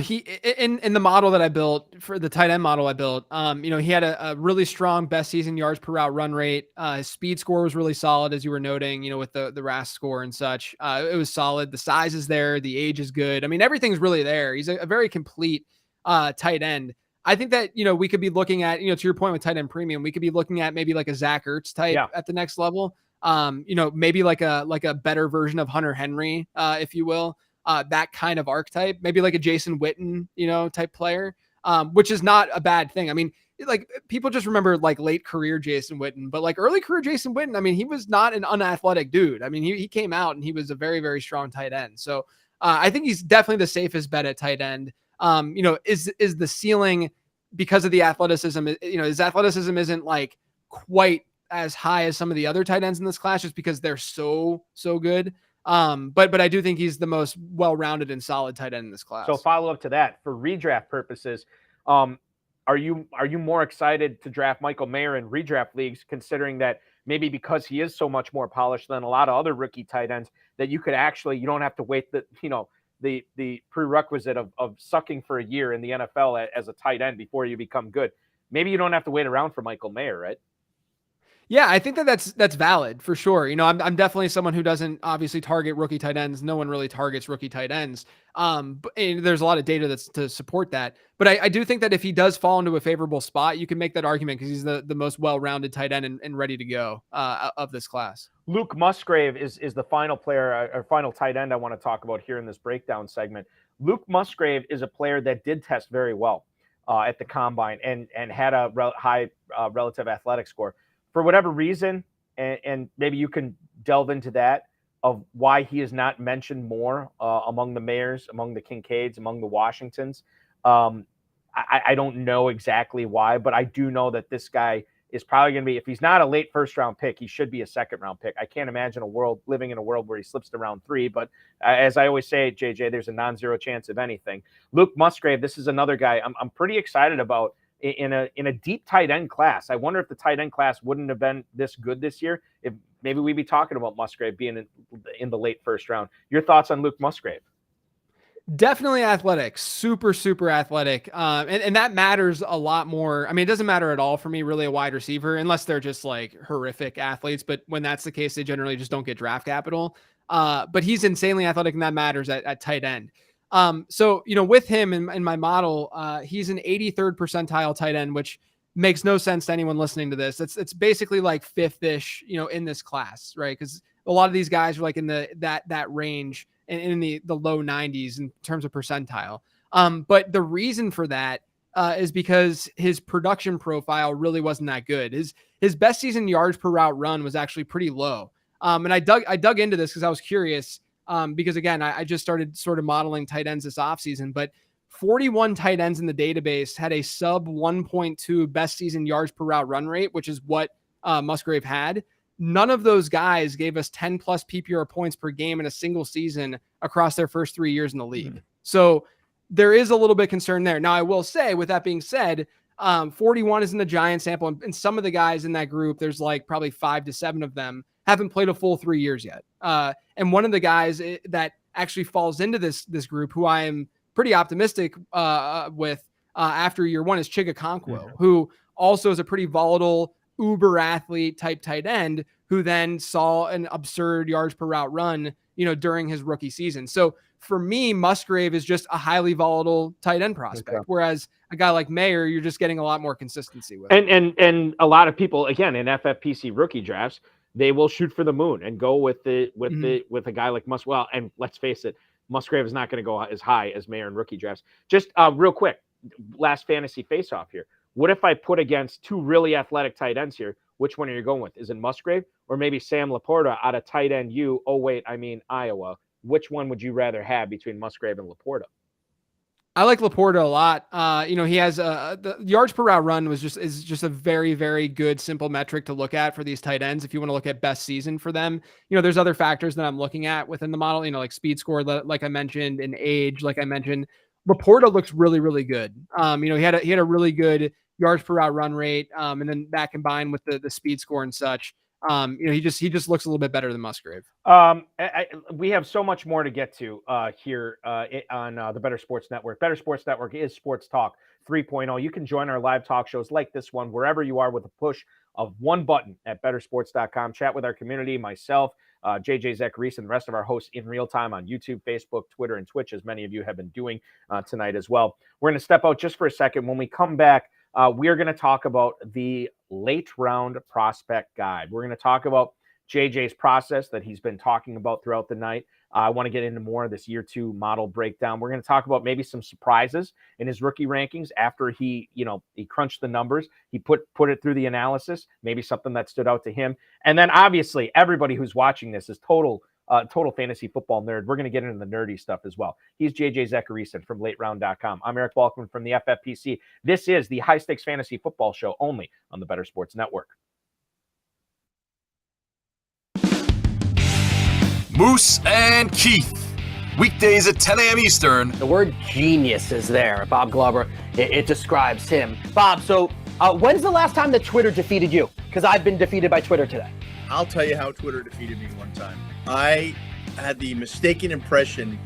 He in the model that I built for the tight end model I built, he had a really strong best season yards per route run rate. His speed score was really solid, as you were noting, with the RAS score and such. It was solid. The size is there. The age is good. I mean, everything's really there. He's a very complete tight end. I think that, we could be looking at, to your point with tight end premium, we could be looking at maybe like a Zach Ertz type at the next level. Maybe like a better version of Hunter Henry, if you will, that kind of archetype, maybe like a Jason Witten, type player, which is not a bad thing. I mean, like people just remember like late career Jason Witten, but like early career Jason Witten, I mean, he was not an unathletic dude. I mean, he came out and he was a very, very strong tight end. So I think he's definitely the safest bet at tight end. Is the ceiling because of the athleticism, his athleticism isn't like quite as high as some of the other tight ends in this class just because they're so good. But I do think he's the most well-rounded and solid tight end in this class. So follow up to that, for redraft purposes, are you more excited to draft Michael Mayer in redraft leagues, considering that maybe because he is so much more polished than a lot of other rookie tight ends, that you don't have to wait the prerequisite of sucking for a year in the NFL as a tight end before you become good? Maybe you don't have to wait around for Michael Mayer, right? Yeah, I think that's valid for sure. I'm definitely someone who doesn't obviously target rookie tight ends. No one really targets rookie tight ends. But there's a lot of data that's to support that. But I do think that if he does fall into a favorable spot, you can make that argument because he's the most well-rounded tight end and ready to go of this class. Luke Musgrave is the final player or final tight end I want to talk about here in this breakdown segment. Luke Musgrave is a player that did test very well at the combine and had a high relative athletic score. For whatever reason, and maybe you can delve into that, of why he is not mentioned more among the Mayers, among the Kincaids, among the Washingtons. I don't know exactly why, but I do know that this guy is probably going to be, if he's not a late first-round pick, he should be a second-round pick. I can't imagine living in a world where he slips to round 3, but as I always say, JJ, there's a non-zero chance of anything. Luke Musgrave, this is another guy I'm pretty excited about in a deep tight end class. I wonder if the tight end class wouldn't have been this good this year if maybe we'd be talking about Musgrave being in the late first round. Your thoughts on Luke Musgrave? Definitely athletic, super, super athletic. And that matters a lot more. I mean, it doesn't matter at all for me, really, a wide receiver, unless they're just like horrific athletes. But when that's the case, they generally just don't get draft capital. But he's insanely athletic, and that matters at tight end. So, with him in my model, he's an 83rd percentile tight end, which makes no sense to anyone listening to this. It's basically like fifth-ish, in this class, right? Because a lot of these guys are like in that range and in the low 90s in terms of percentile. But the reason for that is because his production profile really wasn't that good. His best season yards per route run was actually pretty low. And I dug into this because I was curious. Because again, I just started sort of modeling tight ends this offseason, but 41 tight ends in the database had a sub 1.2 best season yards per route run rate, which is what Musgrave had. None of those guys gave us 10 plus PPR points per game in a single season across their first 3 years in the league. So there is a little bit of concern there. Now, I will say, with that being said, 41 isn't a giant sample. And some of the guys in that group, there's like probably 5 to 7 of them haven't played a full 3 years yet. And one of the guys that actually falls into this group, who I am pretty optimistic with after year one, is Chigakonkwo, who also is a pretty volatile uber athlete type tight end who then saw an absurd yards per route run, during his rookie season. So for me, Musgrave is just a highly volatile tight end prospect. Whereas a guy like Mayer, you're just getting a lot more consistency with. And a lot of people, again, in FFPC rookie drafts, they will shoot for the moon and go with a guy like Musgrave. Well, and let's face it, Musgrave is not going to go as high as Mayer in rookie drafts. Just real quick, last fantasy face-off here. What if I put against two really athletic tight ends here? Which one are you going with? Is it Musgrave or maybe Sam Laporta out of tight end Iowa? Which one would you rather have between Musgrave and Laporta? I like Laporta a lot. He has the yards per route run is just a very, very good, simple metric to look at for these tight ends. If you want to look at best season for them, there's other factors that I'm looking at within the model, like speed score, like I mentioned, and age, like I mentioned. Laporta looks really, really good. He had a really good yards per route run rate. And then that combined with the speed score and such, he just looks a little bit better than Musgrave. We have so much more to get to here on the Better Sports Network. Better Sports Network is Sports Talk 3.0. You can join our live talk shows like this one wherever you are with a push of one button at bettersports.com. Chat with our community, myself, JJ Zachariason, and the rest of our hosts in real time on YouTube, Facebook, Twitter, and Twitch, as many of you have been doing tonight as well. We're going to step out just for a second. When we come back, we are going to talk about the late round prospect guide. We're going to talk about JJ's process that he's been talking about throughout the night. I want to get into more of this year 2 model breakdown. We're going to talk about maybe some surprises in his rookie rankings after he crunched the numbers. He put it through the analysis, maybe something that stood out to him. And then obviously everybody who's watching this is total fantasy football nerd. We're going to get into the nerdy stuff as well. He's JJ Zachariason from lateround.com. I'm Eric Balkman from the FFPC. This is the High Stakes Fantasy Football Show only on the Better Sports Network. Moose and Keith, weekdays at 10 a.m. Eastern. The word genius is there. Bob Glover, it describes him. Bob, so when's the last time that Twitter defeated you? Because I've been defeated by Twitter today. I'll tell you how Twitter defeated me one time. I had the mistaken impression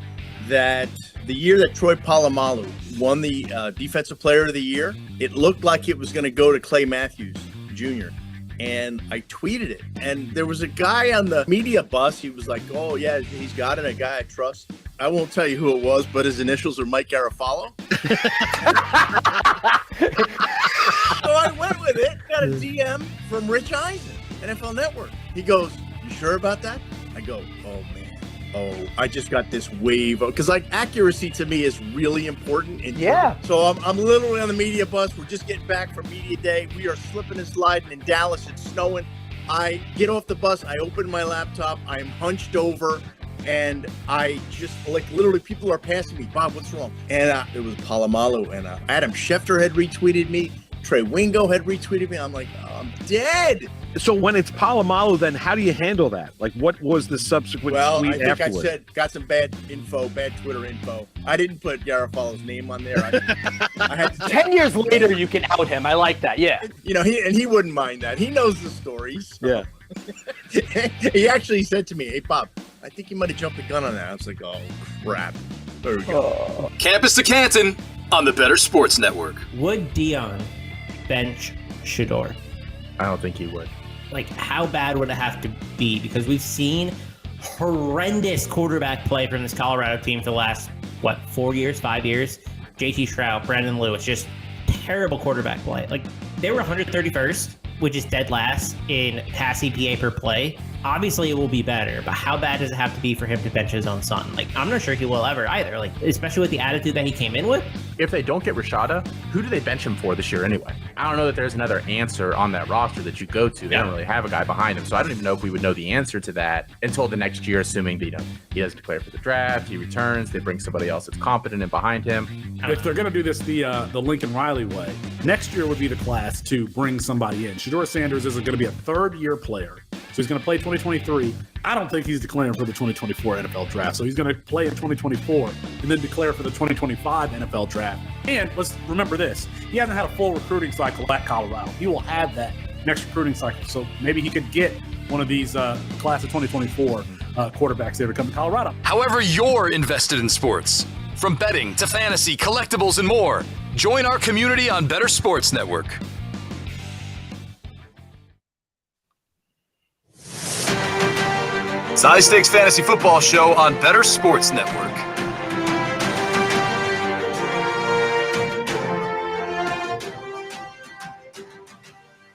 that the year that Troy Polamalu won the Defensive Player of the Year, it looked like it was going to go to Clay Matthews Jr., and I tweeted it. And there was a guy on the media bus. He was like, oh, yeah, he's got it, a guy I trust. I won't tell you who it was, but his initials are Mike Garafalo. So I went with it. Got a DM from Rich Eisen, NFL Network. He goes, you sure about that? I go, oh, man. Oh, I just got this wave. Because, accuracy to me is really important. Yeah. So I'm literally on the media bus. We're just getting back from media day. We are slipping and sliding in Dallas. It's snowing. I get off the bus. I open my laptop. I'm hunched over. And I just, literally people are passing me. Bob, what's wrong? And it was Polamalu. And Adam Schefter had retweeted me. Trey Wingo had retweeted me. I'm like, oh, I'm dead. So when it's Polamalu, then how do you handle that? What was the subsequent tweet I think afterward? I said, got some bad Twitter info. I didn't put Garafalo's name on there. I had to 10 years later, you can out him. I like that. Yeah. He wouldn't mind that. He knows the stories. Yeah. He actually said to me, hey, Bob, I think you might have jumped the gun on that. I was like, oh, crap. There we go. Campus to Canton on the Better Sports Network. Would Dion bench Shedeur? I don't think he would. How bad would it have to be? Because we've seen horrendous quarterback play from this Colorado team for the last, 5 years? JT Shroud, Brandon Lewis, just terrible quarterback play. They were 131st, which is dead last in pass EPA per play. Obviously, it will be better, but how bad does it have to be for him to bench his own son? I'm not sure he will ever either, especially with the attitude that he came in with. If they don't get Rashada, who do they bench him for this year anyway? I don't know that there's another answer on that roster that you go to. They don't really have a guy behind him, so I don't even know if we would know the answer to that until the next year, assuming that, he doesn't declare for the draft, he returns, they bring somebody else that's competent and behind him. If they're going to do this the Lincoln Riley way, next year would be the class to bring somebody in. Shedeur Sanders is going to be a third-year player, so he's going to play 2023. I don't think he's declaring for the 2024 NFL draft, so he's going to play in 2024 and then declare for the 2025 NFL draft. And let's remember this, he hasn't had a full recruiting cycle at Colorado. He will have that next recruiting cycle, so maybe he could get one of these class of 2024 quarterbacks that come to Colorado. However you're invested in sports, from betting to fantasy, collectibles, and more, join our community on Better Sports Network. It's the High Stakes Fantasy Football Show on Better Sports Network.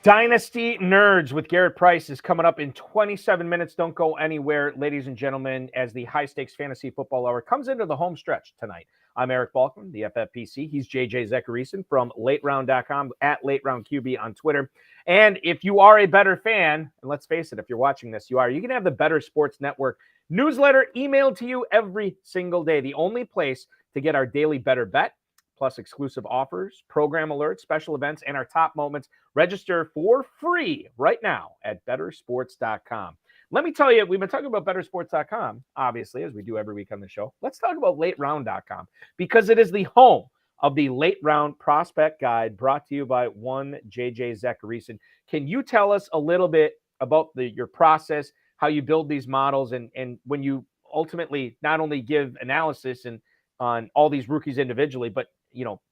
Dynasty Nerds with Garrett Price is coming up in 27 minutes. Don't go anywhere, ladies and gentlemen, as the High Stakes Fantasy Football Hour comes into the home stretch tonight. I'm Eric Balkman, the FFPC. He's JJ Zachariason from lateround.com, at lateroundqb on Twitter. And if you are a Better fan, and let's face it, if you're watching this, you can have the Better Sports Network newsletter emailed to you every single day. The only place to get our daily Better Bet plus exclusive offers, program alerts, special events, and our top moments. Register for free right now at bettersports.com. Let me tell you, we've been talking about bettersports.com, obviously, as we do every week on the show. Let's talk about lateround.com because it is the home of the Late Round Prospect Guide brought to you by one JJ Zachariason. Can you tell us a little bit about your process, how you build these models, and when you ultimately not only give analysis and on all these rookies individually, but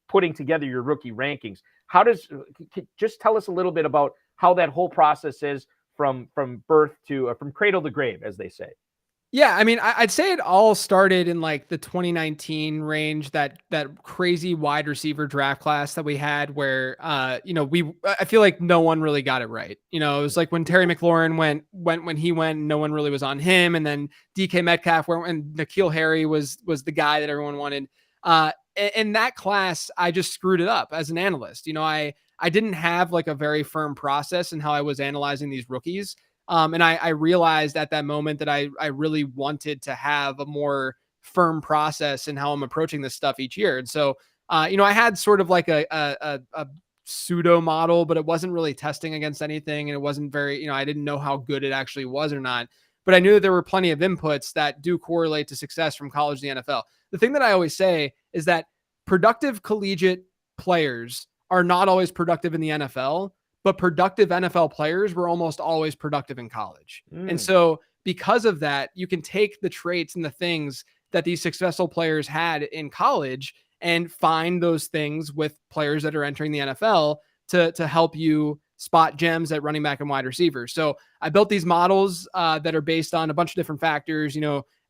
putting together your rookie rankings? How does just tell us a little bit about how that whole process is from birth to from cradle to grave, as they say? Yeah, I mean, I'd say it all started in like the 2019 range, that crazy wide receiver draft class that we had where, I feel like no one really got it right. It was like when Terry McLaurin went when he went, no one really was on him. And then DK Metcalf and N'Keal Harry was the guy that everyone wanted. In that class, I just screwed it up as an analyst. I didn't have like a very firm process in how I was analyzing these rookies. And I realized at that moment that I really wanted to have a more firm process in how I'm approaching this stuff each year. And so, I had sort of like a pseudo model, but it wasn't really testing against anything. And it wasn't very, I didn't know how good it actually was or not. But I knew that there were plenty of inputs that do correlate to success from college to the NFL. The thing that I always say is that productive collegiate players are not always productive in the NFL, but productive NFL players were almost always productive in college. And so because of that, you can take the traits and the things that these successful players had in college and find those things with players that are entering the NFL to help you spot gems at running back and wide receiver. So I built these models that are based on a bunch of different factors.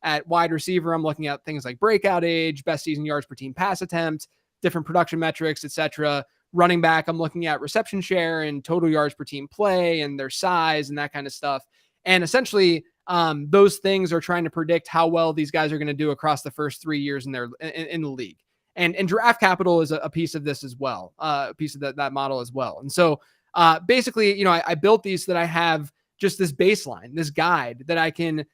At wide receiver, I'm looking at things like breakout age, best season yards per team pass attempt, different production metrics, etc. Running back, I'm looking at reception share and total yards per team play and their size and that kind of stuff. And essentially, those things are trying to predict how well these guys are going to do across the first 3 years in the league. And draft capital is a piece of this as well, a piece of that model as well. And so basically, I built these so that I have just this baseline, this guide that I can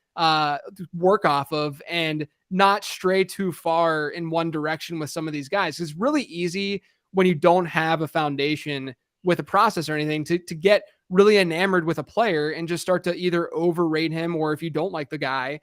work off of and not stray too far in one direction with some of these guys. It's really easy when you don't have a foundation with a process or anything to get really enamored with a player and just start to either overrate him, or if you don't like the guy,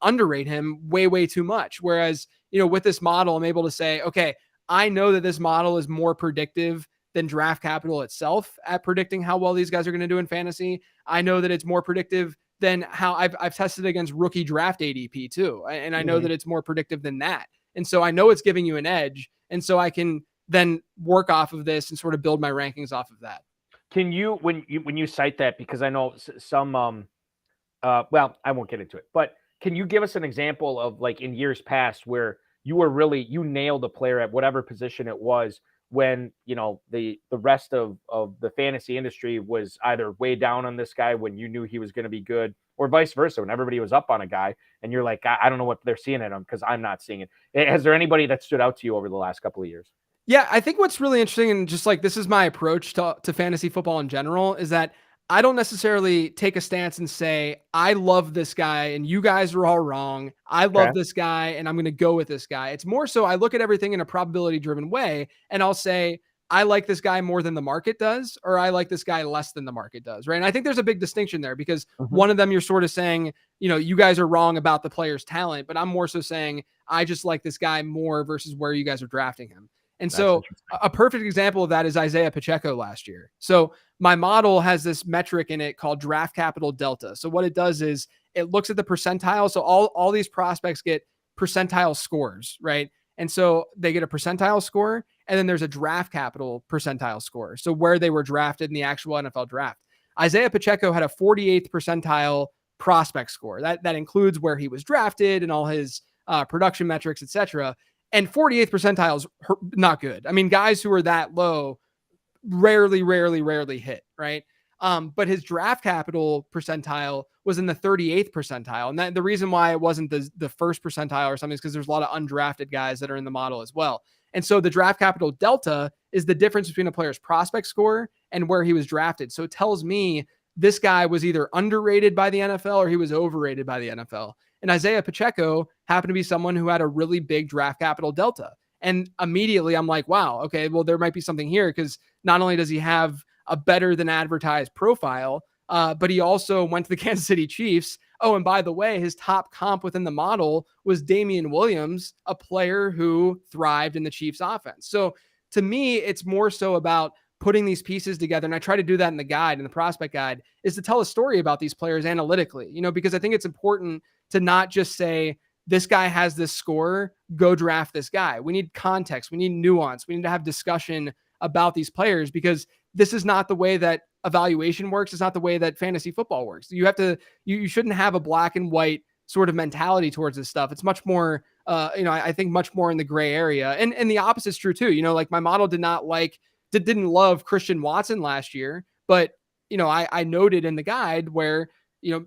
underrate him way too much. Whereas, with this model, I'm able to say, okay, I know that this model is more predictive than draft capital itself at predicting how well these guys are going to do in fantasy. I know that it's more predictive than how I've tested against rookie draft ADP too. And I know that it's more predictive than that. And so I know it's giving you an edge. And so I can then work off of this and sort of build my rankings off of that. Can you, when you cite that, because I know some, well, I won't get into it, but can you give us an example of like in years past where you nailed a player at whatever position it was when, the rest of the fantasy industry was either way down on this guy when you knew he was going to be good, or vice versa, when everybody was up on a guy and you're like, I don't know what they're seeing in him because I'm not seeing it. Has there anybody that stood out to you over the last couple of years? Yeah, I think what's really interesting, and just like this is my approach to fantasy football in general, is that I don't necessarily take a stance and say, I love this guy and you guys are all wrong. I love this guy and I'm going to go with this guy. It's more so I look at everything in a probability driven way and I'll say, I like this guy more than the market does, or I like this guy less than the market does. Right. And I think there's a big distinction there because one of them, you're sort of saying, you guys are wrong about the player's talent, but I'm more so saying, I just like this guy more versus where you guys are drafting him. And so a perfect example of that is Isaiah Pacheco last year. So my model has this metric in it called draft capital delta. So what it does is it looks at the percentile. So all these prospects get percentile scores, right? And so they get a percentile score, and then there's a draft capital percentile score. So where they were drafted in the actual NFL draft. Isaiah Pacheco had a 48th percentile prospect score. That includes where he was drafted and all his production metrics, etc. And 48th percentile is not good. I mean, guys who are that low rarely hit, right? But his draft capital percentile was in the 38th percentile. And the reason why it wasn't the first percentile or something is because there's a lot of undrafted guys that are in the model as well. And so the draft capital delta is the difference between a player's prospect score and where he was drafted. So it tells me this guy was either underrated by the NFL or he was overrated by the NFL. And Isaiah Pacheco happened to be someone who had a really big draft capital delta. And immediately I'm like, wow, okay, well, there might be something here, because not only does he have a better than advertised profile, but he also went to the Kansas City Chiefs. Oh, and by the way, his top comp within the model was Damian Williams, a player who thrived in the Chiefs offense. So to me, it's more so about putting these pieces together. And I try to do that in the guide, in the prospect guide, is to tell a story about these players analytically, because I think it's important to not just say, this guy has this score, go draft this guy. We need context. We need nuance. We need to have discussion about these players, because this is not the way that evaluation works. It's not the way that fantasy football works. You shouldn't have a black and white sort of mentality towards this stuff. It's much more, I think much more in the gray area, and the opposite's true too. Like my model didn't love Christian Watson last year, but I noted in the guide where,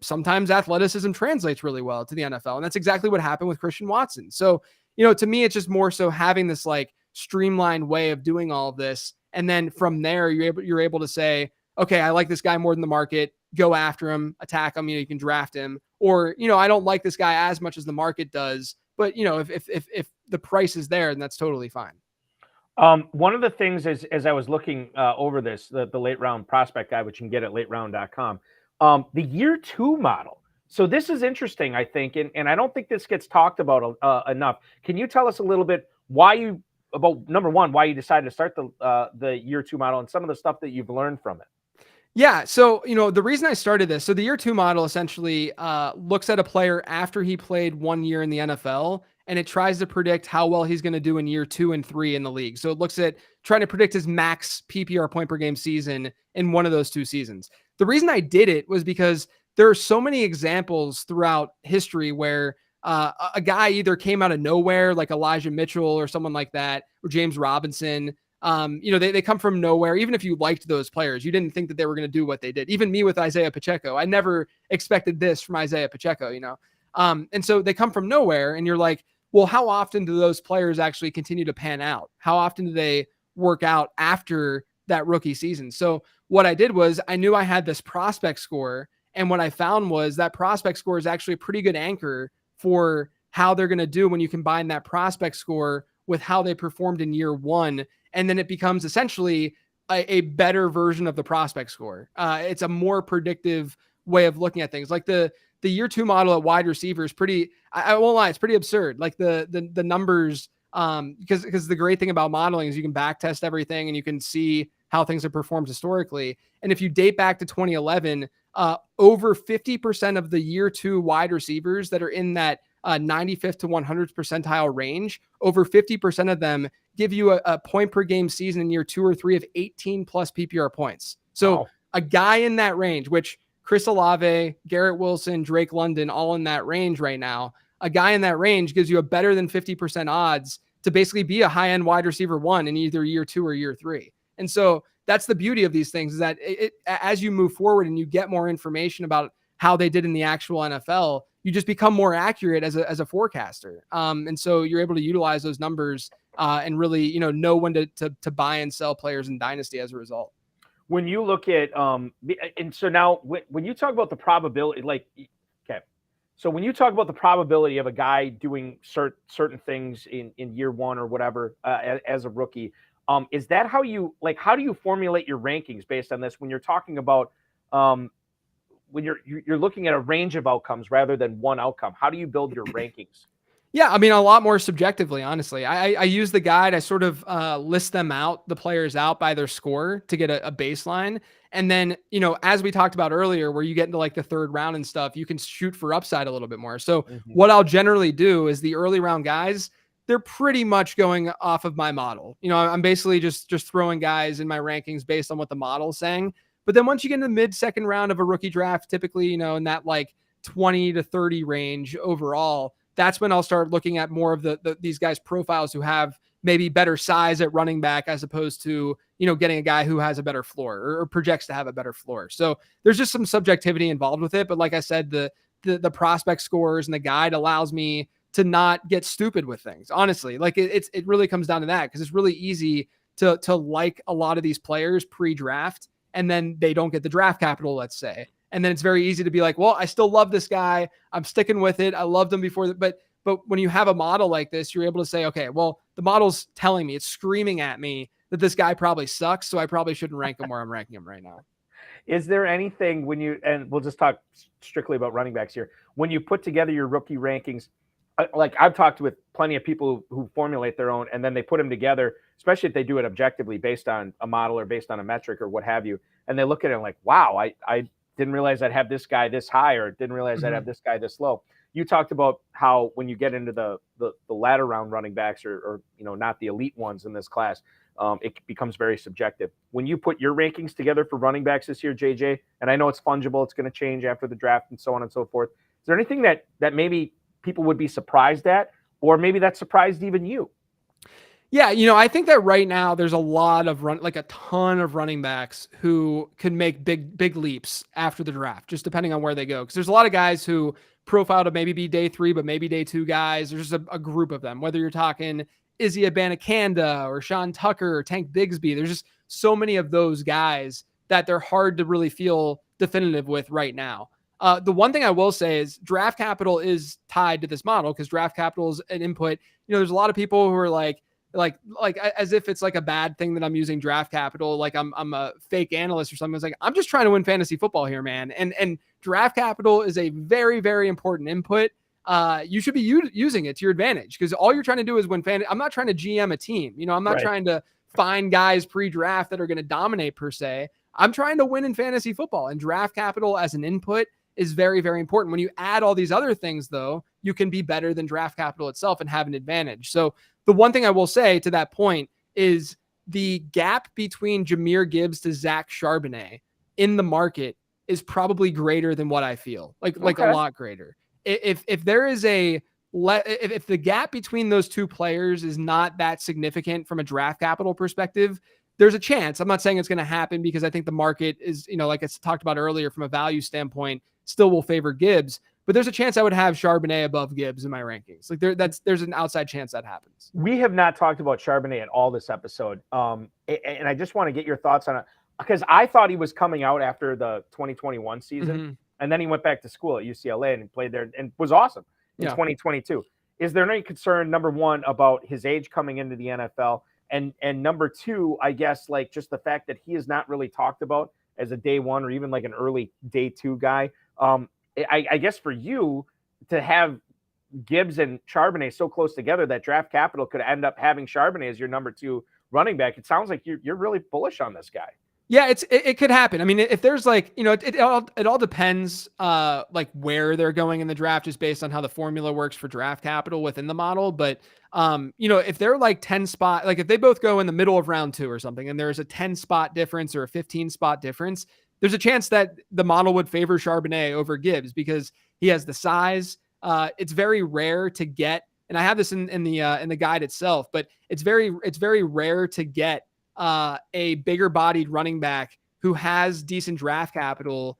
sometimes athleticism translates really well to the NFL. And that's exactly what happened with Christian Watson. So, to me, it's just more so having this like streamlined way of doing all of this. And then from there, you're able to say, okay, I like this guy more than the market, go after him, attack him, you can draft him. Or, I don't like this guy as much as the market does, but if the price is there, then that's totally fine. One of the things is, as I was looking over this, the late round prospect guide, which you can get at lateround.com, the year 2 model. So this is interesting, I think, and I don't think this gets talked about enough. Can you tell us a little bit number one, why you decided to start the year 2 model and some of the stuff that you've learned from it? Yeah. So, the reason I started this, so the year 2 model essentially looks at a player after he played 1 year in the NFL, and it tries to predict how well he's going to do in year 2 and 3 in the league. So it looks at trying to predict his max PPR point per game season in one of those 2 seasons. The reason I did it was because there are so many examples throughout history where a guy either came out of nowhere, like Elijah Mitchell or someone like that, or James Robinson. They come from nowhere. Even if you liked those players, you didn't think that they were going to do what they did. Even me with Isaiah Pacheco, I never expected this from Isaiah Pacheco, and so they come from nowhere, and you're like, well, how often do those players actually continue to pan out? How often do they work out after that rookie season? So what I did was I knew I had this prospect score, and what I found was that prospect score is actually a pretty good anchor for how they're going to do when you combine that prospect score with how they performed in year 1. And then it becomes essentially a better version of the prospect score. It's a more predictive way of looking at things. Like the year 2 model at wide receiver is pretty, I won't lie, it's pretty absurd. Like the numbers, because the great thing about modeling is you can back test everything and you can see how things have performed historically. And if you date back to 2011, over 50% of the year 2 wide receivers that are in that 95th to 100th percentile range, over 50% of them give you a point per game season in year 2 or 3 of 18 plus PPR points. So a guy in that range, which Chris Olave, Garrett Wilson, Drake London, all in that range right now, a guy in that range gives you a better than 50% odds to basically be a high-end wide receiver 1 in either year 2 or year 3. And so that's the beauty of these things, is that as you move forward and you get more information about how they did in the actual NFL, you just become more accurate as a forecaster. And so you're able to utilize those numbers and really, know when to buy and sell players in Dynasty as a result. When you look at, and so now when you talk about the probability, so when you talk about the probability of a guy doing certain things in year 1 or whatever, as a rookie, is that how do you formulate your rankings based on this when you're talking about, when you're looking at a range of outcomes rather than one outcome? How do you build your rankings? Yeah, I mean, a lot more subjectively, honestly. I use the guide. I sort of list them out, the players out by their score to get a baseline. And then, as we talked about earlier, where you get into like the 3rd round and stuff, you can shoot for upside a little bit more. So what I'll generally do is the early round guys, they're pretty much going off of my model. I'm basically just throwing guys in my rankings based on what the model's saying. But then once you get in the mid-second round of a rookie draft, typically, in that like 20 to 30 range overall, that's when I'll start looking at more of these guys' profiles who have maybe better size at running back, as opposed to, getting a guy who has a better floor or projects to have a better floor. So there's just some subjectivity involved with it. But like I said, the prospect scores and the guide allows me to not get stupid with things. Honestly, like it really comes down to that, because it's really easy to like a lot of these players pre-draft, and then they don't get the draft capital, let's say. And then it's very easy to be like, well, I still love this guy. I'm sticking with it. I loved him before, but But when you have a model like this, you're able to say, okay, well, the model's telling me, it's screaming at me that this guy probably sucks, so I probably shouldn't rank him where I'm ranking him right now. Is there anything when you, and we'll just talk strictly about running backs here, when you put together your rookie rankings, like I've talked with plenty of people who formulate their own and then they put them together, especially if they do it objectively based on a model or based on a metric or what have you. And they look at it like, wow, I didn't realize I'd have this guy this high or didn't realize I'd have this guy this low. You talked about how when you get into the latter round running backs or not the elite ones in this class, it becomes very subjective. When you put your rankings together for running backs this year, JJ, and I know it's fungible, it's going to change after the draft and so on and so forth. Is there anything that maybe people would be surprised at, or maybe that surprised even you? Yeah, I think that right now there's a lot of a ton of running backs who can make big leaps after the draft, just depending on where they go. Because there's a lot of guys who profile to maybe be day 3, but maybe day 2 guys. There's just a group of them, whether you're talking Izzy Abanikanda or Sean Tucker or Tank Bigsby. There's just so many of those guys that they're hard to really feel definitive with right now. The one thing I will say is draft capital is tied to this model because draft capital is an input. There's a lot of people who are like as if it's like a bad thing that I'm using draft capital, like I'm a fake analyst or something. It's like, I'm just trying to win fantasy football here, man. And draft capital is a very, very important input. You should be using it to your advantage because all you're trying to do is win fantasy. I'm not trying to GM a team. I'm not trying to find guys pre-draft that are going to dominate per se. I'm trying to win in fantasy football, and draft capital as an input is very, very important. When you add all these other things, though, you can be better than draft capital itself and have an advantage. So the one thing I will say to that point is the gap between Jahmyr Gibbs to Zach Charbonnet in the market is probably greater than what I feel, like a lot greater. If there is if the gap between those two players is not that significant from a draft capital perspective, there's a chance. I'm not saying it's going to happen because I think the market is, like I talked about earlier, from a value standpoint, still will favor Gibbs. But there's a chance I would have Charbonnet above Gibbs in my rankings. Like there's an outside chance that happens. We have not talked about Charbonnet at all this episode. And I just want to get your thoughts on it because I thought he was coming out after the 2021 season. And then he went back to school at UCLA and played there and was awesome in 2022. Is there any concern, number one, about his age coming into the NFL? And number two, I guess, like just the fact that he is not really talked about as a day 1 or even like an early day 2 guy. I guess for you to have Gibbs and Charbonnet so close together that draft capital could end up having Charbonnet as your number 2 running back. It sounds like you're really bullish on this guy. Yeah, it could happen. I mean, if there's it all depends like where they're going in the draft just based on how the formula works for draft capital within the model. But if they're like 10 spot, like if they both go in the middle of round 2 or something, and there's a 10 spot difference or a 15 spot difference, there's a chance that the model would favor Charbonnet over Gibbs because he has the size. It's very rare to get, and I have this in the guide itself, but it's very rare to get a bigger bodied running back who has decent draft capital,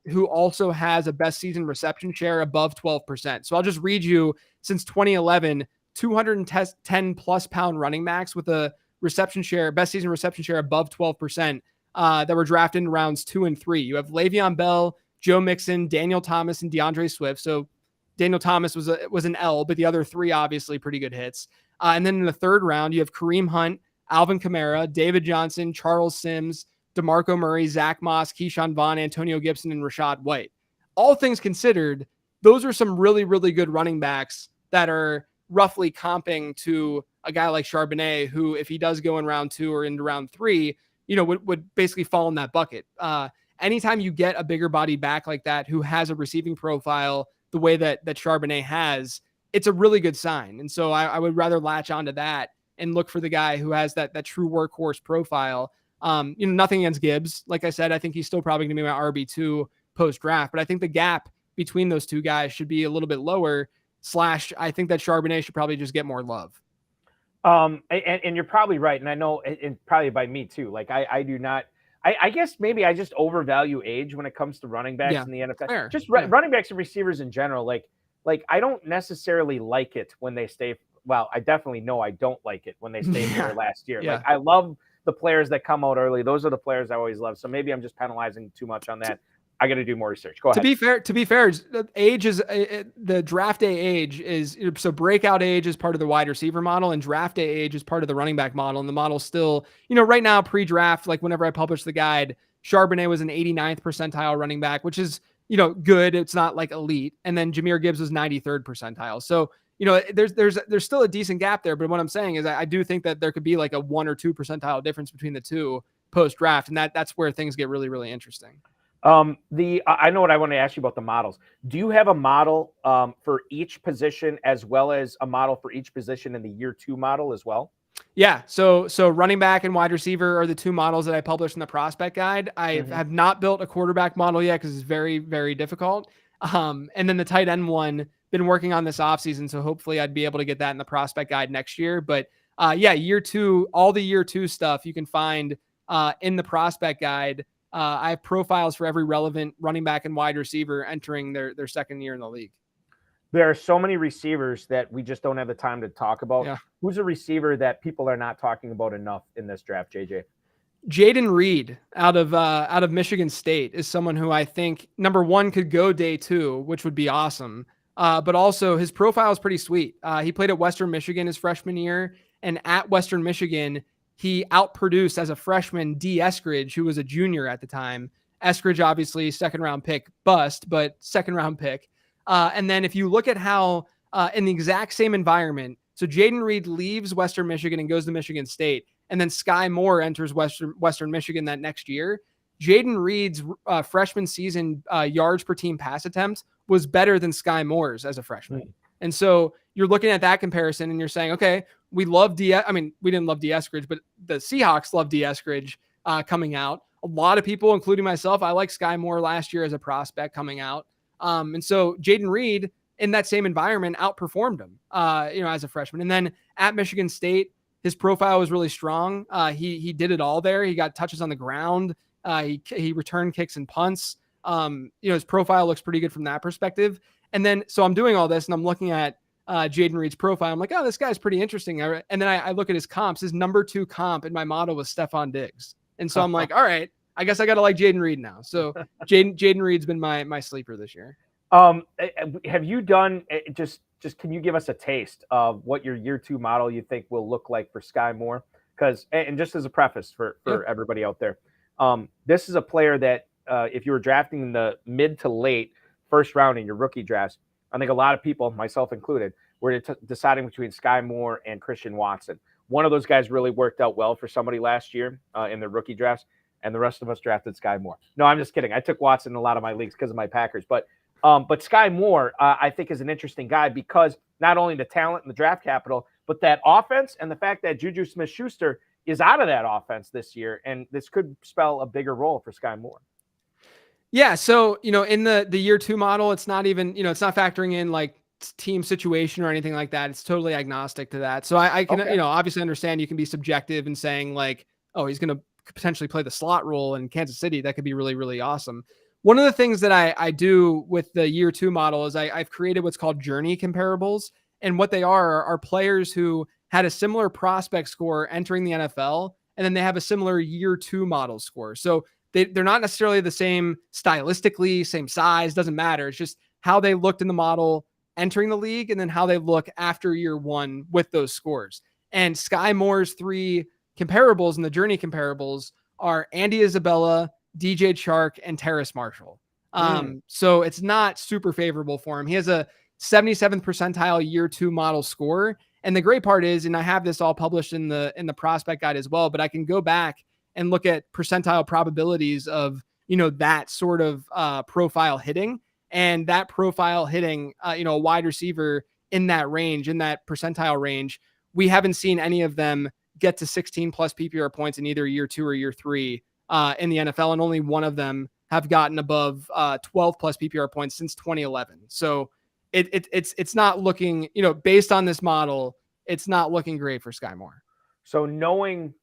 who also has a best season reception share above 12%. So I'll just read you since 2011, 210 plus pound running backs with a best season reception share above 12%. That were drafted in rounds 2 and 3. You have Le'Veon Bell, Joe Mixon, Daniel Thomas, and DeAndre Swift. So Daniel Thomas was an L, but the other 3 obviously pretty good hits. And then in the 3rd round, you have Kareem Hunt, Alvin Kamara, David Johnson, Charles Sims, DeMarco Murray, Zach Moss, Keyshawn Vaughn, Antonio Gibson, and Rashad White. All things considered, those are some really, really good running backs that are roughly comping to a guy like Charbonnet, who, if he does go in round 2 or into round 3, would basically fall in that bucket. Anytime you get a bigger body back like that, who has a receiving profile the way that Charbonnet has, it's a really good sign. And so I would rather latch onto that and look for the guy who has that true workhorse profile. Nothing against Gibbs. Like I said, I think he's still probably going to be my RB2 post draft, but I think the gap between those two guys should be a little bit lower. I think that Charbonnet should probably just get more love. And you're probably right. And I know, and probably by me too, like I do not, I guess maybe I just overvalue age when it comes to running backs in the NFL. Fair. Running backs and receivers in general. Like I don't necessarily like it when they stay. Well, I definitely know I don't like it when they stay there last year. Yeah. Like I love the players that come out early. Those are the players I always love. So maybe I'm just penalizing too much on that. I got to do more research. Go ahead. To be fair, age is the draft day age is so breakout age is part of the wide receiver model, and draft day age is part of the running back model. And the model still, right now pre-draft, like whenever I published the guide, Charbonnet was an 89th percentile running back, which is good. It's not like elite. And then Jahmyr Gibbs was 93rd percentile. So there's still a decent gap there. But what I'm saying is I do think that there could be like a 1 or 2 percentile difference between the two post draft, and that's where things get really, really interesting. I know what I want to ask you about the models. Do you have a model for each position as well as a model for each position in the year 2 model as well? Yeah. So running back and wide receiver are the 2 models that I published in the prospect guide. I have not built a quarterback model yet because it's very, very difficult. And then the tight end one, been working on this offseason. So hopefully I'd be able to get that in the prospect guide next year. But year 2, all the year 2 stuff you can find in the prospect guide. I have profiles for every relevant running back and wide receiver entering their second year in the league. There are so many receivers that we just don't have the time to talk about. Yeah. Who's a receiver that people are not talking about enough in this draft, JJ? Jaden Reed out of Michigan State is someone who I think, number one, could go day 2, which would be awesome. But also his profile is pretty sweet. He played at Western Michigan his freshman year, and at Western Michigan, he outproduced as a freshman D. Eskridge, who was a junior at the time. Eskridge, obviously, second-round pick bust, but second-round pick. And then if you look at how in the exact same environment, so Jaden Reed leaves Western Michigan and goes to Michigan State, and then Sky Moore enters Western Michigan that next year. Jaden Reed's freshman season yards per team pass attempt was better than Sky Moore's as a freshman. And so you're looking at that comparison and you're saying, okay, we love we didn't love D. Eskridge, but the Seahawks love D. Eskridge coming out. A lot of people, including myself, I like Sky Moore last year as a prospect coming out. And so Jaden Reed in that same environment outperformed him, as a freshman. And then at Michigan State, his profile was really strong. He did it all there. He got touches on the ground. He returned kicks and punts. His profile looks pretty good from that perspective. And then, so I'm doing all this and I'm looking at Jaden Reed's profile. I'm like, oh, this guy's pretty interesting. And then I look at his comps. His number 2 comp in my model was Stephon Diggs. And so I'm like, all right, I guess I got to like Jaden Reed now. So Jaden Reed's been my sleeper this year. Have you done just can you give us a taste of what your year 2 model you think will look like for Sky Moore? Because, and just as a preface for everybody out there, this is a player that if you were drafting in the mid to late first round in your rookie drafts, I think a lot of people, myself included, were deciding between Sky Moore and Christian Watson. One of those guys really worked out well for somebody last year in their rookie drafts, and the rest of us drafted Sky Moore. No, I'm just kidding. I took Watson in a lot of my leagues because of my Packers. But Sky Moore, I think, is an interesting guy because not only the talent and the draft capital, but that offense and the fact that Juju Smith-Schuster is out of that offense this year, and this could spell a bigger role for Sky Moore. Yeah. So, in the year 2 model, it's not even, it's not factoring in like team situation or anything like that. It's totally agnostic to that. So I can, obviously understand you can be subjective in saying like, oh, he's going to potentially play the slot role in Kansas City. That could be really, really awesome. One of the things that I do with the year 2 model is I've created what's called journey comparables. And what they are players who had a similar prospect score entering the NFL, and then they have a similar year 2 model score. So they're not necessarily the same stylistically, same size, doesn't matter. It's just how they looked in the model entering the league and then how they look after year 1 with those scores. And Sky Moore's 3 comparables and the journey comparables are Andy Isabella, DJ Chark, and Terrace Marshall. So it's not super favorable for him. He has a 77th percentile year 2 model score. And the great part is, and I have this all published in the prospect guide as well, but I can go back and look at percentile probabilities of, that sort of profile hitting, and that profile hitting, a wide receiver in that range, in that percentile range. We haven't seen any of them get to 16 plus PPR points in either year 2 or year 3 in the NFL. And only one of them have gotten above 12 plus PPR points since 2011. So it's not looking, based on this model, it's not looking great for Sky Moore. So knowing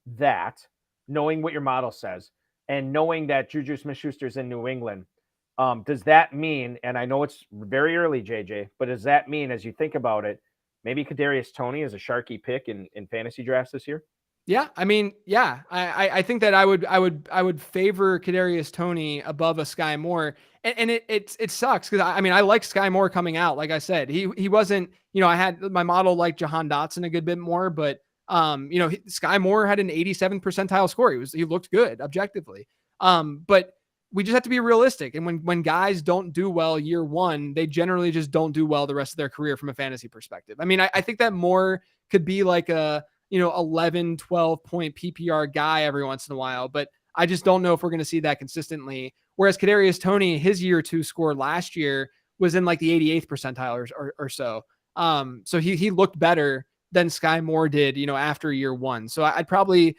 what your model says and knowing that Juju Smith-Schuster's in New England, does that mean, and I know it's very early, JJ, but does that mean, as you think about it, maybe Kadarius Toney is a Sharky pick in fantasy drafts this year? Yeah, I mean, yeah, I think that I would favor Kadarius Toney above a Sky Moore, and it sucks because I mean I like Sky Moore coming out. Like I said, he wasn't, I had my model like Jahan Dotson a good bit more, but Sky Moore had an 87th percentile score. He looked good objectively, but we just have to be realistic. And when guys don't do well year one, they generally just don't do well the rest of their career from a fantasy perspective. I mean, I think that Moore could be like a 11, 12 point PPR guy every once in a while, but I just don't know if we're going to see that consistently. Whereas Kadarius Toney, his year two score last year was in like the 88th percentile or so. So he looked better than Sky Moore did, after year one. So I'd probably,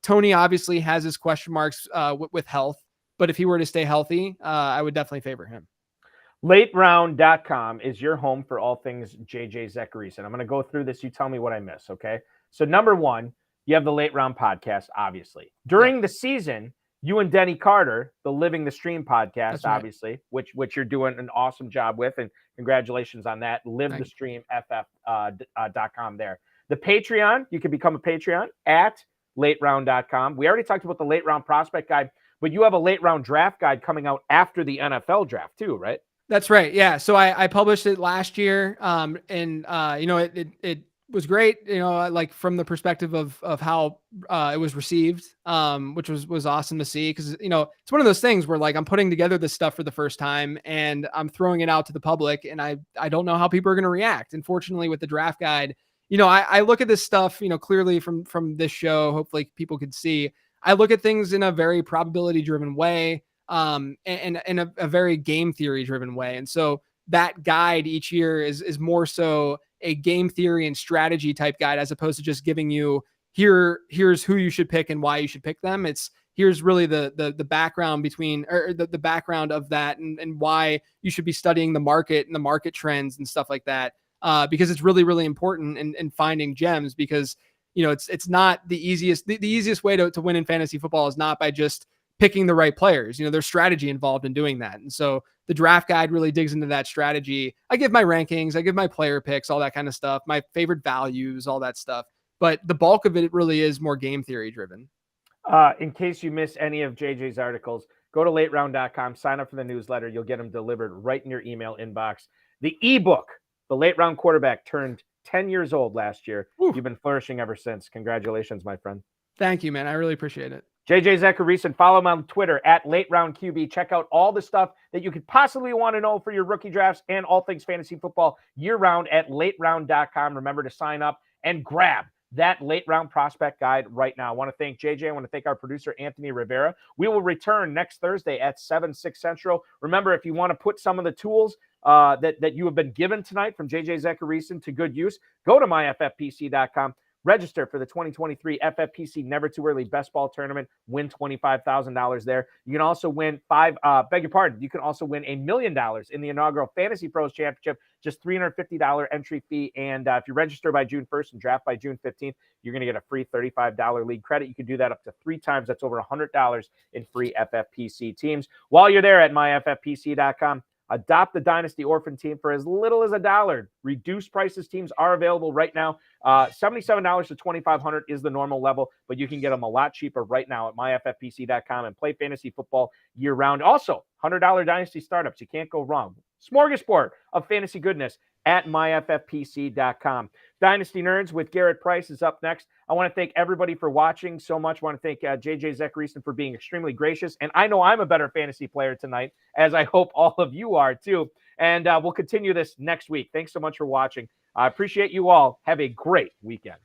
Toney obviously has his question marks with health, but if he were to stay healthy, I would definitely favor him. LateRound.com is your home for all things JJ Zachariason. I'm going to go through this. You tell me what I miss, okay? So number one, you have the Late Round podcast, obviously. During the season, you and Denny Carter, the Living the Stream podcast, obviously, which you're doing an awesome job with, and congratulations on that. LiveTheStreamFF.com there. The Patreon, you can become a Patreon at LateRound.com. We already talked about the Late Round Prospect Guide, but you have a Late Round Draft Guide coming out after the NFL Draft too, right? That's right. Yeah. So I published it last year. It was great, like from the perspective of how it was received, which was awesome to see. Cause it's one of those things where like, I'm putting together this stuff for the first time and I'm throwing it out to the public and I don't know how people are going to react. And fortunately with the draft guide, I look at this stuff, clearly from this show, hopefully people could see, I look at things in a very probability driven way. And in a very game theory driven way. And so that guide each year is more so a game theory and strategy type guide, as opposed to just giving you here's who you should pick and why you should pick them. Here's really the background between, or the background of that and why you should be studying the market and the market trends and stuff like that. Because it's really, really important in finding gems, because, it's not the easiest, the easiest way to win in fantasy football is not by just picking the right players. There's strategy involved in doing that. And so the draft guide really digs into that strategy. I give my rankings, I give my player picks, all that kind of stuff, my favorite values, all that stuff. But the bulk of it really is more game theory driven. In case you miss any of JJ's articles, go to lateround.com, sign up for the newsletter. You'll get them delivered right in your email inbox. The ebook, The Late Round Quarterback, turned 10 years old last year. Ooh. You've been flourishing ever since. Congratulations, my friend. Thank you, man. I really appreciate it. JJ Zachariason, follow him on Twitter at LateRoundQB. Check out all the stuff that you could possibly want to know for your rookie drafts and all things fantasy football year-round at LateRound.com. Remember to sign up and grab that Late Round Prospect Guide right now. I want to thank JJ. I want to thank our producer, Anthony Rivera. We will return next Thursday at 7/6 Central. Remember, if you want to put some of the tools that you have been given tonight from JJ Zachariason to good use, go to myffpc.com. Register for the 2023 FFPC Never Too Early Best Ball Tournament. Win $25,000 there. You can also win you can also win $1 million in the inaugural Fantasy Pros Championship. Just $350 entry fee. And if you register by June 1st and draft by June 15th, you're going to get a free $35 league credit. You can do that up to 3 times. That's over $100 in free FFPC teams. While you're there at myffpc.com, adopt the Dynasty Orphan team for as little as $1. Reduced prices teams are available right now. $77 to $2,500 is the normal level, but you can get them a lot cheaper right now at myffpc.com and play fantasy football year round. Also, $100 Dynasty startups. You can't go wrong. Smorgasbord of fantasy goodness at myffpc.com. Dynasty Nerds with Garrett Price is up next. I want to thank everybody for watching so much. I want to thank JJ Zachariason for being extremely gracious. And I know I'm a better fantasy player tonight, as I hope all of you are too. And we'll continue this next week. Thanks so much for watching. I appreciate you all. Have a great weekend.